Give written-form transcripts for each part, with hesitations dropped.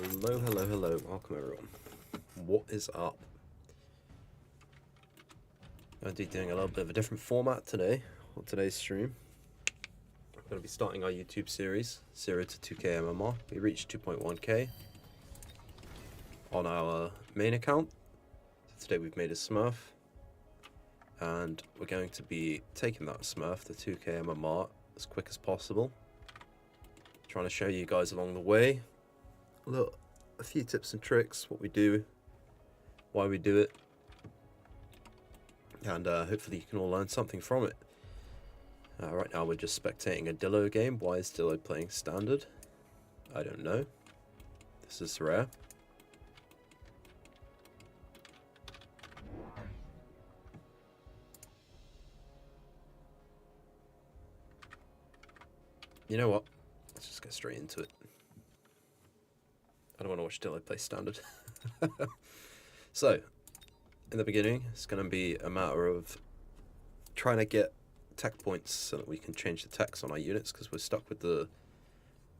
Hello, hello, hello. Welcome everyone. What is up? I'm going to be doing a little bit of a different format today on today's stream. I'm going to be starting our YouTube series, 0 to 2k MMR. We reached 2.1k on our main account. So today we've made a smurf. And we're going to be taking that smurf to 2k MMR as quick as possible. Trying to show you guys along the way a few tips and tricks, what we do, why we do it, and hopefully you can all learn something from it. Right now we're just spectating a Dillo game. Why is Dillo playing standard? I don't know. This is rare. You know what? Let's just get straight into it. I don't want to watch Dillo play standard. So, in the beginning, it's going to be a matter of trying to get tech points so that we can change the techs on our units, because we're stuck with the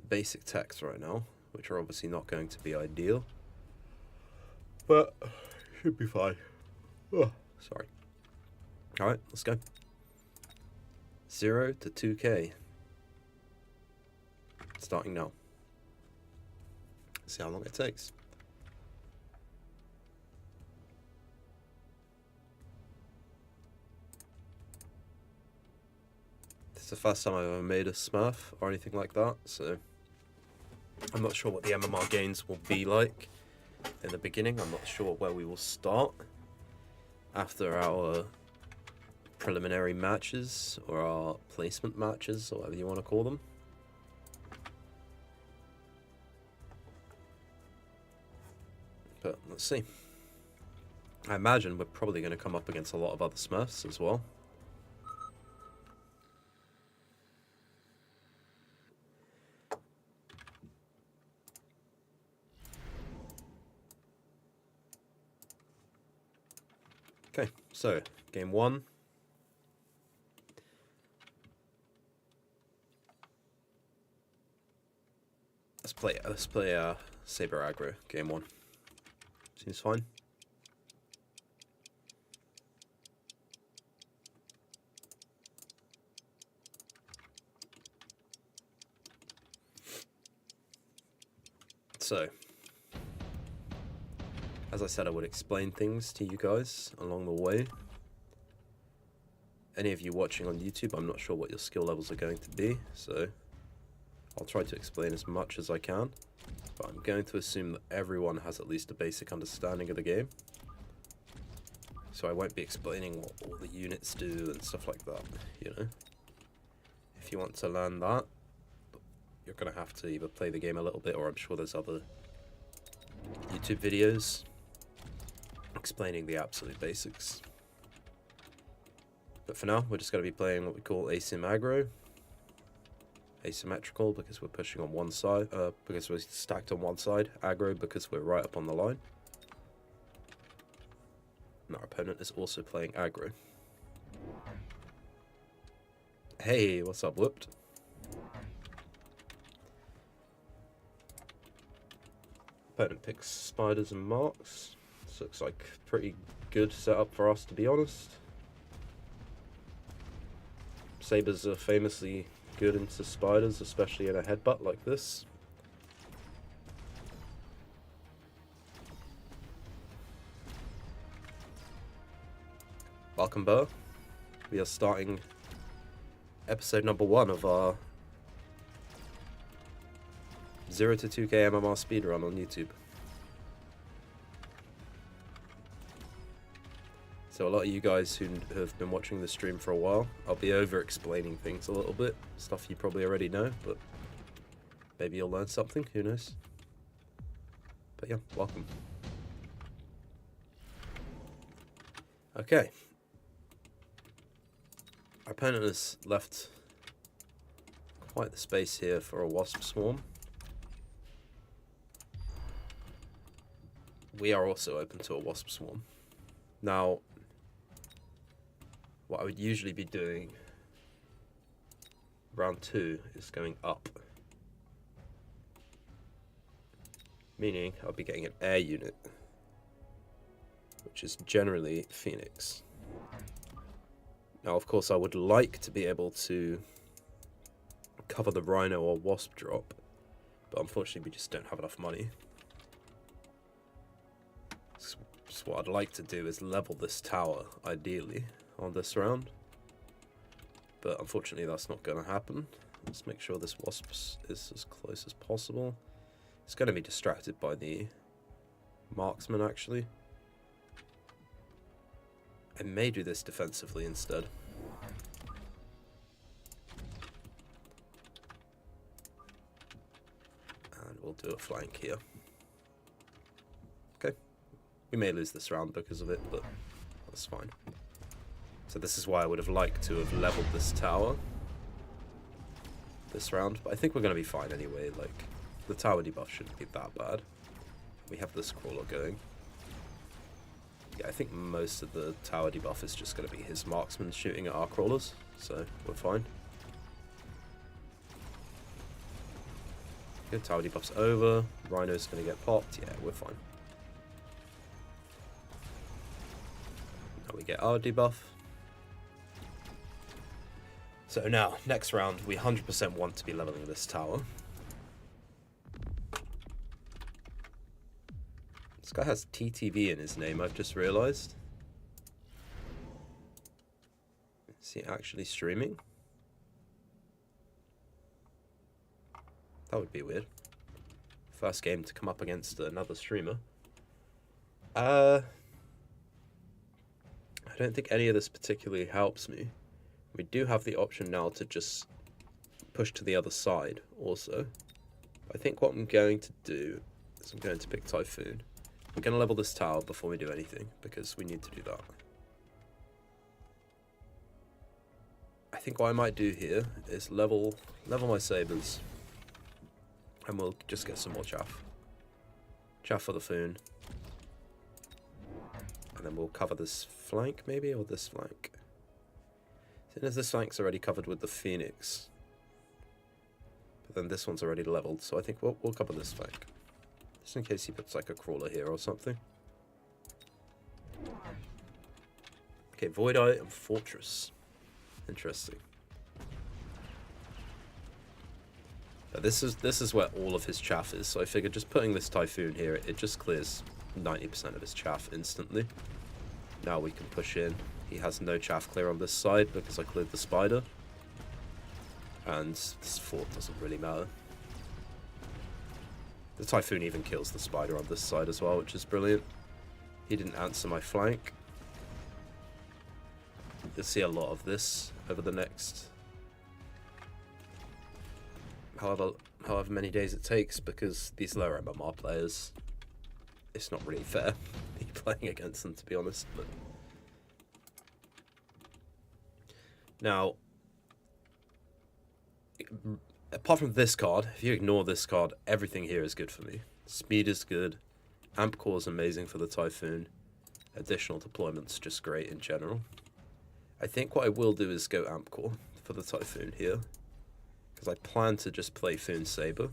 basic techs right now, which are obviously not going to be ideal. But, should be fine. Oh, sorry. Alright, let's go. 0 to 2k. Starting now. See how long it takes. This is the first time I've ever made a smurf or anything like that, so I'm not sure what the MMR gains will be like in the beginning. I'm not sure where we will start after our preliminary matches or our placement matches, or whatever you want to call them. But let's see. I imagine we're probably going to come up against a lot of other smurfs as well. Okay, so game 1. Let's play Saber aggro game 1. Seems fine. So, as I said, I would explain things to you guys along the way. Any of you watching on YouTube, I'm not sure what your skill levels are going to be, so I'll try to explain as much as I can. But I'm going to assume that everyone has at least a basic understanding of the game. So I won't be explaining what all the units do and stuff like that, you know. If you want to learn that, you're going to have to either play the game a little bit, or I'm sure there's other YouTube videos explaining the absolute basics. But for now, we're just going to be playing what we call asim aggro. Asymmetrical because we're pushing on one side, because we're stacked on one side. Aggro because we're right up on the line. And our opponent is also playing aggro. Hey, what's up, Whooped? Opponent picks spiders and marks. This looks like pretty good setup for us, to be honest. Sabers are famously good into spiders, especially in a headbutt like this. Welcome, Burr. We are starting episode number 1 of our 0 to 2k MMR speedrun on YouTube. So a lot of you guys who have been watching the stream for a while, I'll be over-explaining things a little bit. Stuff you probably already know, but maybe you'll learn something, who knows. But yeah, welcome. Okay. Our opponent has left quite the space here for a wasp swarm. We are also open to a wasp swarm. Now, what I would usually be doing round 2 is going up. meaning I'll be getting an air unit, which is generally Phoenix. Now, of course, I would like to be able to cover the Rhino or Wasp drop, but unfortunately we just don't have enough money. So what I'd like to do is level this tower, ideally, on this round. But unfortunately that's not going to happen. Let's make sure this Wasp is as close as possible. It's going to be distracted by the marksman, actually. I may do this defensively instead. And we'll do a flank here. Okay. We may lose this round because of it, but that's fine. So this is why I would have liked to have leveled this tower this round. But I think we're going to be fine anyway. Like, the tower debuff shouldn't be that bad. We have this crawler going. Yeah, I think most of the tower debuff is just going to be his marksman shooting at our crawlers. So we're fine. Good, tower debuff's over. Rhino's going to get popped. Yeah, we're fine. Now we get our debuff. So now, next round, we 100% want to be leveling this tower. This guy has TTV in his name, I've just realized. Is he actually streaming? That would be weird. First game to come up against another streamer. I don't think any of this particularly helps me. We do have the option now to just push to the other side also. I think what I'm going to do is I'm going to pick Typhoon. We're going to level this tower before we do anything, because we need to do that. I think what I might do here is level my sabers. And we'll just get some more chaff. Chaff for the Foon. And then we'll cover this flank maybe, or this flank. Seeing as this flank's already covered with the Phoenix. But then this one's already leveled, so I think we'll cover this flank. Just in case he puts like a crawler here or something. Okay, Void Eye and Fortress. Interesting. But this is where all of his chaff is, so I figured just putting this Typhoon here, it just clears 90% of his chaff instantly. Now we can push in. He has no chaff clear on this side because I cleared the spider. And this fort doesn't really matter. The Typhoon even kills the spider on this side as well, which is brilliant. He didn't answer my flank. You'll see a lot of this over the next however many days it takes, because these lower MMR players, it's not really fair me playing against them, to be honest. But now, apart from this card, if you ignore this card, everything here is good for me. Speed is good. Amp core is amazing for the Typhoon. Additional deployment's just great in general. I think what I will do is go Amp core for the Typhoon here, because I plan to just play Foon Saber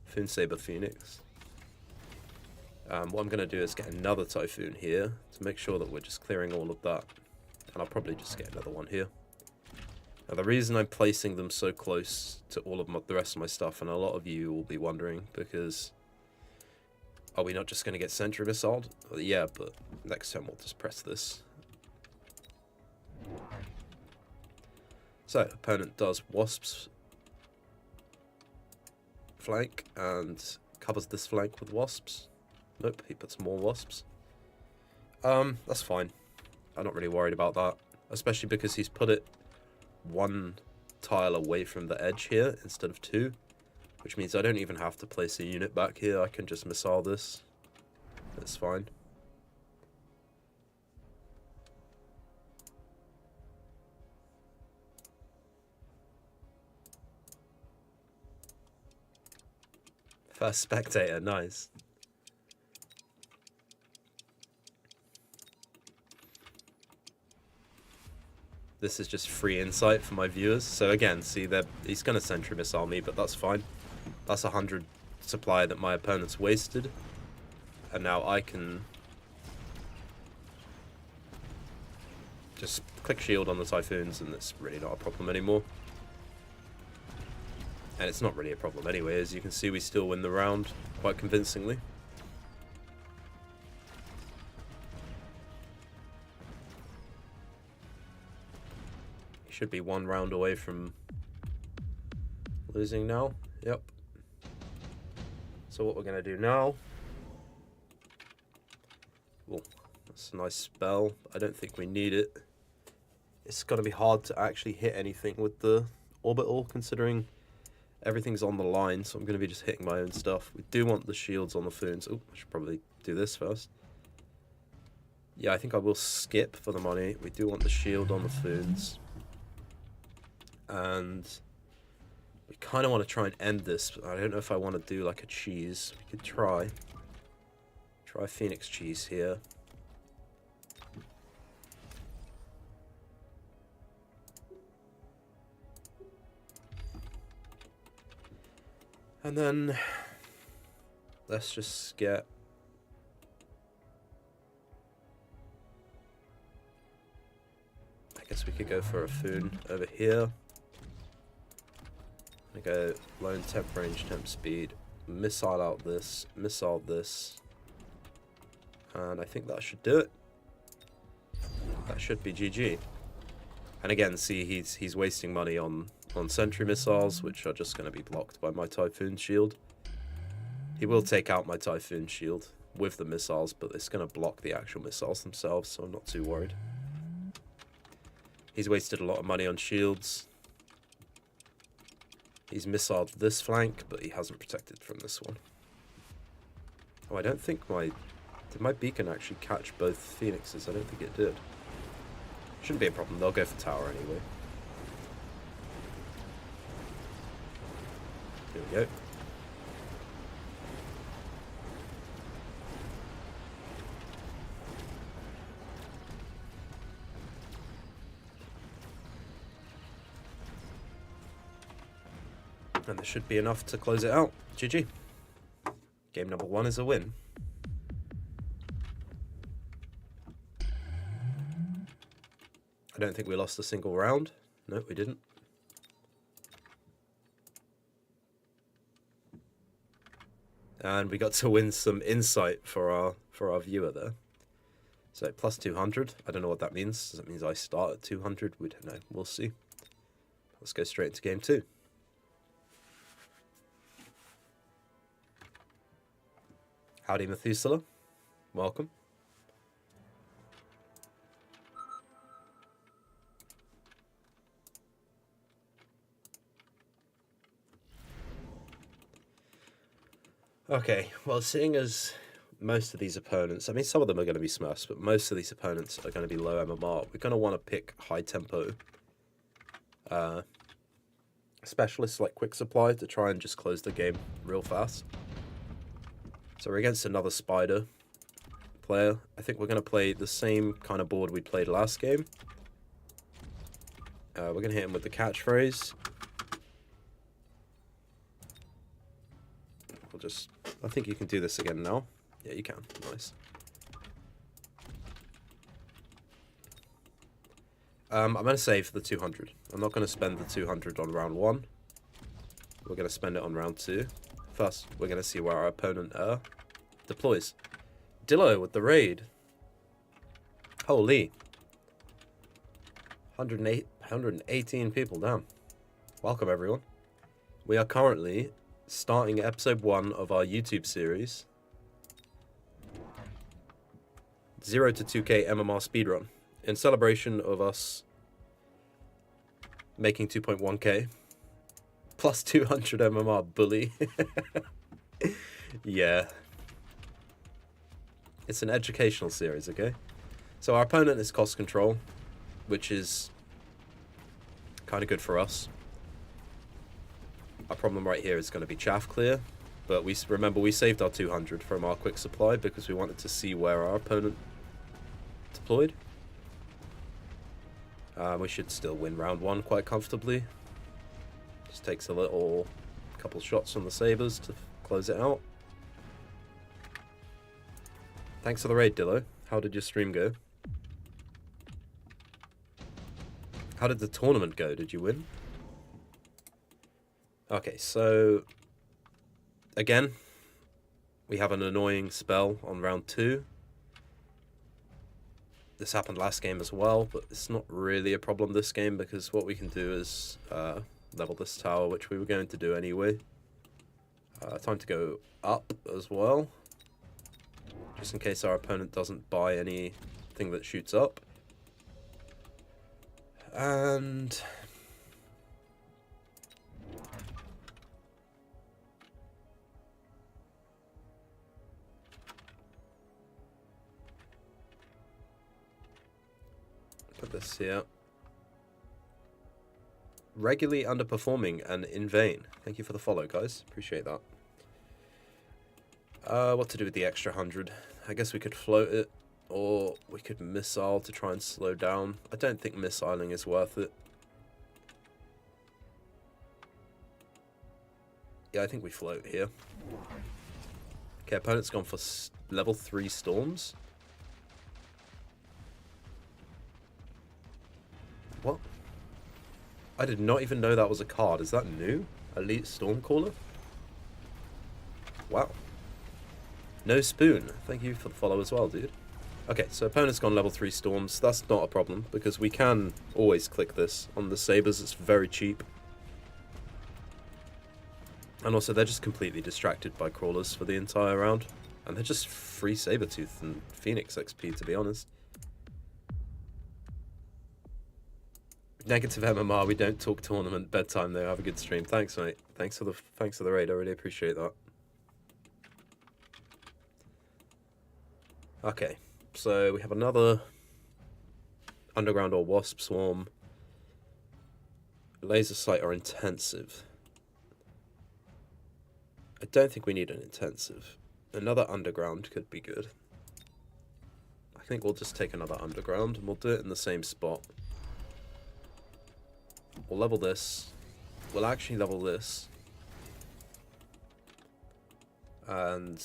Phoenix. What I'm going to do is get another Typhoon here to make sure that we're just clearing all of that. And I'll probably just get another one here. Now, the reason I'm placing them so close to all of the rest of my stuff, and a lot of you will be wondering, because are we not just going to get Sentry Missile? Well, yeah, but next time we'll just press this. So, opponent does Wasps flank and covers this flank with Wasps. Nope, he puts more Wasps. That's fine. I'm not really worried about that, especially because he's put it one tile away from the edge here instead of two, which means I don't even have to place a unit back here. I can just missile this. That's fine. First spectator, nice. This is just free insight for my viewers. So again, see that he's going to Sentry Missile me, but that's fine. That's 100 supply that my opponent's wasted, and now I can just click shield on the Typhoons, and it's really not a problem anymore. And it's not really a problem anyway. As you can see, we still win the round quite convincingly. He should be one round away from losing now. Yep. So what we're going to do now... Oh, that's a nice spell. I don't think we need it. It's going to be hard to actually hit anything with the orbital, considering everything's on the line, so I'm going to be just hitting my own stuff. We do want the shields on the Foons. Oh, I should probably do this first. Yeah, I think I will skip for the money. We do want the shield on the Foons. And we kind of want to try and end this. But I don't know if I want to do like a cheese. We could try. Try Phoenix cheese here. And then let's just get... I guess we could go for a Foon over here. I go lone temp range, temp speed, missile out this, missile this. And I think that should do it. That should be GG. And again, see, he's wasting money on sentry missiles, which are just going to be blocked by my Typhoon shield. He will take out my Typhoon shield with the missiles, but it's going to block the actual missiles themselves, so I'm not too worried. He's wasted a lot of money on shields. He's missiled this flank, but he hasn't protected from this one. Oh, I don't think my... Did my beacon actually catch both Phoenixes? I don't think it did. Shouldn't be a problem. They'll go for tower anyway. Here we go. And there should be enough to close it out. GG. Game number 1 is a win. I don't think we lost a single round. No, we didn't. And we got to win some insight for our viewer there. So plus 200. I don't know what that means. Does that mean I start at 200? We don't know. We'll see. Let's go straight into game 2. Howdy, Methuselah. Welcome. Okay, well, seeing as most of these opponents, I mean, some of them are going to be smurfs, but most of these opponents are going to be low MMR, we're going to want to pick high tempo specialists like Quick Supply to try and just close the game real fast. So we're against another Spider player. I think we're going to play the same kind of board we played last game. We're going to hit him with the catchphrase. We'll just... I think you can do this again now. Yeah, you can. Nice. I'm going to save the 200. I'm not going to spend the 200 on round 1. We're going to spend it on round 2. First, we're going to see where our opponent deploys. Dillo with the raid. Holy. 118 people, damn. Welcome, everyone. We are currently starting episode 1 of our YouTube series. 0 to 2K MMR speedrun. In celebration of us making 2.1K. Plus 200 MMR bully. Yeah. It's an educational series, okay? So our opponent is cost control, which is kind of good for us. Our problem right here is going to be chaff clear, but we remember we saved our 200 from our quick supply because we wanted to see where our opponent deployed. We should still win round 1 quite comfortably. Just takes a couple shots from the sabers to close it out. Thanks for the raid, Dillo. How did your stream go? How did the tournament go? Did you win? Okay, so again, we have an annoying spell on round 2. This happened last game as well, but it's not really a problem this game because what we can do is level this tower, which we were going to do anyway. Time to go up as well, just in case our opponent doesn't buy anything that shoots up. And put this here. Regularly underperforming and in vain. Thank you for the follow, guys. Appreciate that. What to do with the extra 100? I guess we could float it, or we could missile to try and slow down. I don't think missiling is worth it. Yeah, I think we float here. Okay, opponent's gone for level 3 storms. What? I did not even know that was a card. Is that new? Elite Stormcaller? Wow. No spoon. Thank you for the follow as well, dude. Okay, so opponent's gone level 3 storms. That's not a problem, because we can always click this. On the sabers, it's very cheap. And also, they're just completely distracted by crawlers for the entire round. And they're just free Sabertooth and Phoenix XP, to be honest. Negative MMR, we don't talk tournament. Bedtime, though. Have a good stream. Thanks, mate. Thanks for the raid. I really appreciate that. Okay, so we have another underground or wasp swarm. Laser sight or intensive. I don't think we need an intensive. Another underground could be good. I think we'll just take another underground and we'll do it in the same spot. We'll level this. We'll actually level this. And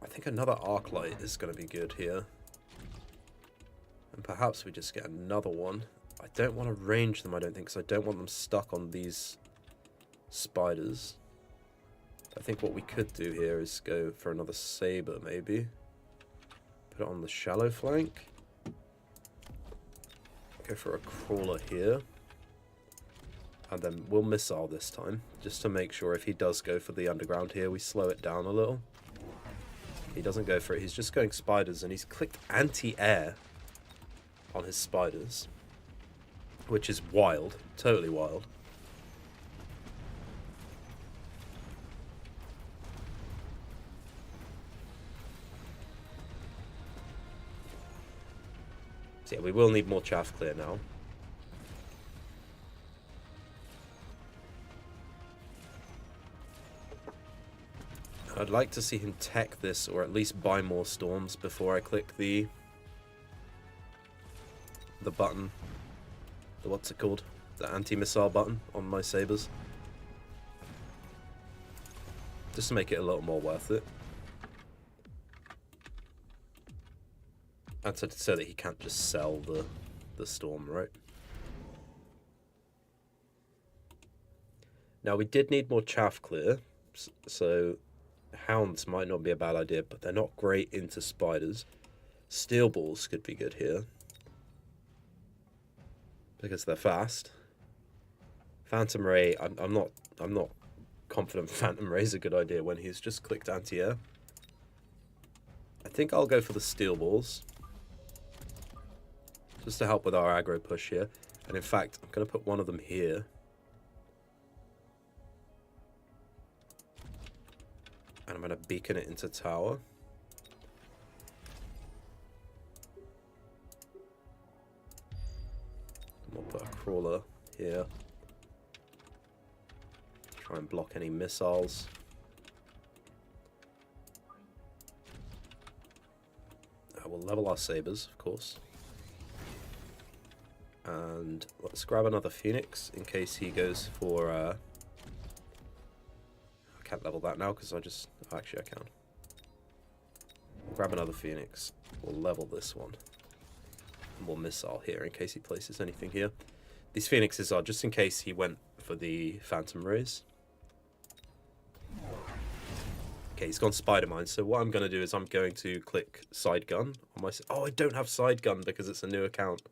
I think another arc light is going to be good here. And perhaps we just get another one. I don't want to range them, I don't think, because I don't want them stuck on these spiders. I think what we could do here is go for another saber, maybe. Put it on the shallow flank. Go for a crawler here. And then we'll missile this time, just to make sure if he does go for the underground here, we slow it down a little. He doesn't go for it, he's just going spiders, and he's clicked anti-air on his spiders. Which is wild, totally wild. So yeah, we will need more chaff clear now. I'd like to see him tech this, or at least buy more storms before I click the button. The what's it called? The anti-missile button on my sabers. Just to make it a little more worth it. And so that he can't just sell the storm, right? Now we did need more chaff clear, so hounds might not be a bad idea, but they're not great into spiders. Steel balls could be good here because they're fast. Phantom Ray, I'm not confident Phantom Ray is a good idea when he's just clicked anti-air. I think I'll go for the steel balls, just to help with our aggro push here. And in fact, I'm going to put one of them here. And I'm going to beacon it into tower. And we'll put a crawler here. Try and block any missiles. We'll level our sabers, of course. And let's grab another Phoenix in case he goes for can't level that now because actually I can. Grab another Phoenix. We'll level this one. And we'll missile here in case he places anything here. These Phoenixes are just in case he went for the Phantom Rays. Okay, he's gone Spider Mine, so what I'm going to do is I'm going to click Side Gun on my... Oh, I don't have Side Gun because it's a new account.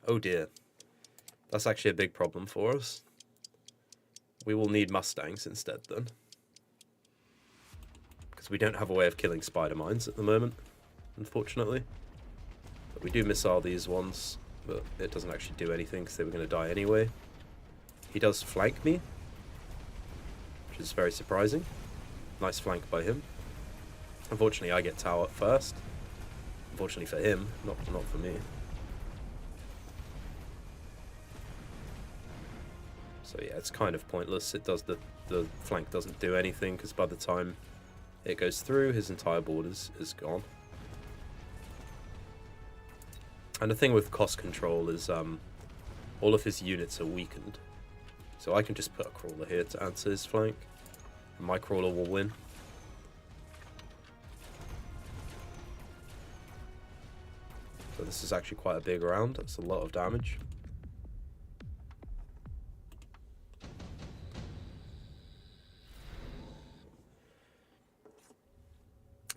Oh dear. That's actually a big problem for us. We will need Mustangs instead then. Because we don't have a way of killing Spider Mines at the moment, unfortunately. But we do missile these ones, but it doesn't actually do anything because they were going to die anyway. He does flank me, which is very surprising. Nice flank by him. Unfortunately, I get tower first. Unfortunately for him, not for me. So yeah, it's kind of pointless. It does the flank doesn't do anything because by the time it goes through, his entire board is gone. And the thing with cost control is all of his units are weakened. So I can just put a crawler here to answer his flank. And my crawler will win. So this is actually quite a big round. That's a lot of damage.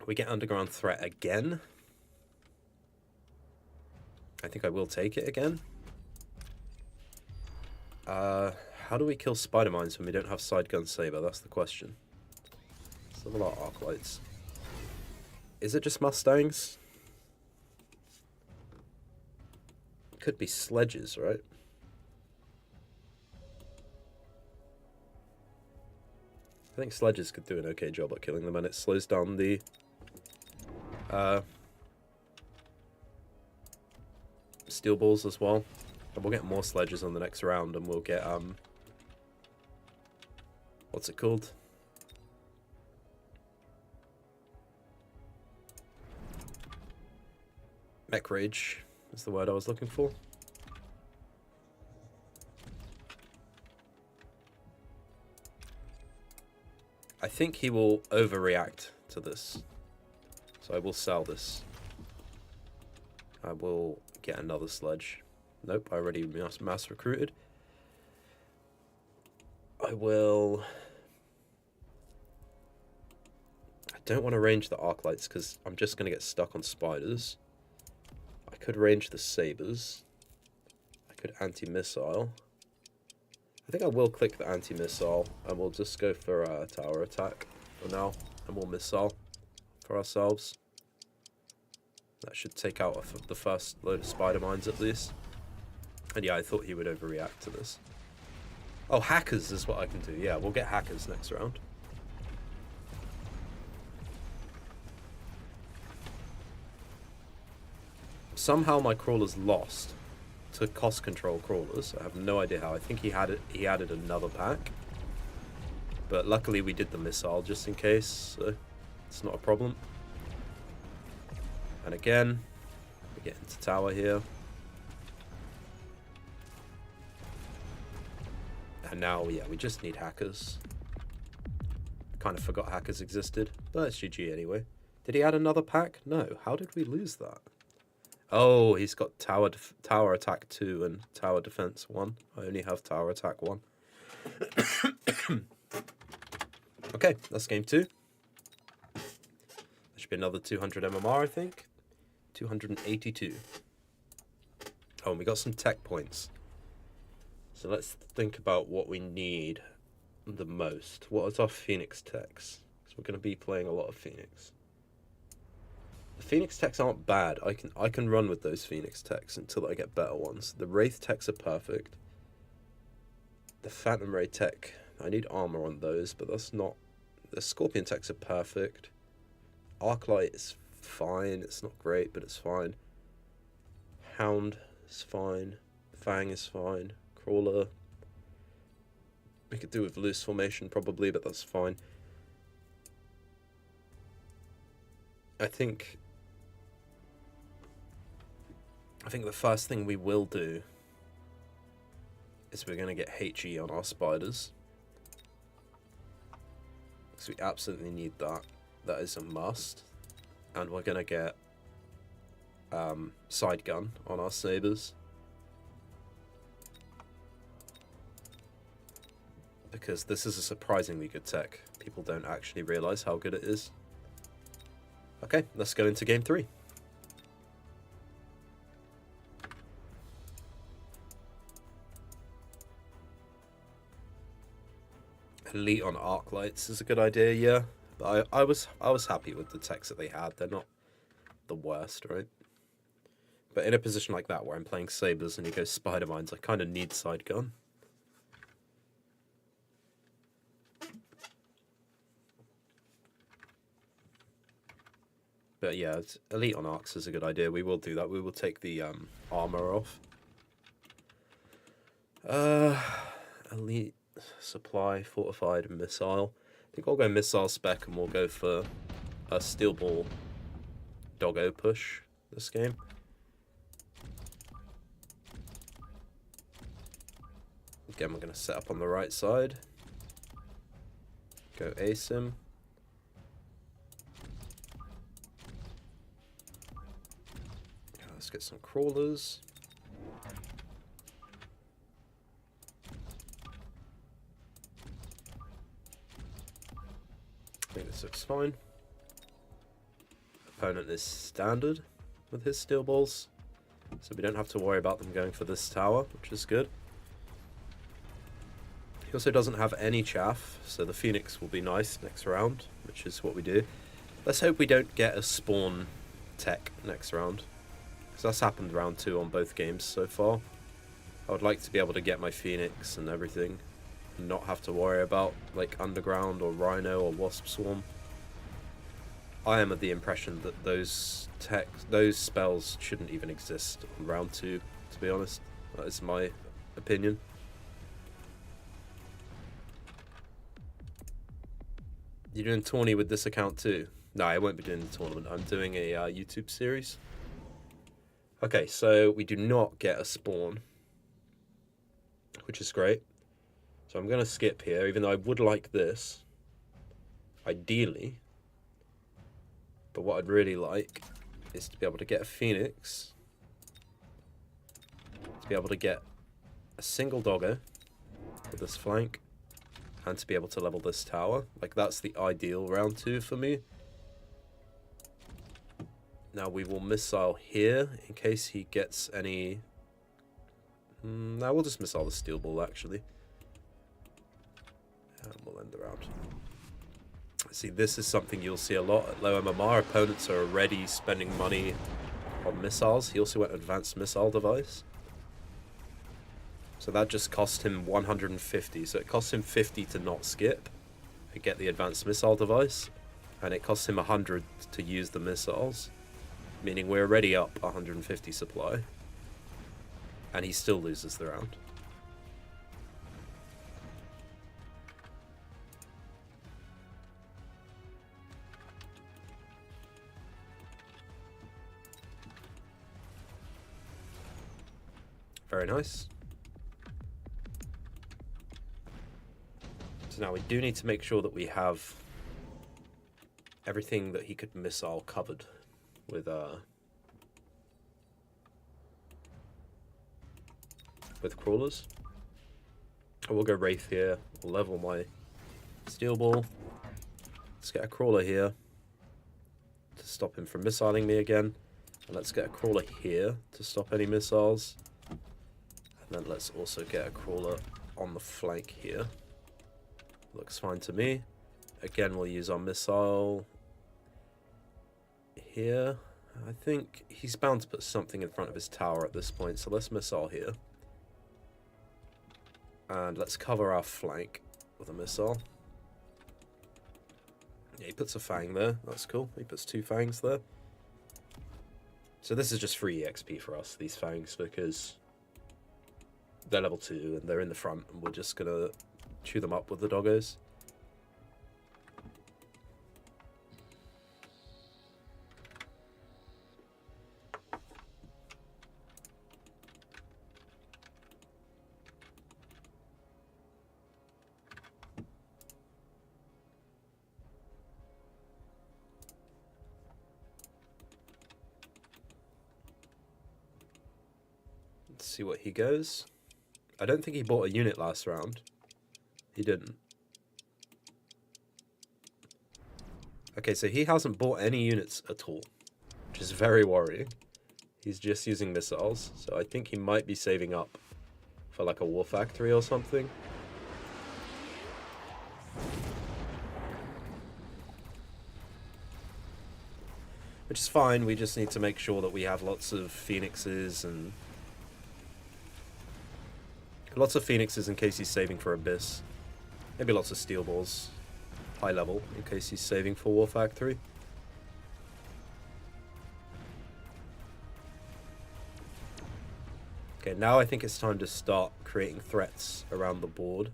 We get underground threat again. I think I will take it again. How do we kill spider mines when we don't have side gun saber? That's the question. Let's level our arc lights. Is it just Mustangs? Could be sledges, right? I think sledges could do an okay job at killing them, and it slows down the steel balls as well. And we'll get more sledges on the next round, and we'll get what's it called? Mech rage is the word I was looking for. I think he will overreact to this, so I will sell this. I will get another sledge. Nope, I already mass recruited. I will... I don't want to range the arc lights because I'm just going to get stuck on spiders. I could range the sabers. I could anti-missile. I think I will click the anti-missile and we'll just go for a tower attack for now. And we'll missile for ourselves. That should take out the first load of spider mines at least. And yeah, I thought he would overreact to this. Oh, hackers is what I can do. Yeah, we'll get hackers next round. Somehow my crawler's lost to cost control crawlers. I have no idea how. I think he added another pack. But luckily we did the missile just in case, so it's not a problem. And again, we get into tower here. And now, yeah, we just need hackers. Kind of forgot hackers existed, but it's GG anyway. Did he add another pack? No. How did we lose that? Oh, he's got tower attack 2 and tower defense 1. I only have tower attack 1. Okay, that's game 2. There should be another 200 MMR, I think. 282. Oh, and we got some tech points. So let's think about what we need the most. What is our Phoenix techs? Because we're going to be playing a lot of Phoenix. The Phoenix techs aren't bad. I can run with those Phoenix techs until I get better ones. The Wraith techs are perfect. The Phantom Ray tech, I need armor on those, but that's not... The Scorpion techs are perfect. Arclight is fine. It's not great, but it's fine. Hound is fine. Fang is fine. Crawler. We could do with loose formation probably, but that's fine. I think the first thing we will do is we're going to get HE on our spiders. because we absolutely need that. That is a must. And we're going to get side gun on our sabers. Because this is a surprisingly good tech. People don't actually realize how good it is. Okay, let's go into game 3. Elite on arc lights is a good idea, yeah. But I was happy with the techs that they had. They're not the worst, right? But in a position like that where I'm playing sabers and he goes spider mines, I kind of need side gun. But yeah, elite on arcs is a good idea. We will do that. We will take the armor off. Elite supply, fortified, missile. I think I'll go missile spec and we'll go for a steel ball doggo push this game. Again, we're going to set up on the right side. Go asim. Let's get some crawlers. I think this looks fine. Opponent is standard with his steel balls, so we don't have to worry about them going for this tower, which is good. He also doesn't have any chaff, so the Phoenix will be nice next round, which is what we do. Let's hope we don't get a spawn tech next round, because that's happened round 2 on both games so far. I would like to be able to get my Phoenix and everything, and not have to worry about like Underground or Rhino or Wasp Swarm. I am of the impression that those spells shouldn't even exist on round 2, to be honest. That is my opinion. You're doing tourney with this account too? No, I won't be doing the tournament. I'm doing a YouTube series. Okay, so we do not get a spawn, which is great. So I'm going to skip here, even though I would like this, ideally. But what I'd really like is to be able to get a Phoenix, to be able to get a single doggo with this flank, and to be able to level this tower. Like, that's the ideal round 2 for me. Now we will missile here in case he gets any... No, we'll just missile the steel ball, actually. And we'll end the round. See, this is something you'll see a lot at low MMR. Opponents are already spending money on missiles. He also went advanced missile device. So that just cost him 150. So it costs him 50 to not skip and get the advanced missile device. And it costs him 100 to use the missiles. Meaning we're already up 150 supply. And he still loses the round. Very nice. So now we do need to make sure that we have everything that he could missile covered with crawlers. I will go Wraith here. I'll level my steel ball. Let's get a crawler here to stop him from missiling me again. And let's get a crawler here to stop any missiles. And then let's also get a crawler on the flank here. Looks fine to me. Again, we'll use our missile here. I think he's bound to put something in front of his tower at this point, so let's missile here. And let's cover our flank with a missile. Yeah, he puts a fang there. That's cool. He puts 2 fangs there. So this is just free EXP for us, these fangs, because they're level 2 and they're in the front, and we're just going to chew them up with the doggos. Let's see what he goes. I don't think he bought a unit last round. He didn't. Okay, so he hasn't bought any units at all, which is very worrying. He's just using missiles, so I think he might be saving up for like a war factory or something. Which is fine, we just need to make sure that we have lots of phoenixes and... Lots of phoenixes in case he's saving for Abyss. Maybe lots of steel balls. High level, in case he's saving for war factory. Okay, now I think it's time to start creating threats around the board.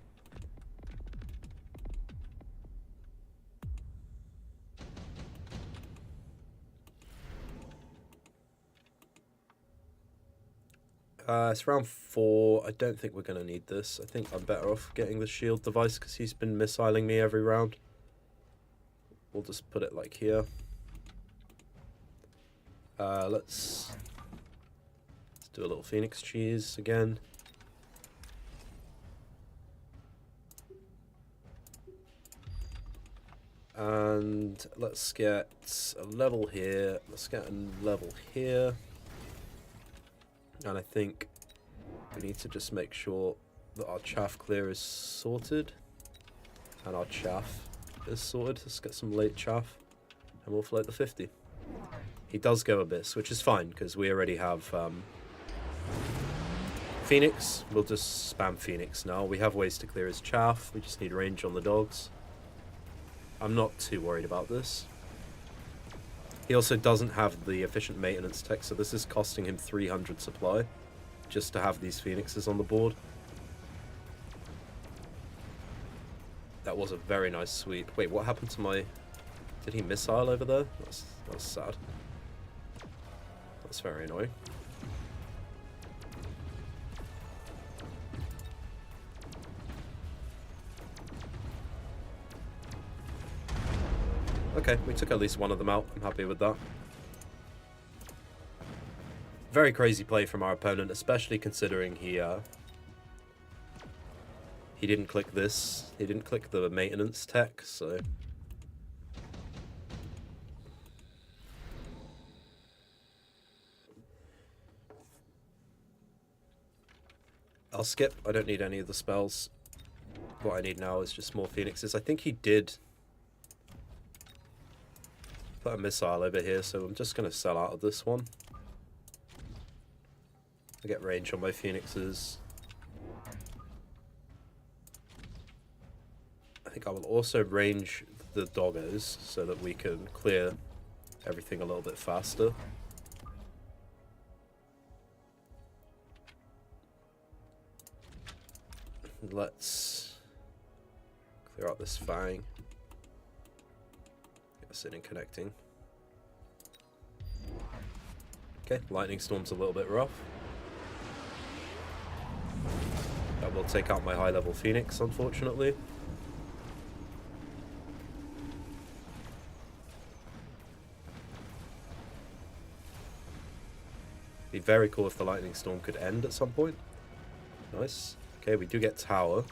It's round 4. I don't think we're going to need this. I think I'm better off getting the shield device because he's been missiling me every round. We'll just put it like here. Let's do a little phoenix cheese again. And let's get a level here. Let's get a level here. And I think we need to just make sure that our chaff clear is sorted. And our chaff is sorted. Let's get some late chaff. And we'll float the 50. He does go Abyss, which is fine, because we already have Phoenix. We'll just spam Phoenix now. We have ways to clear his chaff. We just need range on the dogs. I'm not too worried about this. He also doesn't have the efficient maintenance tech, so this is costing him 300 supply just to have these phoenixes on the board. That was a very nice sweep. Wait, what happened to my... Did he missile over there? That's sad. That's very annoying. Okay, we took at least one of them out. I'm happy with that. Very crazy play from our opponent, especially considering he didn't click this. He didn't click the maintenance tech, so... I'll skip. I don't need any of the spells. What I need now is just more phoenixes. I think he did put a missile over here, so I'm just going to sell out of this one. I get range on my phoenixes. I think I will also range the doggos so that we can clear everything a little bit faster. Let's clear out this fang. Get us in and connecting. Okay, lightning storm's a little bit rough. That will take out my high level phoenix, unfortunately. Be very cool if the lightning storm could end at some point. Nice. Okay, we do get tower,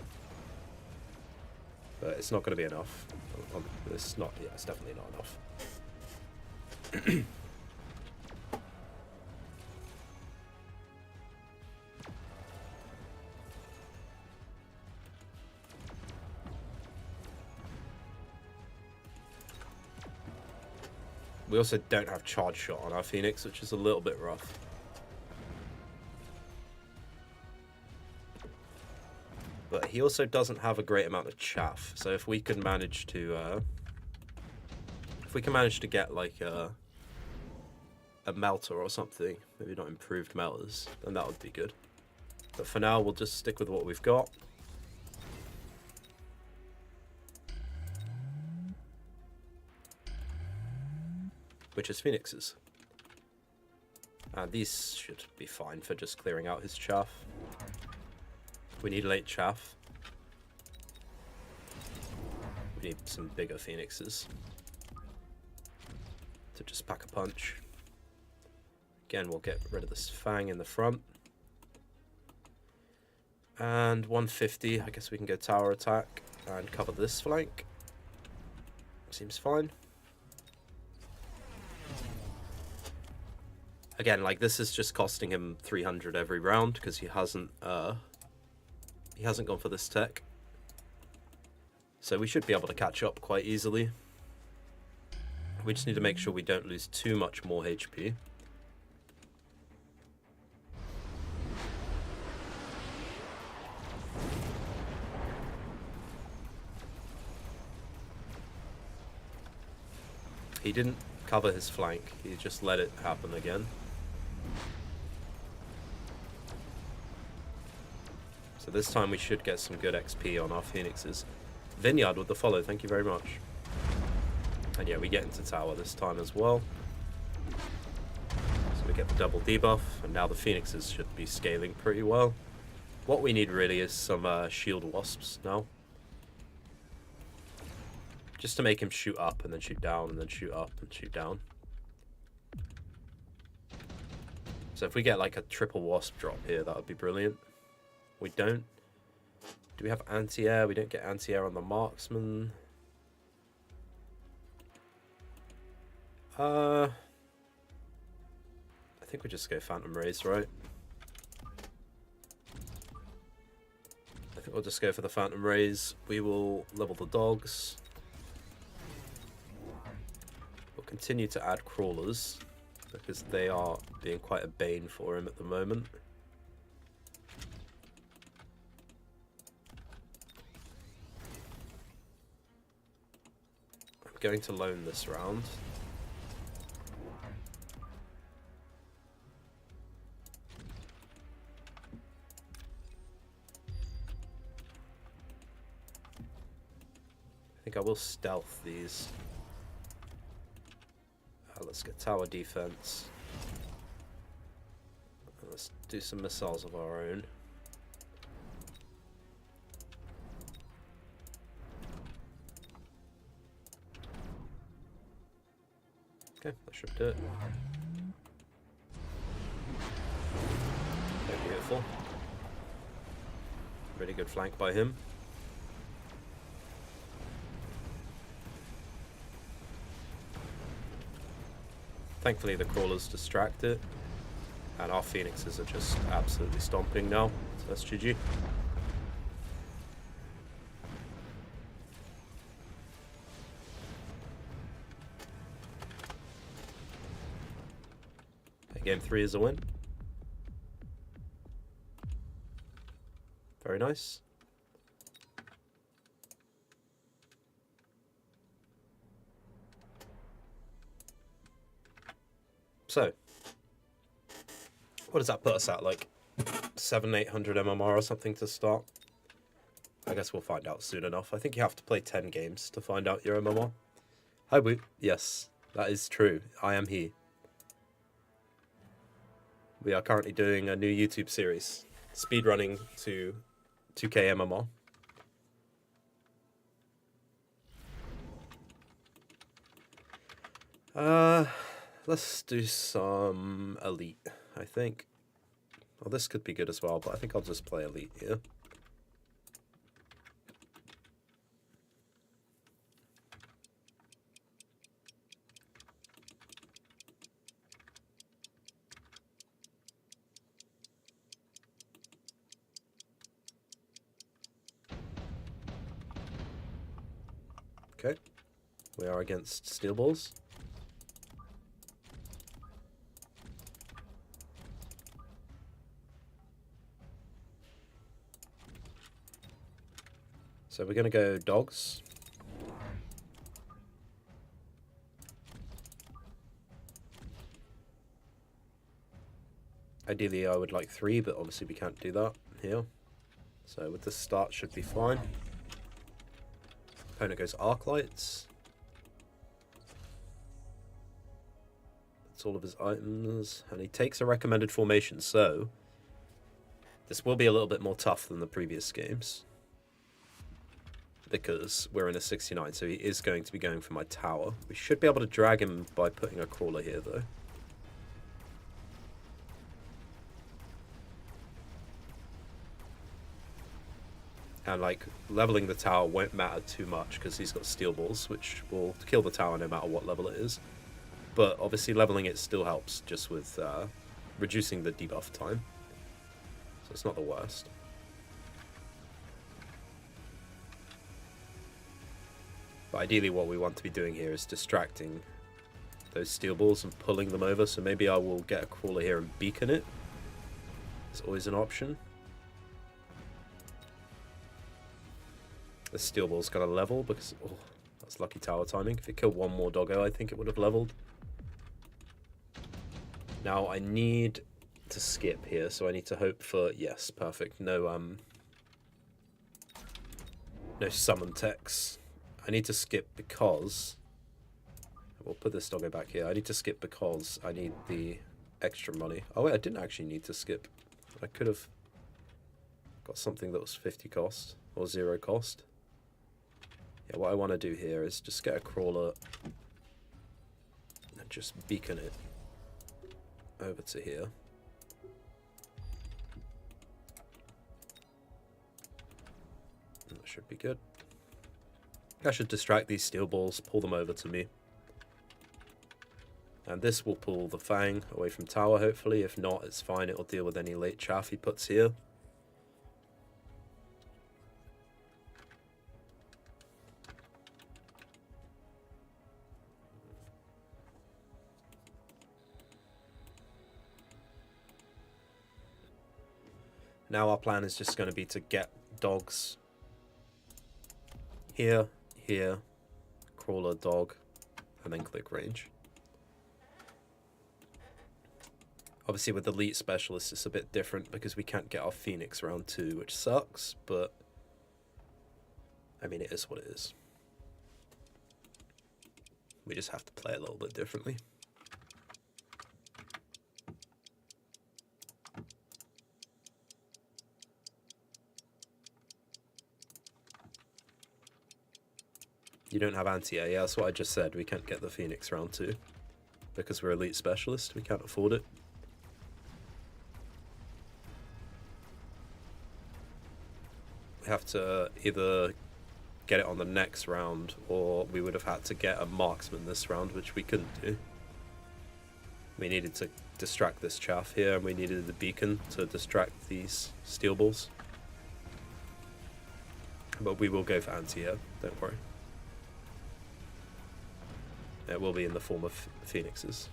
but it's not going to be enough. It's not. Yeah, it's definitely not enough. We also don't have charge shot on our Phoenix, which is a little bit rough. But he also doesn't have a great amount of chaff, so if we can manage to get like a melter or something, maybe not improved melters, then that would be good. But for now, we'll just stick with what we've got. Which is Phoenixes. And these should be fine for just clearing out his chaff. We need late chaff. We need some bigger Phoenixes to just pack a punch. Again, we'll get rid of this fang in the front. And 150, I guess we can go tower attack and cover this flank. Seems fine. Again, like, this is just costing him 300 every round because he hasn't gone for this tech. So we should be able to catch up quite easily. We just need to make sure we don't lose too much more HP. He didn't cover his flank, he just let it happen again. So this time we should get some good XP on our Phoenixes. Vineyard with the follow, thank you very much. And yeah, we get into tower this time as well. So we get the double debuff, and now the Phoenixes should be scaling pretty well. What we need really is some shield wasps now. Just to make him shoot up and then shoot down and then shoot up and shoot down. So if we get like a triple wasp drop here, that would be brilliant. We don't. Do we have anti-air? We don't get anti-air on the marksman. I think we just go Phantom Rays, right? I think we'll just go for the Phantom Rays. We will level the dogs. We'll continue to add crawlers because they are being quite a bane for him at the moment. I'm going to loan this round. I think I will stealth these. Let's get tower defense. Let's do some missiles of our own. Okay, that should do it. Okay, beautiful. Really good flank by him. Thankfully the crawlers distract it, and our Phoenixes are just absolutely stomping now, so that's GG. Okay, game 3 is a win. Very nice. So, what does that put us at? Like 700-800 MMR or something to start? I guess we'll find out soon enough. I think you have to play 10 games to find out your MMR. Hi, Woot. Yes, that is true. I am he. We are currently doing a new YouTube series, speedrunning to 2K MMR. Let's do some Elite, I think. Well, this could be good as well, but I think I'll just play Elite here. Okay, we are against Steel Balls. So we're going to go dogs. Ideally I would like 3, but obviously we can't do that here. So with this start should be fine. Opponent goes arc lights. That's all of his items. And he takes a recommended formation, so this will be a little bit more tough than the previous games, because we're in a 69, so he is going to be going for my tower. We should be able to drag him by putting a crawler here, though. And like leveling the tower won't matter too much because he's got steel balls, which will kill the tower no matter what level it is. But obviously leveling it still helps just with reducing the debuff time. So it's not the worst. But ideally what we want to be doing here is distracting those steel balls and pulling them over. So maybe I will get a crawler here and beacon it. It's always an option. The steel ball's gonna level because, oh, that's lucky tower timing. If it killed one more doggo, I think it would have leveled. Now I need to skip here, so I need to hope for, yes, perfect. No summon techs. I need to skip because, we'll put this doggo back here. I need to skip because I need the extra money. Oh wait, I didn't actually need to skip. I could have got something that was 50 cost or 0 cost. Yeah, what I want to do here is just get a crawler and just beacon it over to here. That should be good. I should distract these steel balls, pull them over to me. And this will pull the Fang away from tower, hopefully. If not, it's fine. It'll deal with any late chaff he puts here. Now our plan is just going to be to get dogs here, here, crawler, dog, and then click range. Obviously with elite specialists it's a bit different because we can't get our Phoenix round 2, which sucks, but I mean it is what it is. We just have to play a little bit differently. You don't have anti-air, yeah, that's what I just said. We can't get the Phoenix round 2 because we're elite specialist. We can't afford it. We have to either get it on the next round or we would have had to get a marksman this round, which we couldn't do. We needed to distract this chaff here and we needed the beacon to distract these steel balls. But we will go for anti-air, don't worry. It will be in the form of phoenixes.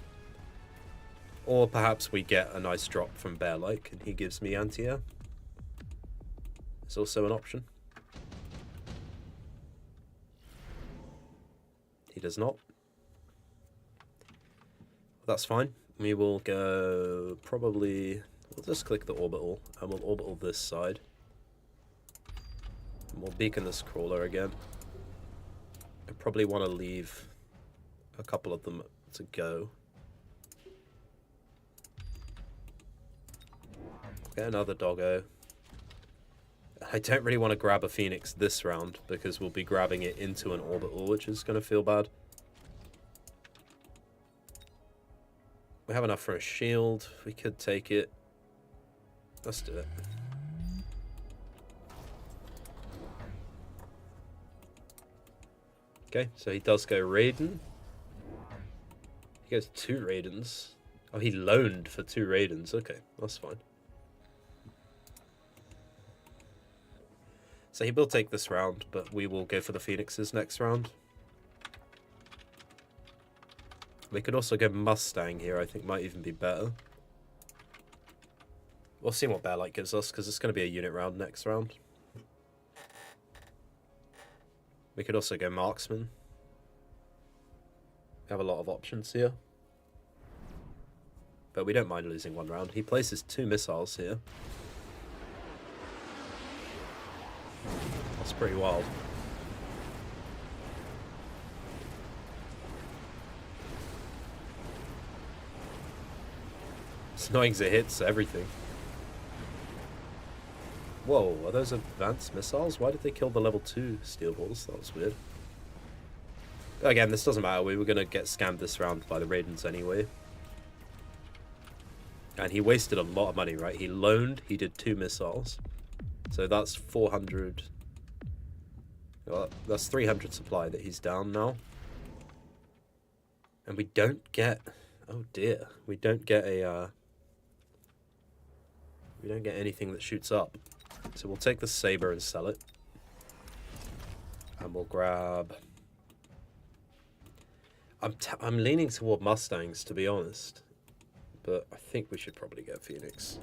Or perhaps we get a nice drop from Bear-like and he gives me anti-air. It's also an option. He does not. That's fine. We will go probably... We'll just click the orbital and we'll orbital this side. And we'll beacon this crawler again. I probably want to leave a couple of them to go. Get another doggo. I don't really want to grab a phoenix this round because we'll be grabbing it into an orbital, which is going to feel bad. We have enough for a shield. We could take it. Let's do it. Okay, so he does go Raiden. He goes 2 Raidens. Oh, he loaned for 2 Raidens. Okay, that's fine. So he will take this round, but we will go for the Phoenixes next round. We could also go Mustang here, I think might even be better. We'll see what Bear-like gives us, because it's going to be a unit round next round. We could also go Marksman. We have a lot of options here. But we don't mind losing 1 round. He places 2 missiles here. That's pretty wild. It's annoying because it hits everything. Whoa, are those advanced missiles? Why did they kill the level 2 steel balls? That was weird. Again, this doesn't matter. We were going to get scammed this round by the Raidens anyway. And he wasted a lot of money, right? He loaned, he did 2 missiles. So that's 400 Well, that's 300 supply that he's down now. And we don't get... Oh dear. We don't get a... we don't get anything that shoots up. So we'll take the saber and sell it. And we'll grab... I'm leaning toward Mustangs, to be honest. But I think we should probably get Phoenix.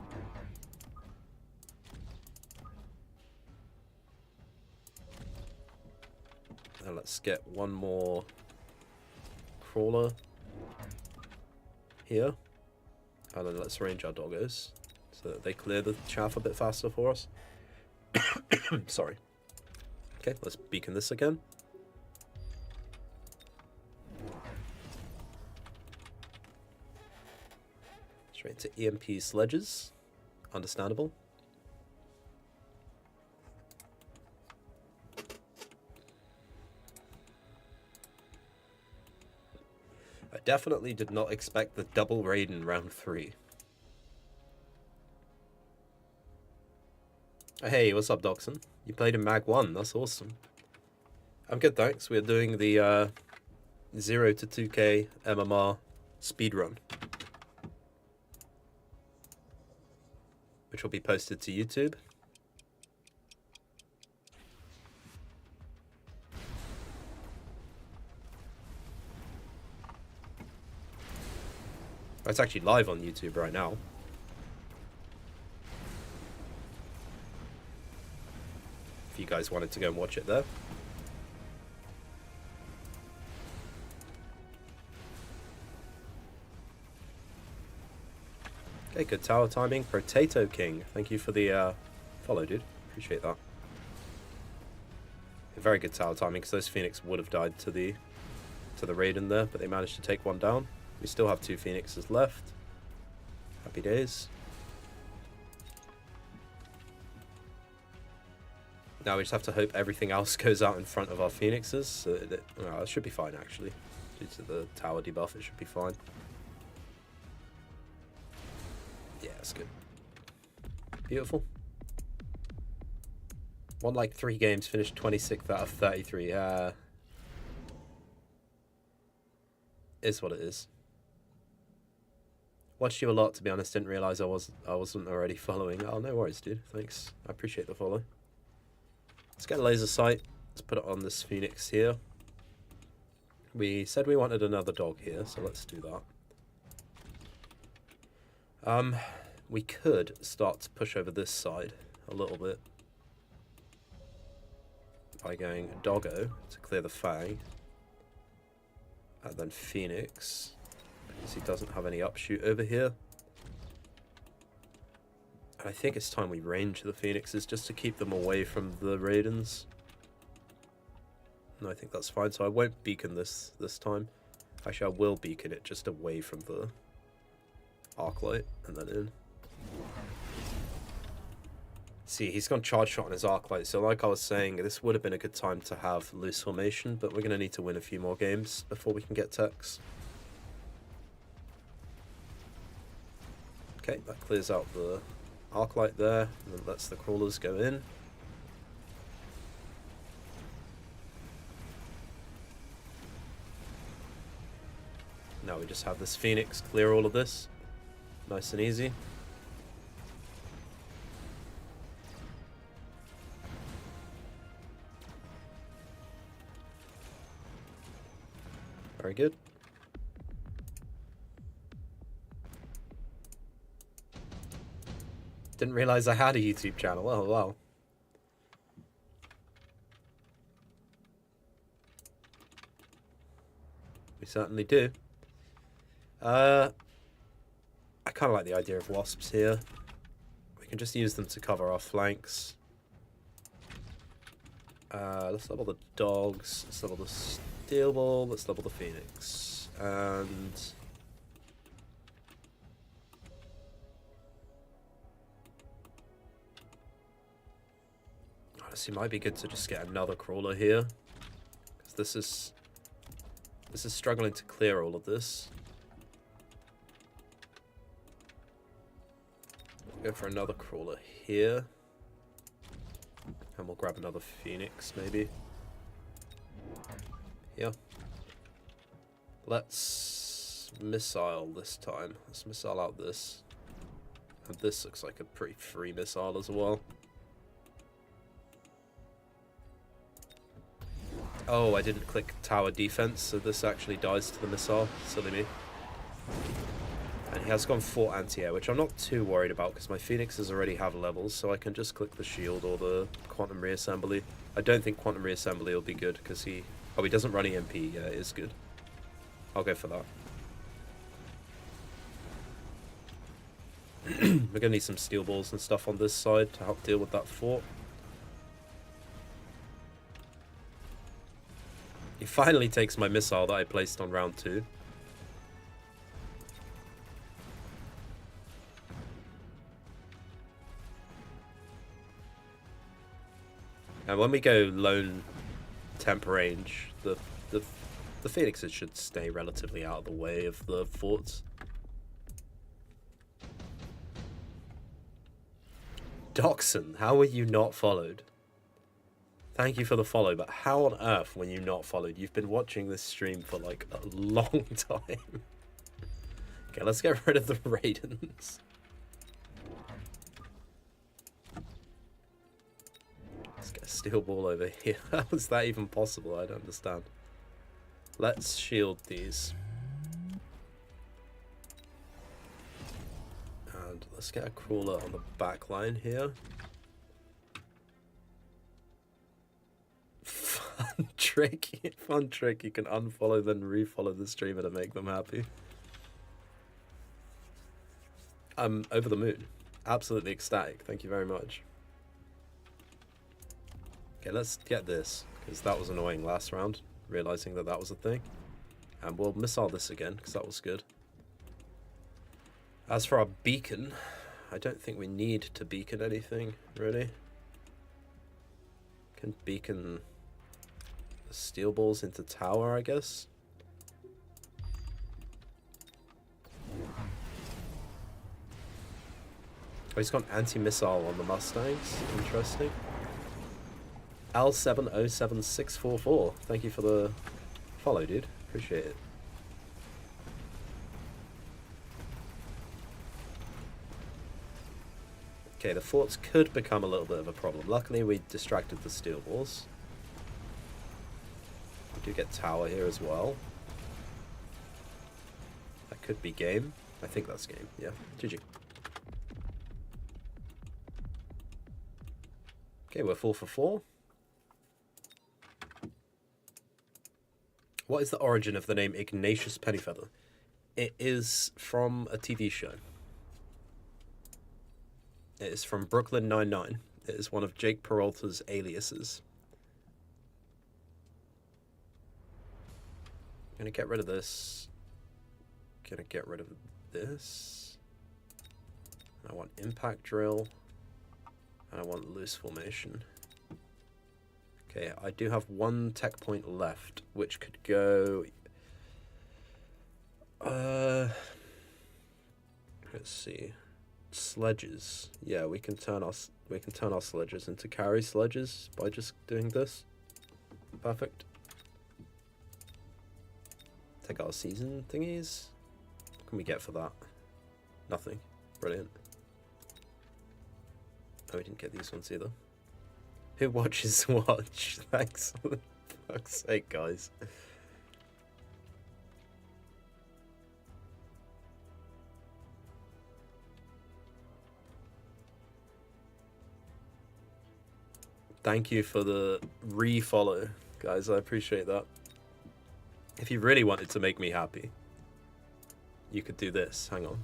And let's get one more crawler here. And then let's range our doggos so that they clear the chaff a bit faster for us. Sorry. Okay, let's beacon this again. Straight to EMP sledges. Understandable. I definitely did not expect the double raid in round 3. Hey, what's up, Doxon? You played in Mag 1, that's awesome. I'm good, thanks. We're doing the 0 to 2k MMR speedrun, which will be posted to YouTube. It's actually live on YouTube right now. If you guys wanted to go and watch it there. Okay, good tower timing. Potato King, thank you for the follow, dude. Appreciate that. A very good tower timing, because those Phoenix would have died to the raid in there, but they managed to take one down. We still have 2 Phoenixes left. Happy days. Now we just have to hope everything else goes out in front of our Phoenixes. So well, it should be fine, actually. Due to the tower debuff, it should be fine. Yeah, that's good. Beautiful. Won like 3 games, finished 26th out of 33. Is what it is. Watched you a lot, to be honest. Didn't realise I wasn't already following. Oh, no worries, dude. Thanks. I appreciate the follow. Let's get a laser sight. Let's put it on this Phoenix here. We said we wanted another dog here, so let's do that. We could start to push over this side a little bit by going doggo to clear the fang, and then Phoenix because he doesn't have any upshoot over here. And I think it's time we range the Phoenixes just to keep them away from the Raidens. And I think that's fine, so I won't beacon this time. Actually, I will beacon it just away from the Arclight and then in. See, he's gone charge shot on his Arclight, so like I was saying, this would have been a good time to have loose formation, but we're going to need to win a few more games before we can get techs. Okay, that clears out the Arclight there, and then lets the crawlers go in. Now we just have this Phoenix clear all of this. Nice and easy. Very good. Didn't realize I had a YouTube channel. Oh, wow. We certainly do. I kind of like the idea of wasps here. We can just use them to cover our flanks. Let's level the dogs. Let's level the steel ball. Let's level the Phoenix. And honestly, it might be good to just get another crawler here, because this is struggling to clear all of this. Go for another crawler here, and we'll grab another Phoenix maybe. Yeah. Let's missile this time. Let's missile out this. And this looks like a pretty free missile as well. Oh, I didn't click tower defense, so this actually dies to the missile. Silly me. And he has gone Fort Anti-Air, which I'm not too worried about because my Phoenixes already have levels, so I can just click the shield or the Quantum Reassembly. I don't think Quantum Reassembly will be good because he... Oh, he doesn't run EMP. Yeah, it is good. I'll go for that. We're going to need some steel balls and stuff on this side to help deal with that fort. He finally takes my missile that I placed on round 2. And when we go lone temp range, the Phoenixes should stay relatively out of the way of the forts. Doxon, how were you not followed? Thank you for the follow, but how on earth were you not followed? You've been watching this stream for like a long time. Okay, let's get rid of the Raidens. Let's get a steel ball over here. How is that even possible? I don't understand. Let's shield these. And let's get a crawler on the back line here. Fun trick. Fun trick. You can unfollow then refollow the streamer to make them happy. I'm over the moon. Absolutely ecstatic. Thank you very much. Okay, let's get this, because that was annoying last round, realizing that that was a thing. And we'll missile this again, because that was good. As for our beacon, I don't think we need to beacon anything, really. Can beacon the steel balls into tower, I guess. Oh, he's got anti-missile on the Mustangs. Interesting. L707644. Thank you for the follow, dude. Appreciate it. Okay, the forts could become a little bit of a problem. Luckily, we distracted the steel balls. We do get tower here as well. That could be game. I think that's game. Yeah. GG. Okay, we're 4 for 4. What is the origin of the name IgnatiousPennyfeather? It is from a TV show. It is from Brooklyn Nine-Nine. It is one of Jake Peralta's aliases. I'm gonna get rid of this. Gonna get rid of this. I want impact drill. And I want loose formation. Okay, I do have one tech point left, which could go... let's see. Sledges. Yeah, we can turn our sledges into carry sledges by just doing this. Perfect. Take our season thingies. What can we get for that? Nothing. Brilliant. Oh, we didn't get these ones either. Who watches watch? Thanks. For fuck's sake, guys. Thank you for the re-follow, guys. I appreciate that. If you really wanted to make me happy, you could do this. Hang on.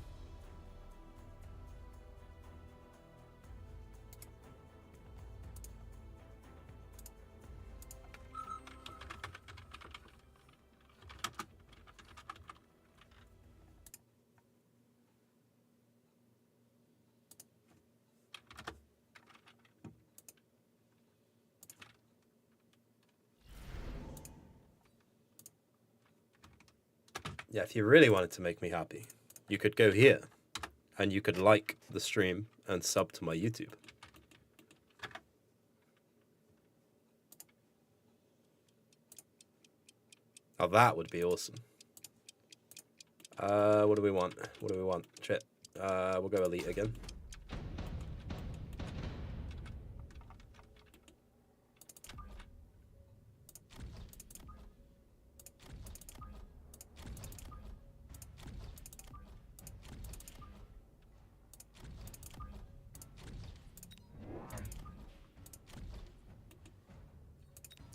Yeah, if you really wanted to make me happy, you could go here and you could like the stream and sub to my YouTube. Oh, that would be awesome. What do we want? What do we want? Shit. We'll go elite again.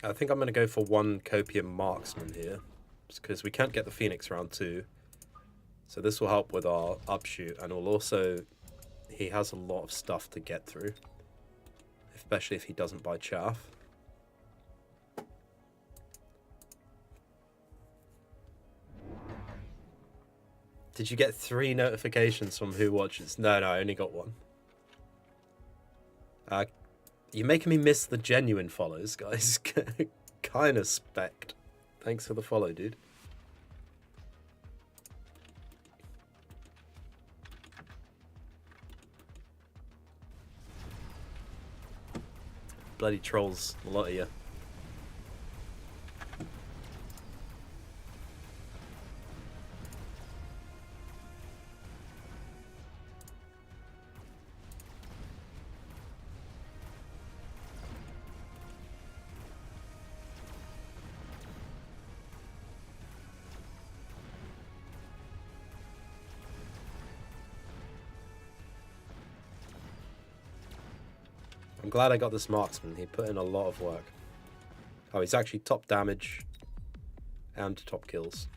I think I'm going to go for 1 Copium Marksman here, because we can't get the Phoenix round 2. So this will help with our upshoot, and will also... He has a lot of stuff to get through, especially if he doesn't buy chaff. Did you get 3 notifications from who watches? No, I only got 1. You're making me miss the genuine follows, guys. Kind of spect. Thanks for the follow, dude. Bloody trolls, a lot of you. I'm glad I got this marksman. He put in a lot of work. Oh, he's actually top damage and top kills.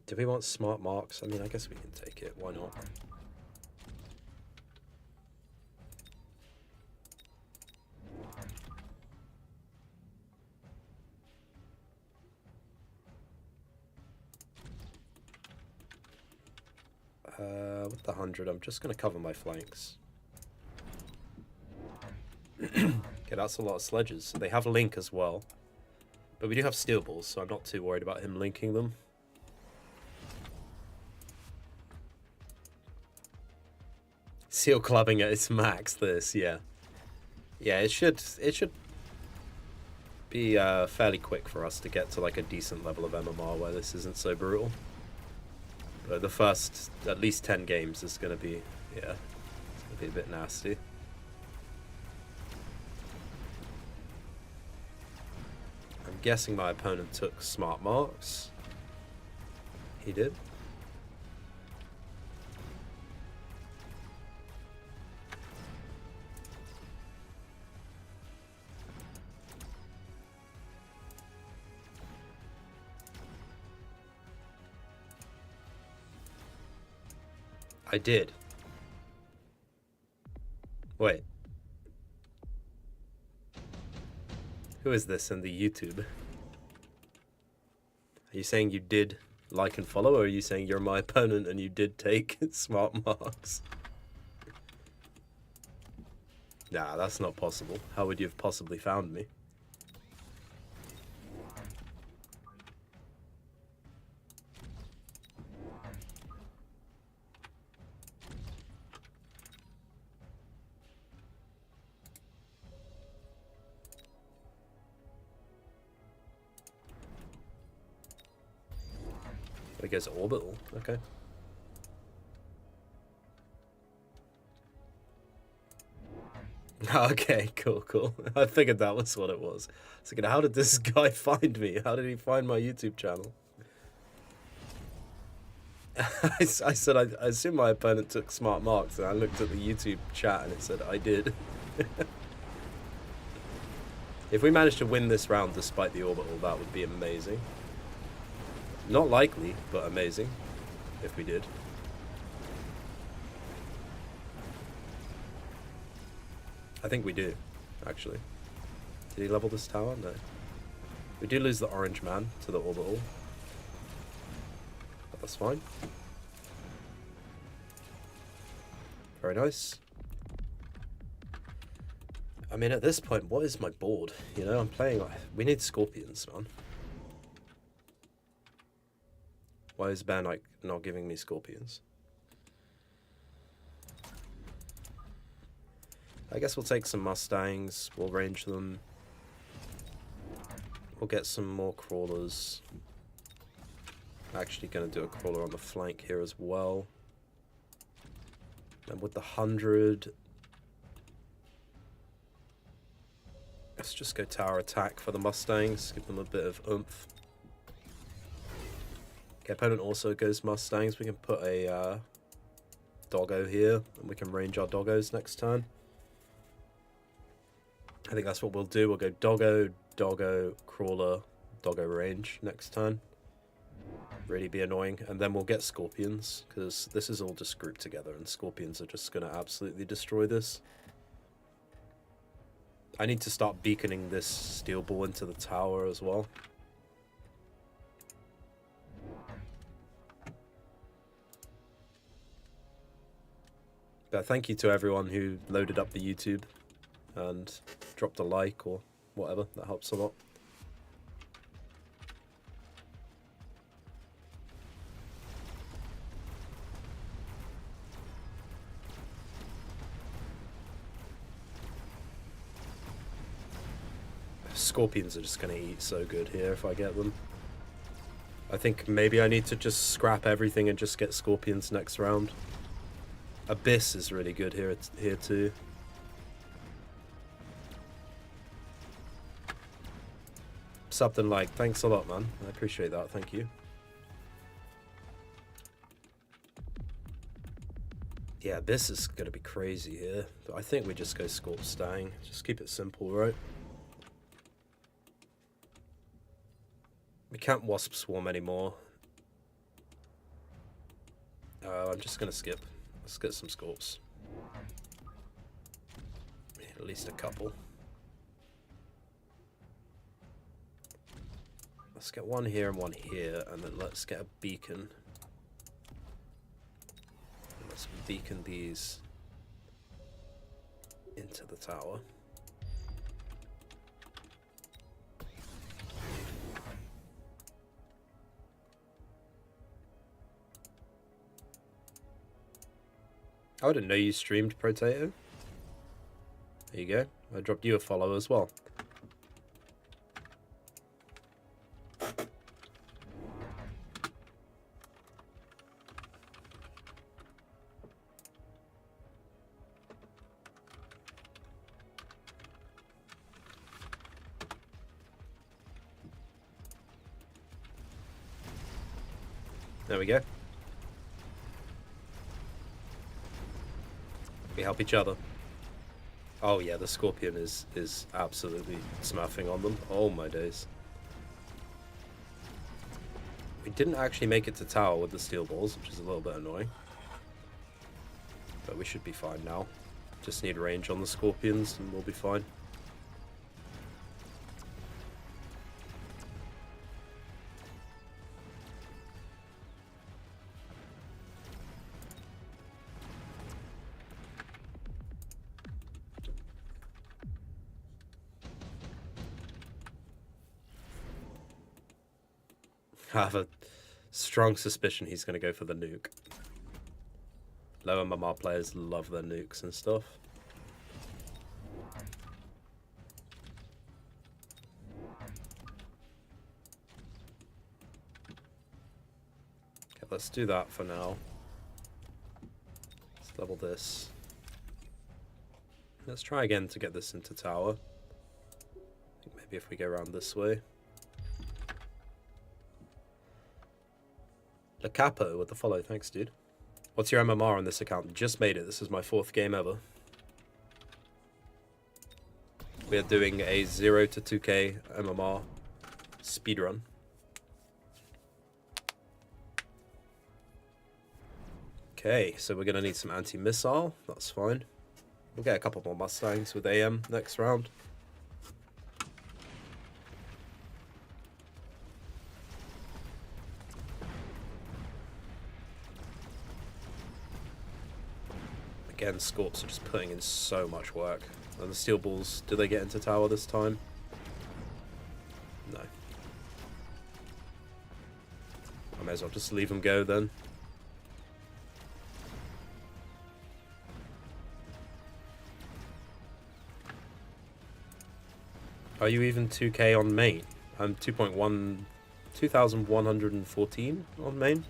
Do we want smart marks? I mean, I guess we can take it. Why not? With the 100, I'm just going to cover my flanks. Okay, that's a lot of sledges. They have link as well. But we do have steel balls, so I'm not too worried about him linking them. Seal clubbing at its max, this, yeah. Yeah, it should be fairly quick for us to get to like a decent level of MMR where this isn't so brutal. But the first at least 10 games is going to be, yeah, it's going to be a bit nasty. I'm guessing my opponent took smart marks. He did. I did. Wait. Who is this in the YouTube? Are you saying you did like and follow, or are you saying you're my opponent and you did take smart marks? Nah, that's not possible. How would you have possibly found me? I guess orbital. Okay. Okay, cool. I figured that was what it was. I was thinking, how did this guy find me? How did he find my YouTube channel? I said, I assume my opponent took smart marks, and I looked at the YouTube chat and it said I did. If we managed to win this round despite the orbital, that would be amazing. Not likely, but amazing if we did. I think we do, actually. Did he level this tower? No. We do lose the orange man to the orbital. But that's fine. Very nice. I mean, at this point, what is my board? You know, I'm playing... We need scorpions, man. Why is Ben like not giving me scorpions? I guess we'll take some Mustangs, we'll range them. We'll get some more crawlers. Actually going to do a crawler on the flank here as well. And with the 100, let's just go tower attack for the Mustangs, give them a bit of oomph. Okay, opponent also goes Mustangs. We can put a doggo here, and we can range our doggos next turn. I think that's what we'll do. We'll go doggo, doggo, crawler, doggo range next turn. Really be annoying. And then we'll get scorpions, because this is all just grouped together, and scorpions are just going to absolutely destroy this. I need to start beaconing this steel ball into the tower as well. But thank you to everyone who loaded up the YouTube and dropped a like or whatever. That helps a lot. Scorpions are just going to eat so good here if I get them. I think maybe I need to just scrap everything and just get scorpions next round. Abyss is really good here too. Something like, thanks a lot, man. I appreciate that, thank you. Yeah, Abyss is going to be crazy here. But I think we just go Scorp Stang. Just keep it simple, right? We can't Wasp Swarm anymore. I'm just going to skip. Let's get some Scorps. At least a couple. Let's get one here and one here, and then let's get a beacon. Let's beacon these into the tower. I didn't know you streamed, Potato. There you go. I dropped you a follow as well. There we go. We help each other. Oh yeah, the Scorpion is absolutely smurfing on them. Oh my days. We didn't actually make it to tower with the steel balls, which is a little bit annoying. But we should be fine now. Just need range on the Scorpions and we'll be fine. I have a strong suspicion he's going to go for the nuke. Lower MMR players love their nukes and stuff. Okay, let's do that for now. Let's level this. Let's try again to get this into tower. I think maybe if we go around this way. Le Capo with the follow, thanks dude. What's your MMR on this account? Just made it, this is my 4th game ever. We are doing a 0 to 2k MMR speedrun. Okay, so we're going to need some anti-missile, that's fine. We'll get a couple more Mustangs with AM next round. Again, Scorps are just putting in so much work. And the steel balls, do they get into tower this time? No. I may as well just leave them go then. Are you even 2k on main? I'm 2,114 on main.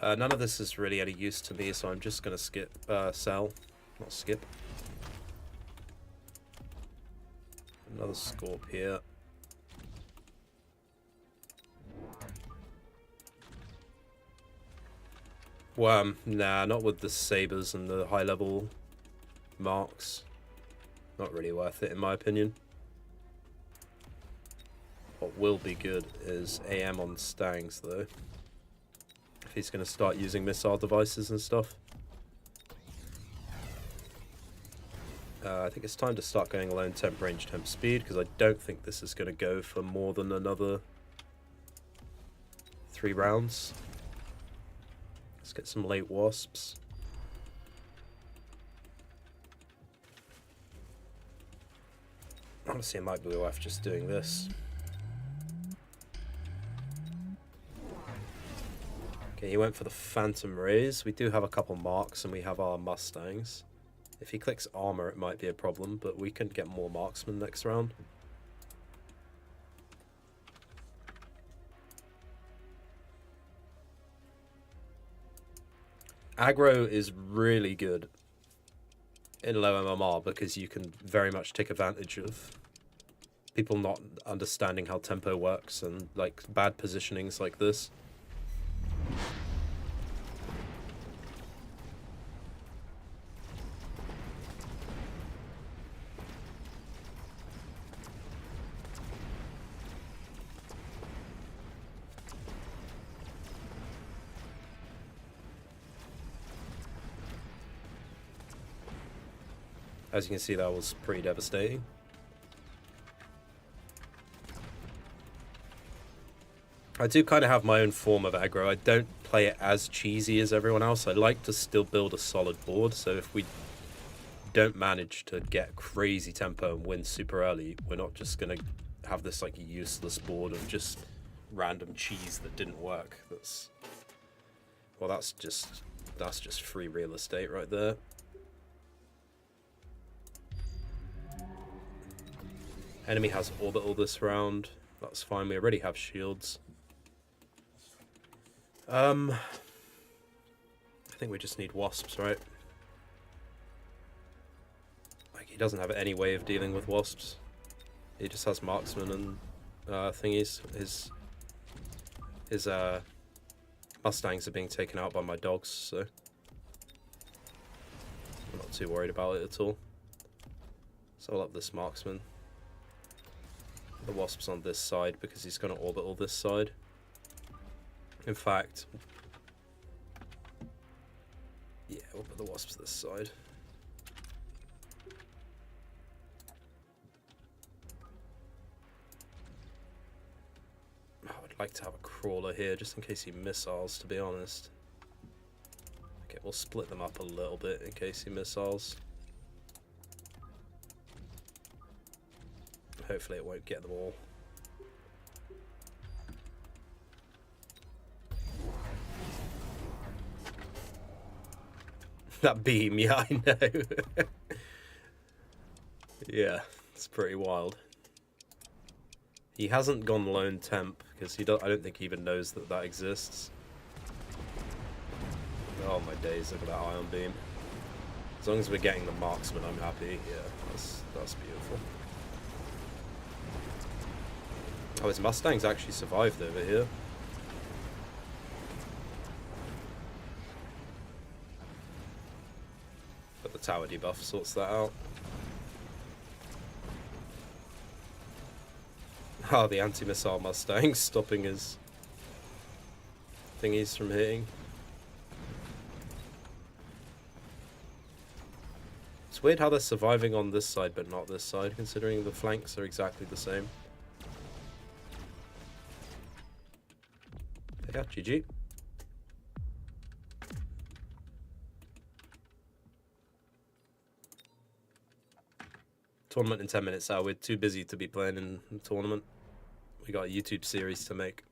None of this is really any use to me, so I'm just gonna sell, not skip. Another Scorp here. Well, nah, not with the sabers and the high level marks. Not really worth it in my opinion. What will be good is AM on Stangs though. If he's going to start using missile devices and stuff. I think it's time to start going alone temp range, temp speed, because I don't think this is going to go for more than another 3 rounds. Let's get some late wasps. Honestly, it might be worth just doing this. Okay, he went for the Phantom Rays. We do have a couple marks and we have our Mustangs. If he clicks armor, it might be a problem, but we can get more marksmen next round. Aggro is really good in low MMR because you can very much take advantage of people not understanding how tempo works and like bad positionings like this. As you can see, that was pretty devastating. I do kind of have my own form of aggro. I don't play it as cheesy as everyone else. I like to still build a solid board, so if we don't manage to get crazy tempo and win super early, we're not just going to have this like useless board of just random cheese that didn't work. That's just free real estate right there. Enemy has orbital this round. That's fine. We already have shields. I think we just need wasps, right? Like, he doesn't have any way of dealing with wasps. He just has marksmen and thingies. His Mustangs are being taken out by my dogs, so I'm not too worried about it at all. So I'll up this marksman. The wasp's on this side because he's going to orbital this side. In fact, yeah, we'll put the wasps this side. Oh, I'd like to have a crawler here just in case he missiles, to be honest. Okay, we'll split them up a little bit in case he missiles. Hopefully it won't get them all. That beam, yeah, I know. Yeah, it's pretty wild. He hasn't gone lone temp because I don't think he even knows that that exists. Oh my days, look at that ion beam. As long as we're getting the marksman, I'm happy. Yeah, that's beautiful. Oh, his Mustangs actually survived over here. But the tower debuff sorts that out. Oh, the anti-missile Mustang stopping his thingies from hitting. It's weird how they're surviving on this side but not this side, considering the flanks are exactly the same. Yeah, GG. tournament in 10 minutes, We're too busy to be playing in the tournament. We got a YouTube series to make.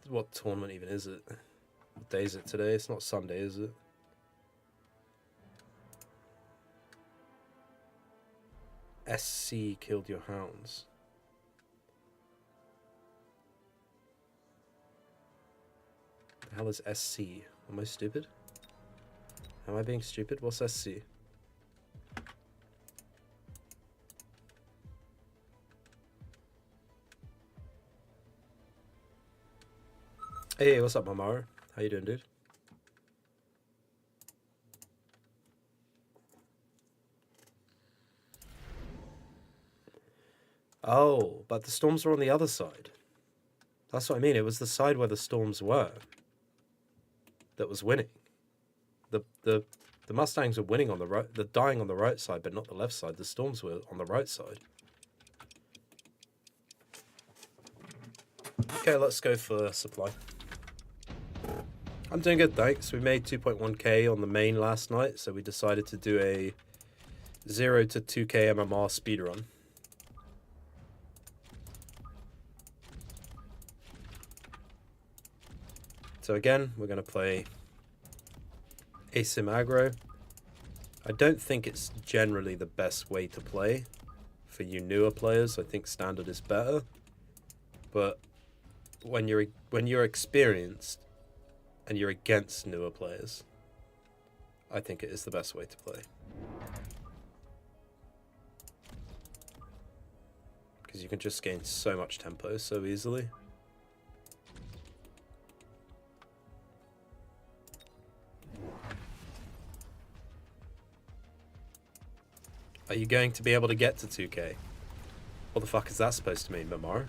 What tournament even is it? What day is it today? It's not Sunday, is it? SC killed your hounds. The hell is SC? Am I stupid? Am I being stupid? What's SC? Hey, what's up, Mamaro? How you doing, dude? Oh, but the storms were on the other side. That's what I mean. It was the side where the storms were that was winning. The Mustangs were winning on the right, the dying on the right side, but not the left side. The storms were on the right side. Okay, let's go for supply. I'm doing good, thanks. We made 2.1k on the main last night, so we decided to do a 0 to 2k MMR speedrun. So again, we're going to play asim aggro. I don't think it's generally the best way to play for you newer players. I think standard is better. But when you're experienced and you're against newer players, I think it is the best way to play. Because you can just gain so much tempo so easily. Are you going to be able to get to 2k? What the fuck is that supposed to mean, Mamar?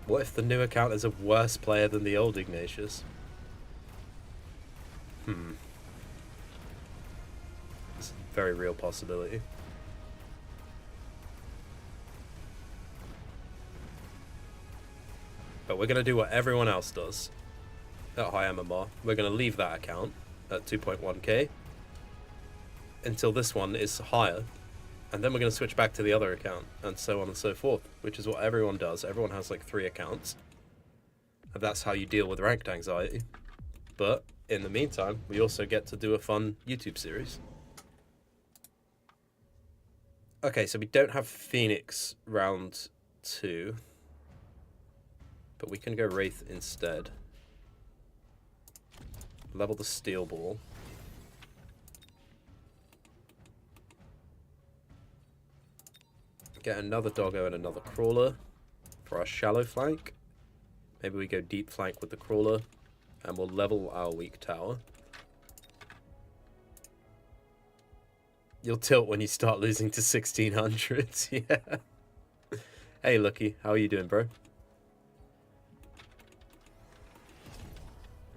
What if the new account is a worse player than the old Ignatius? It's a very real possibility. But we're going to do what everyone else does at high MMR. We're going to leave that account at 2.1k until this one is higher. And then we're going to switch back to the other account, and so on and so forth, which is what everyone does. Everyone has like 3 accounts. And that's how you deal with ranked anxiety. But in the meantime, we also get to do a fun YouTube series. Okay, so we don't have Phoenix round 2. But we can go Wraith instead. Level the Steel Ball. Get another Doggo and another Crawler for our shallow flank. Maybe we go deep flank with the Crawler. And we'll level our weak tower. You'll tilt when you start losing to 1600. Yeah. Hey, Lucky. How are you doing, bro?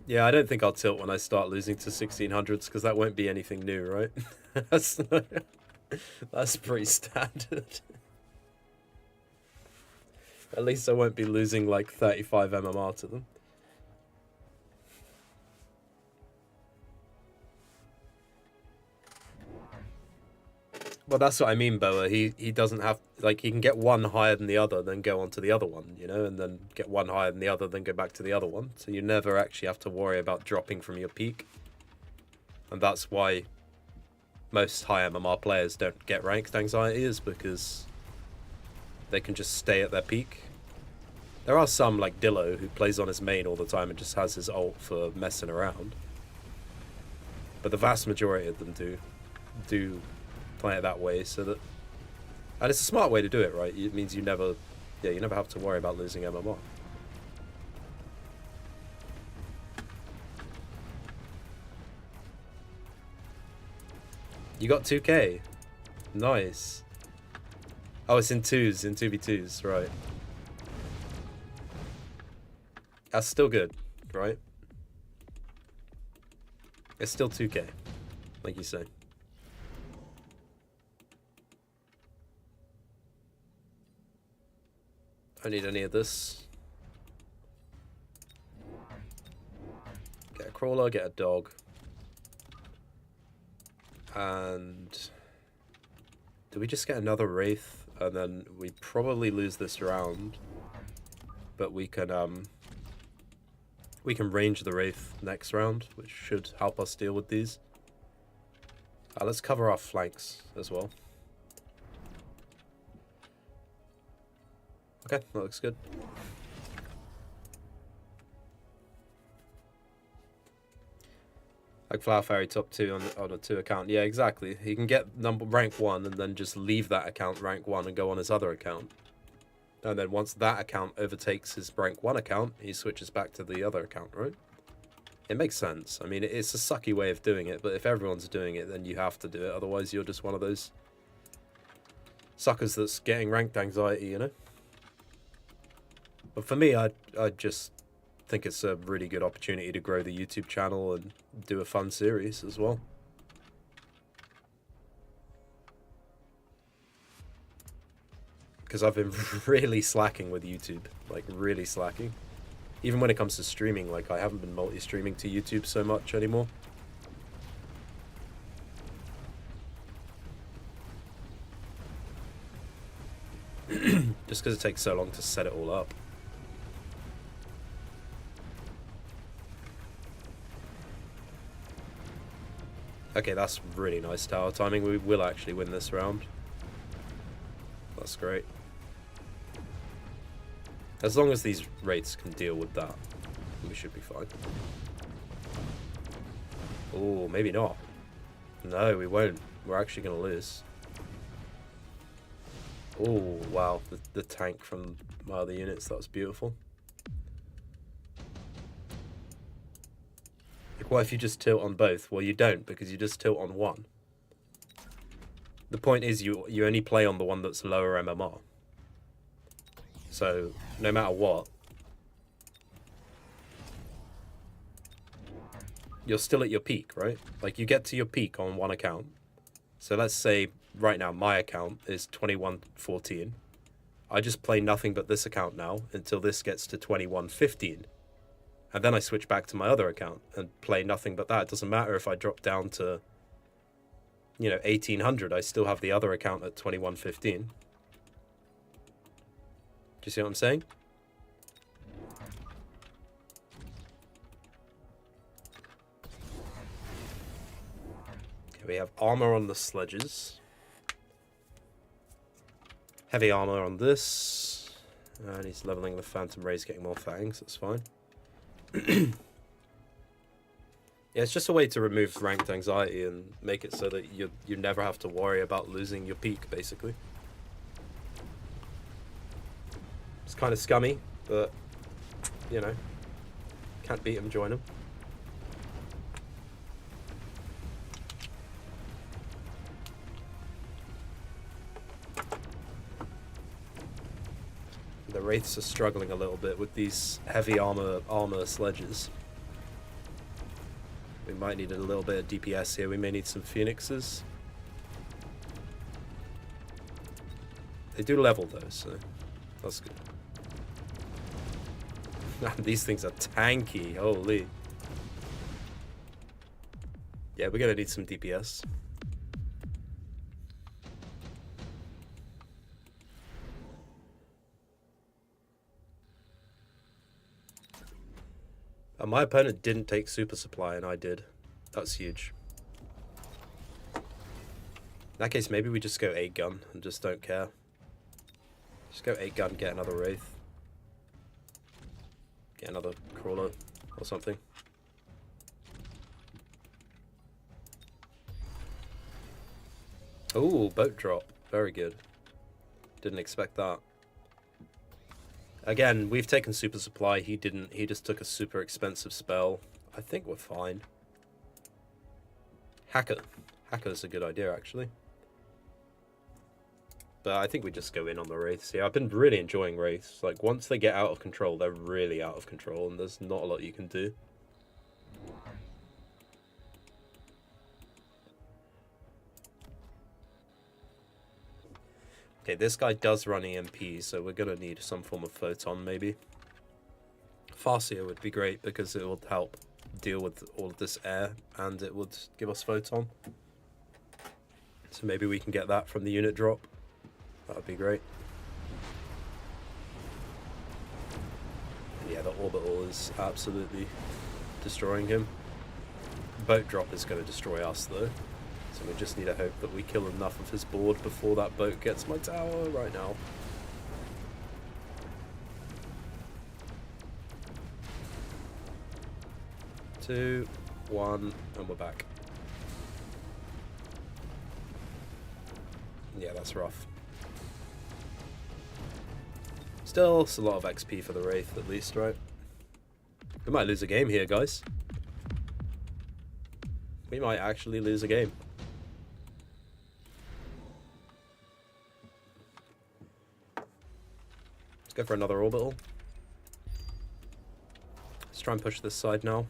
Yeah, I don't think I'll tilt when I start losing to 1600s, because that won't be anything new, right? That's pretty standard. At least I won't be losing like 35 MMR to them. Well, that's what I mean, Boa. He doesn't have, like, he can get one higher than the other, then go on to the other one, you know, and then get one higher than the other, then go back to the other one. So you never actually have to worry about dropping from your peak. And that's why most high MMR players don't get ranked anxiety, is because they can just stay at their peak. There are some, like Dillo, who plays on his main all the time and just has his ult for messing around. But the vast majority of them do play it that way, so that, and it's a smart way to do it, right? It means you never have to worry about losing MMR. You got 2k. Nice. Oh, it's in 2s, in 2v2s, right. That's still good, right? It's still 2k. like you say. Don't need any of this. Get a crawler, get a dog. And do we just get another wraith? And then we probably lose this round. But we can range the wraith next round, which should help us deal with these. Let's cover our flanks as well. Okay, that looks good. Like Flower Fairy top 2 on a 2 account. Yeah, exactly. He can get rank 1 and then just leave that account rank 1 and go on his other account. And then once that account overtakes his rank 1 account, he switches back to the other account, right? It makes sense. I mean, it's a sucky way of doing it, but if everyone's doing it, then you have to do it. Otherwise, you're just one of those suckers that's getting ranked anxiety, you know? But for me, I just think it's a really good opportunity to grow the YouTube channel and do a fun series as well. Because I've been really slacking with YouTube, like really slacking. Even when it comes to streaming, like I haven't been multi-streaming to YouTube so much anymore. Just because it takes so long to set it all up. Okay, that's really nice tower timing. We will actually win this round. That's great. As long as these wraiths can deal with that, we should be fine. Oh, maybe not. No, we won't. We're actually going to lose. Oh, wow. The tank from my other units, that was beautiful. Like, what if you just tilt on both? Well, you don't, because you just tilt on one. The point is you only play on the one that's lower MMR. So, no matter what, you're still at your peak, right? Like, you get to your peak on one account. So let's say right now my account is 2114. I just play nothing but this account now until this gets to 2115. And then I switch back to my other account and play nothing but that. It doesn't matter if I drop down to, you know, 1800. I still have the other account at 2115. Do you see what I'm saying? Okay, we have armor on the sledges. Heavy armor on this. And he's leveling the Phantom Rays, getting more fangs. That's fine. Yeah, it's just a way to remove ranked anxiety and make it so that you never have to worry about losing your peak, basically. It's kind of scummy, but, you know, can't beat them, join them. The Wraiths are struggling a little bit with these heavy armor sledges. We might need a little bit of DPS here. We may need some Phoenixes. They do level though, so that's good. These things are tanky, holy. Yeah, we're gonna need some DPS. My opponent didn't take super supply and I did. That's huge. In that case, maybe we just go 8 gun and just don't care. Just go 8 gun, get another Wraith. Get another Crawler or something. Ooh, boat drop. Very good. Didn't expect that. Again, we've taken super supply. He didn't. He just took a super expensive spell. I think we're fine. Hacker. Hacker's a good idea, actually. But I think we just go in on the Wraiths. Yeah, I've been really enjoying Wraiths. Like, once they get out of control, they're really out of control, and there's not a lot you can do. Okay, this guy does run EMP, so we're going to need some form of photon, maybe. Farseer would be great because it would help deal with all of this air, and it would give us photon. So maybe we can get that from the unit drop. That would be great. And yeah, the orbital is absolutely destroying him. Boat drop is going to destroy us, though. So we just need to hope that we kill enough of his board before that boat gets my tower right now. Two, one, and we're back. Yeah, that's rough. Still, it's a lot of XP for the Wraith, at least, right? We might lose a game here, guys. We might actually lose a game. Let's go for another orbital. Let's try and push this side now.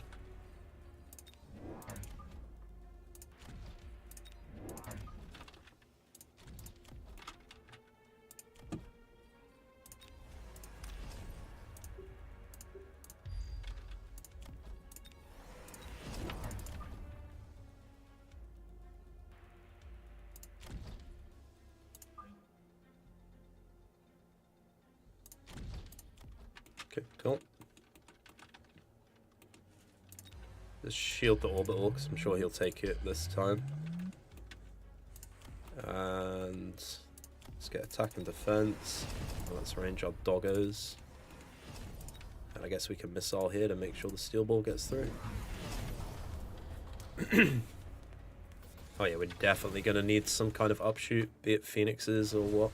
Okay, cool. Just shield the orbital, because I'm sure he'll take it this time. And let's get attack and defense. And let's range our doggos. And I guess we can missile here to make sure the steel ball gets through. Oh yeah, we're definitely going to need some kind of upshoot, be it phoenixes or what.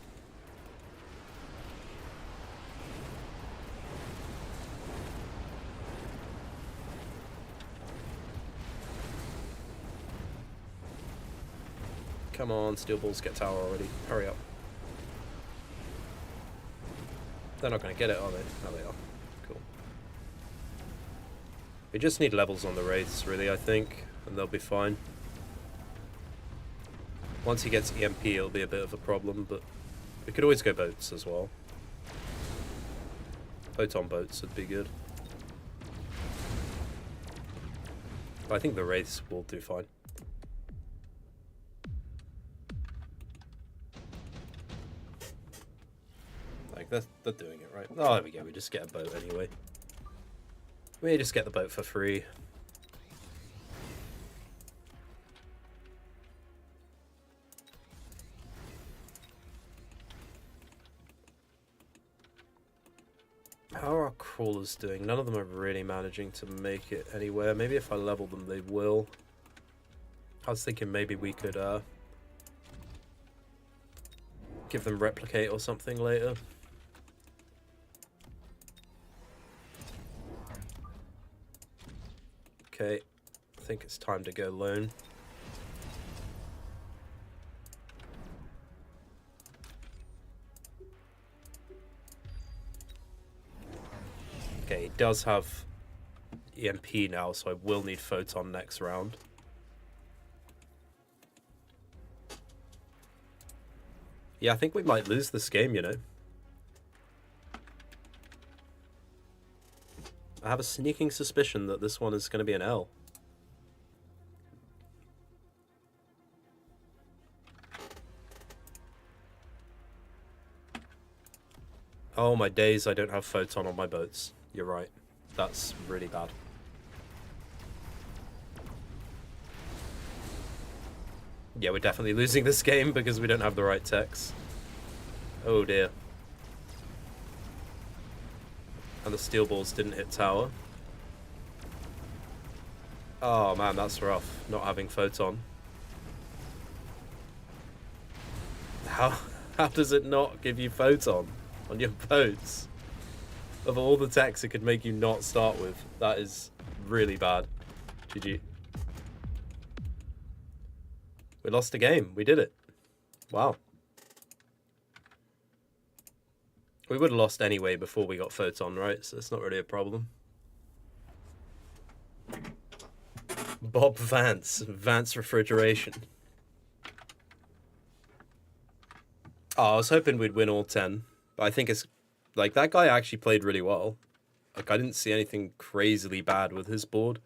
Come on, steel balls get tower already. Hurry up. They're not going to get it, are they? Oh, they are. Cool. We just need levels on the wraiths, really, I think, and they'll be fine. Once he gets EMP, it'll be a bit of a problem, but we could always go boats as well. Photon boats would be good. But I think the wraiths will do fine. Like, they're doing it right. Oh, there we go. We just get a boat anyway. We just get the boat for free. How are our crawlers doing? None of them are really managing to make it anywhere. Maybe if I level them, they will. I was thinking maybe we could give them replicate or something later. Okay, I think it's time to go lone. Okay, he does have EMP now, so I will need photon next round. Yeah, I think we might lose this game, you know. I have a sneaking suspicion that this one is going to be an L. Oh my days, I don't have photon on my boats. You're right. That's really bad. Yeah, we're definitely losing this game because we don't have the right techs. Oh dear. And the steel balls didn't hit tower. Oh man, that's rough, not having photon. How does it not give you photon on your boats? Of all the techs it could make you not start with, that is really bad. GG. We lost a game. We did it. Wow. We would have lost anyway before we got photon, right? So it's not really a problem. Bob Vance. Vance Refrigeration. Oh, I was hoping we'd win all 10, but I think it's like that guy actually played really well. Like I didn't see anything crazily bad with his board,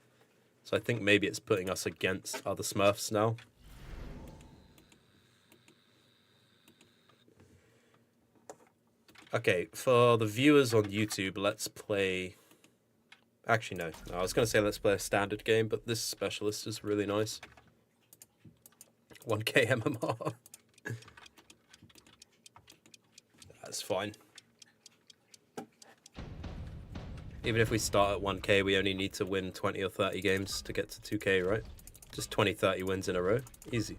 so I think maybe it's putting us against other Smurfs now. Okay, for the viewers on YouTube, let's play... Actually, no. I was going to say let's play a standard game, but this specialist is really nice. 1k MMR. That's fine. Even if we start at 1k, we only need to win 20 or 30 games to get to 2k, right? Just 20, 30 wins in a row. Easy.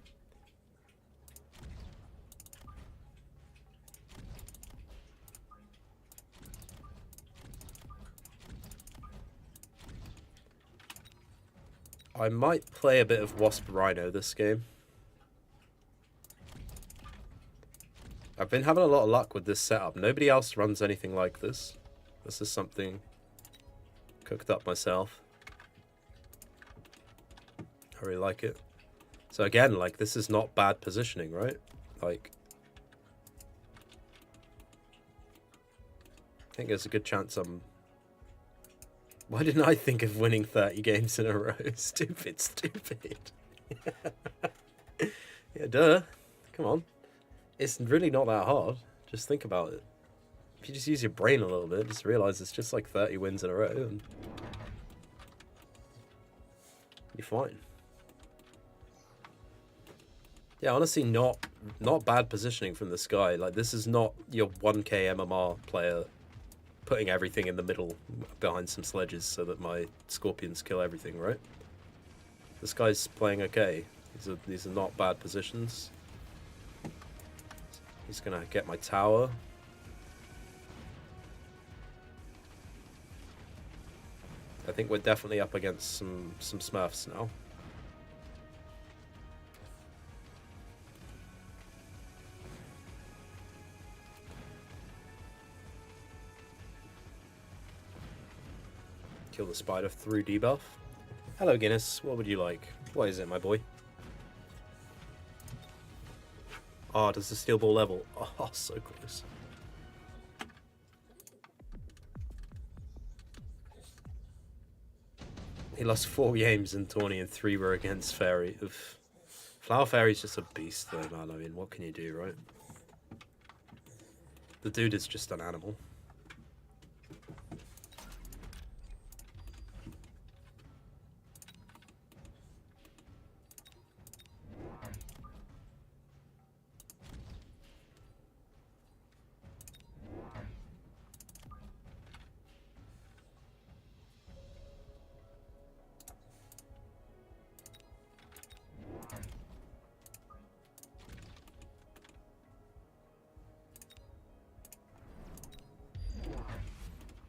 I might play a bit of Wasp Rhino this game. I've been having a lot of luck with this setup. Nobody else runs anything like this. This is something cooked up myself. I really like it. So again, like, this is not bad positioning, right? Like, I think there's a good chance I'm... Why didn't I think of winning 30 games in a row? Stupid. Yeah, duh. Come on. It's really not that hard. Just think about it. If you just use your brain a little bit, just realize it's just like 30 wins in a row, and you're fine. Yeah, honestly, not bad positioning from this guy. Like, this is not your 1k MMR player putting everything in the middle behind some sledges so that my scorpions kill everything, right? This guy's playing okay. These are not bad positions. He's gonna get my tower. I think we're definitely up against some Smurfs now. Kill the spider through debuff. Hello, Guinness. What would you like? What is it, my boy? Oh, does the steel ball level? Oh, so close. He lost 4 games in tourney and 3 were against Fairy. Oof. Flower Fairy's just a beast though, man. I mean, what can you do, right? The dude is just an animal.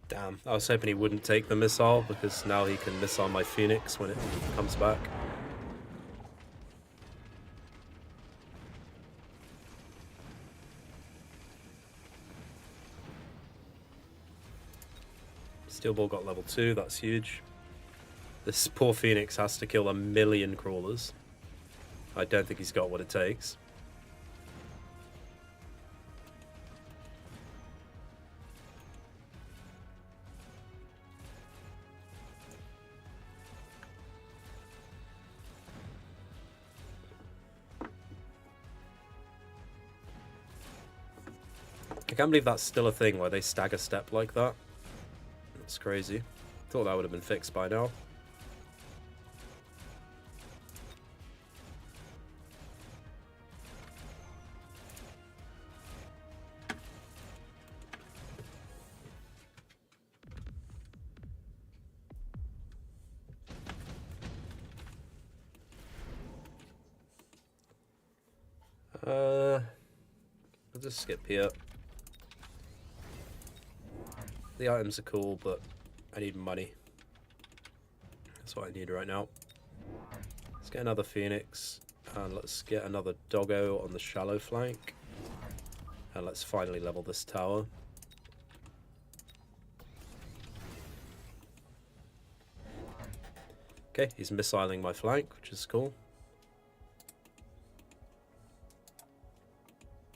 Damn, I was hoping he wouldn't take the missile because now he can missile my Phoenix when it comes back. Steel ball got level 2, that's huge. This poor Phoenix has to kill 1,000,000 crawlers. I don't think he's got what it takes. I can't believe that's still a thing where they stagger step like that. That's crazy. Thought that would have been fixed by now. I'll just skip here. The items are cool, but I need money. That's what I need right now. Let's get another Phoenix, and let's get another doggo on the shallow flank. And let's finally level this tower. Okay, he's missiling my flank, which is cool.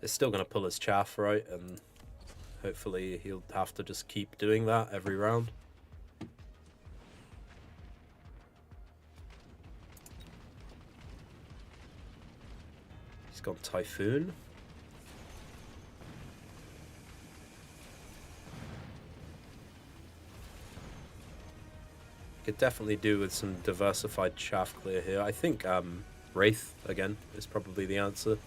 it's still going to pull his chaff, right? And hopefully he'll have to just keep doing that every round. He's gone Typhoon. Could definitely do with some diversified chaff clear here. I think Wraith, again, is probably the answer.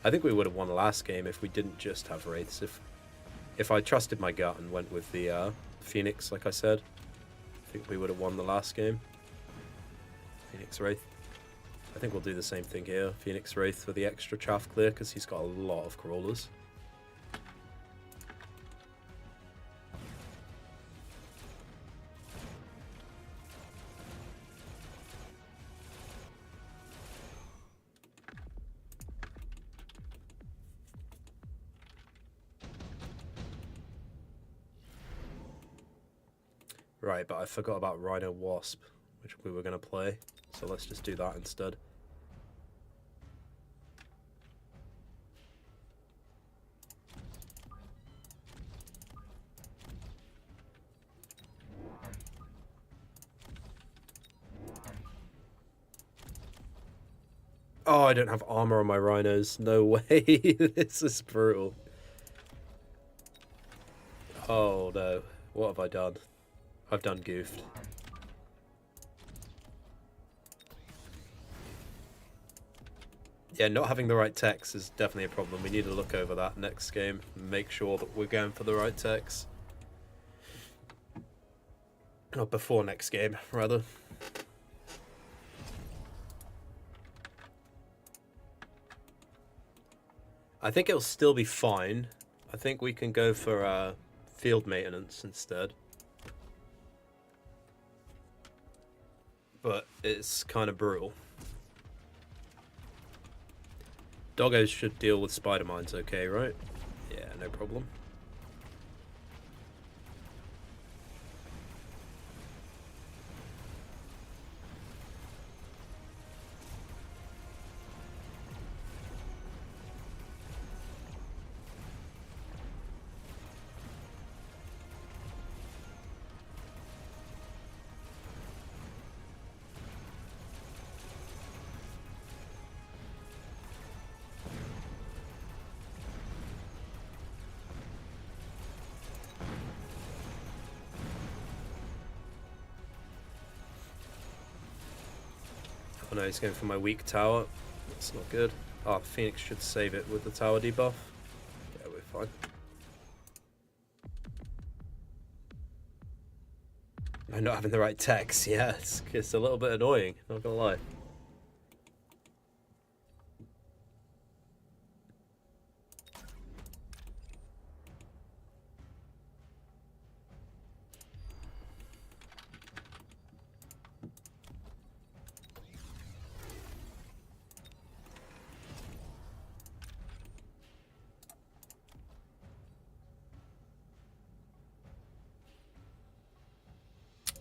I think we would have won the last game if we didn't just have Wraiths. If I trusted my gut and went with the Phoenix, like I said, I think we would have won the last game. Phoenix Wraith. I think we'll do the same thing here. Phoenix Wraith for the extra chaff clear, because he's got a lot of crawlers. Right, but I forgot about Rhino Wasp, which we were going to play. So let's just do that instead. Oh, I don't have armor on my rhinos. No way. This is brutal. Oh no. What have I done? I've done goofed. Yeah, not having the right techs is definitely a problem. We need to look over that next game and make sure that we're going for the right techs. Or before next game, rather. I think it'll still be fine. I think we can go for field maintenance instead. But it's kind of brutal. Doggos should deal with spider mines okay, right? Yeah, no problem. Oh no, he's going for my weak tower. That's not good. Oh, Phoenix should save it with the tower debuff. Yeah, we're fine. I'm not having the right techs. Yeah, it's a little bit annoying, not gonna lie.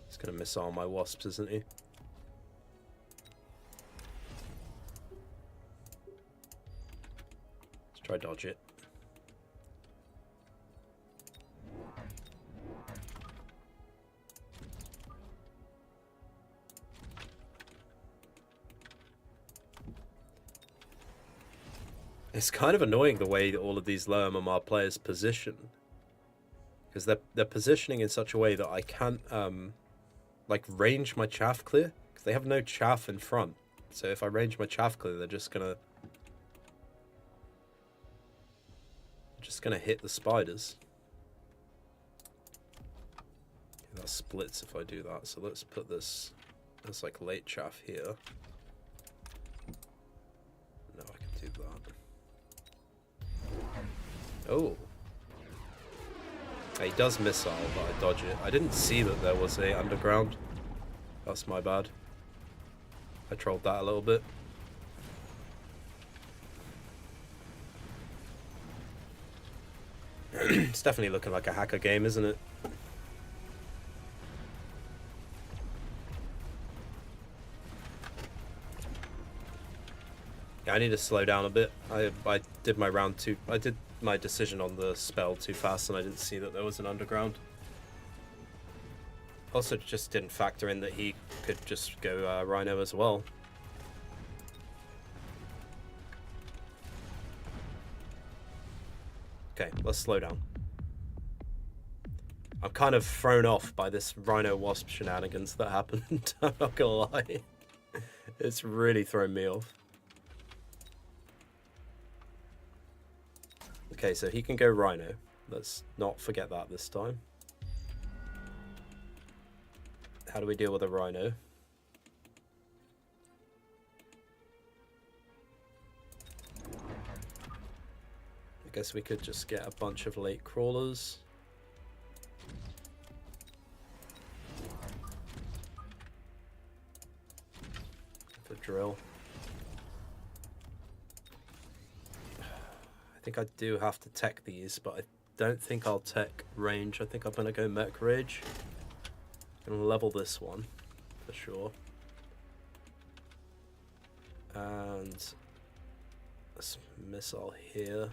He's gonna miss all my wasps, isn't he? Let's try dodge it. It's kind of annoying the way that all of these low MMR players position, because they're positioning in such a way that I can't like range my chaff clear, because they have no chaff in front. So if I range my chaff clear, they're just gonna hit the spiders. Okay, that splits if I do that. So let's put this as like late chaff here. No, I can do that. Oh. He does missile, but I dodge it. I didn't see that there was a underground. That's my bad. I trolled that a little bit. It's definitely looking like a hacker game, isn't it? Yeah, I need to slow down a bit. I did my round too. I did my decision on the spell too fast, and I didn't see that there was an underground. Also, just didn't factor in that he could just go Rhino as well. Okay, let's slow down. I'm kind of thrown off by this Rhino Wasp shenanigans that happened. I'm not gonna lie. It's really thrown me off. Okay, so he can go Rhino. Let's not forget that this time. How do we deal with a Rhino? I guess we could just get a bunch of late crawlers. The drill. I think I do have to tech these, but I don't think I'll tech range. I think I'm gonna go mech rage. And level this one for sure. And this missile here.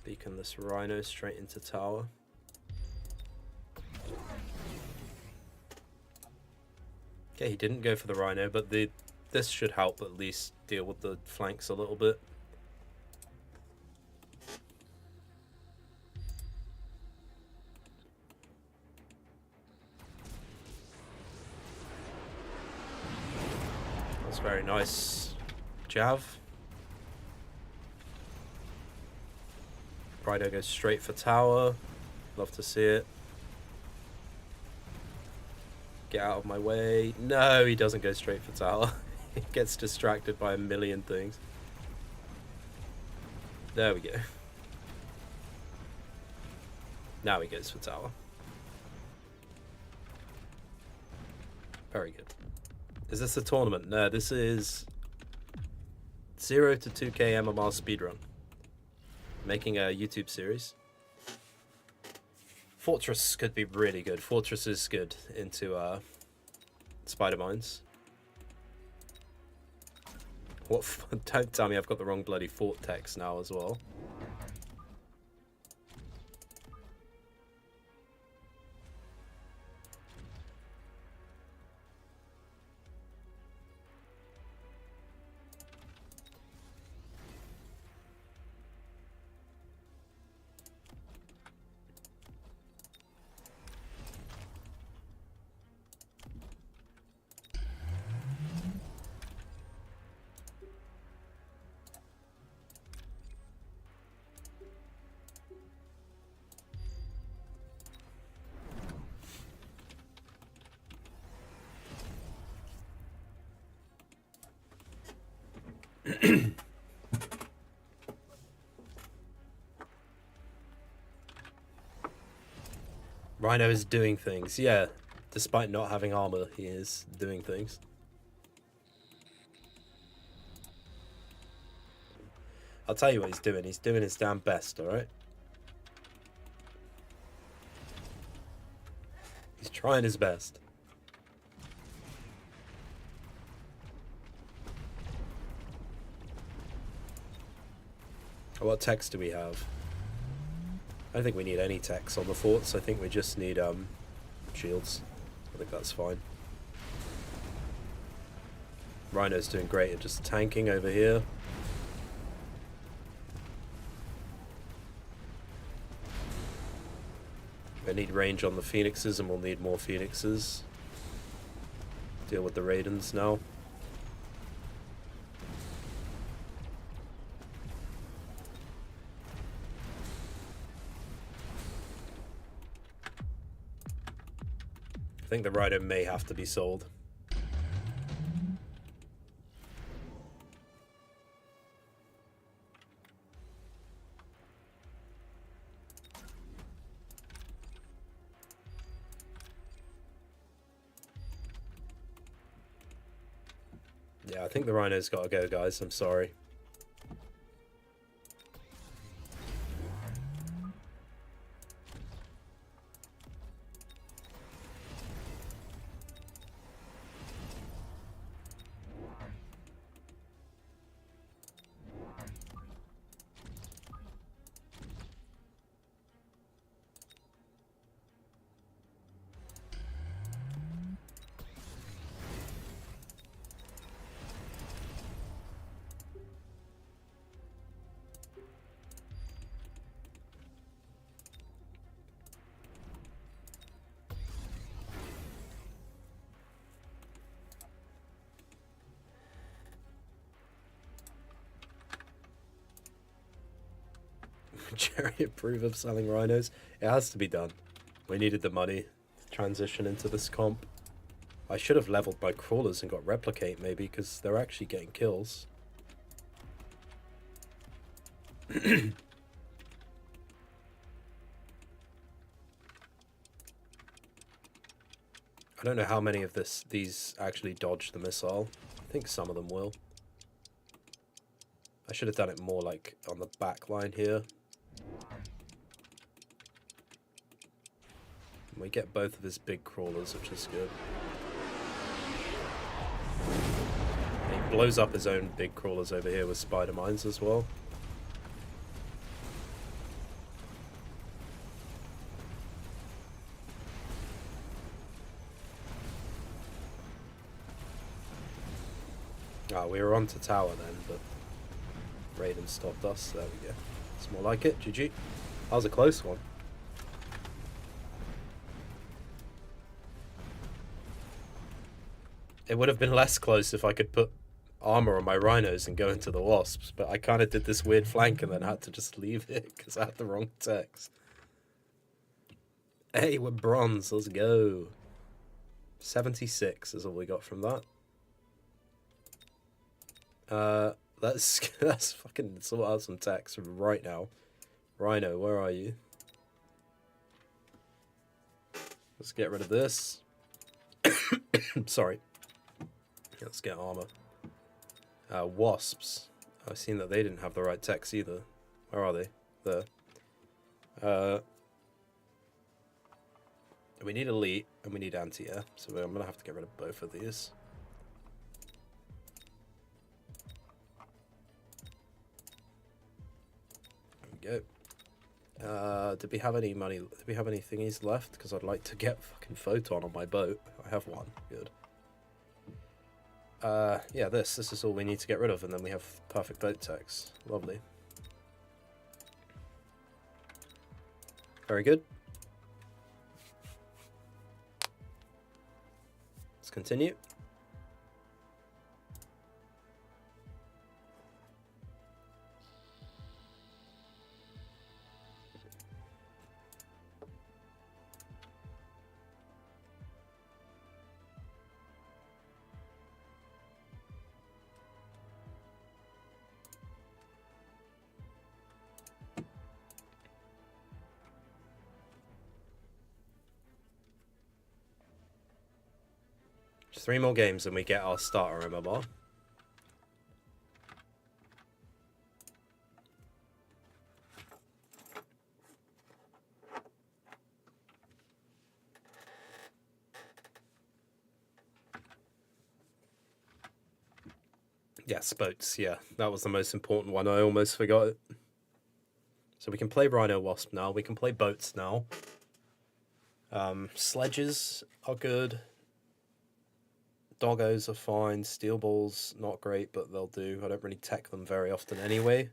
Beacon this Rhino straight into tower. Okay, he didn't go for the Rhino, but this should help at least deal with the flanks a little bit. That's very nice. Jav. Rhino goes straight for tower. Love to see it. Get out of my way. No, he doesn't go straight for tower. He gets distracted by a million things. There we go. Now he goes for tower. Very good. Is this a tournament? No, this is 0 to 2K MMR speedrun. Making a YouTube series. Fortress could be really good. Fortress is good into spider mines. What? Don't tell me I've got the wrong bloody fort text now as well. Rhino is doing things, yeah. Despite not having armor, he is doing things. I'll tell you what he's doing. He's doing his damn best, alright? He's trying his best. What text do we have? I don't think we need any text on the forts. I think we just need shields. I think that's fine. Rhino's doing great at just tanking over here. We need range on the phoenixes, and we'll need more phoenixes. Deal with the Raidens now. I think the Rhino may have to be sold. Yeah, I think the Rhino's got to go, guys. I'm sorry. Jerry approve of selling rhinos? It has to be done. We needed the money to transition into this comp. I should have leveled my crawlers and got replicate maybe, because they're actually getting kills. I don't know how many of these actually dodge the missile. I think some of them will. I should have done it more like on the back line here. We get both of his big crawlers, which is good. And he blows up his own big crawlers over here with spider mines as well. Ah, we were onto tower then, but Raiden stopped us. There we go. It's more like it. GG. That was a close one. It would have been less close if I could put armor on my rhinos and go into the wasps, but I kind of did this weird flank and then had to just leave it because I had the wrong text. Hey, we're bronze. Let's go. 76 is all we got from that. Let's fucking sort out some text right now. Rhino, where are you? Let's get rid of this. Sorry. Let's get armor. Wasps. I've seen that they didn't have the right text either. Where are they? There. We need elite and we need anti-air, so I'm gonna have to get rid of both of these. There we go. Did we have any money? Did we have any thingies left? Because I'd like to get fucking photon on my boat. I have one. Good. Yeah, this is all we need to get rid of, and then we have perfect boat text. Lovely. Very good. Let's continue. Just 3 more games and we get our starter MMR. Yes, boats, yeah. That was the most important one. I almost forgot it. So we can play Rhino Wasp now. We can play boats now. Sledges are good. Doggos are fine. Steel balls, not great, but they'll do. I don't really tech them very often anyway.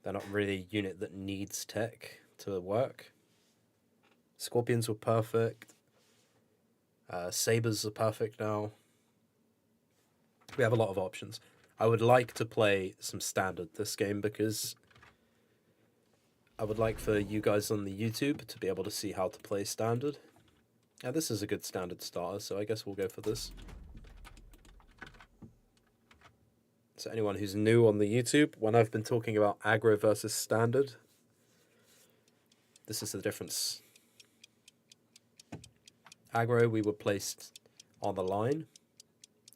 They're not really a unit that needs tech to work. Scorpions were perfect. Sabers are perfect now. We have a lot of options. I would like to play some standard this game because I would like for you guys on the YouTube to be able to see how to play standard. Yeah, this is a good standard starter, so I guess we'll go for this. So anyone who's new on the YouTube, when I've been talking about aggro versus standard, this is the difference. Aggro, we were placed on the line,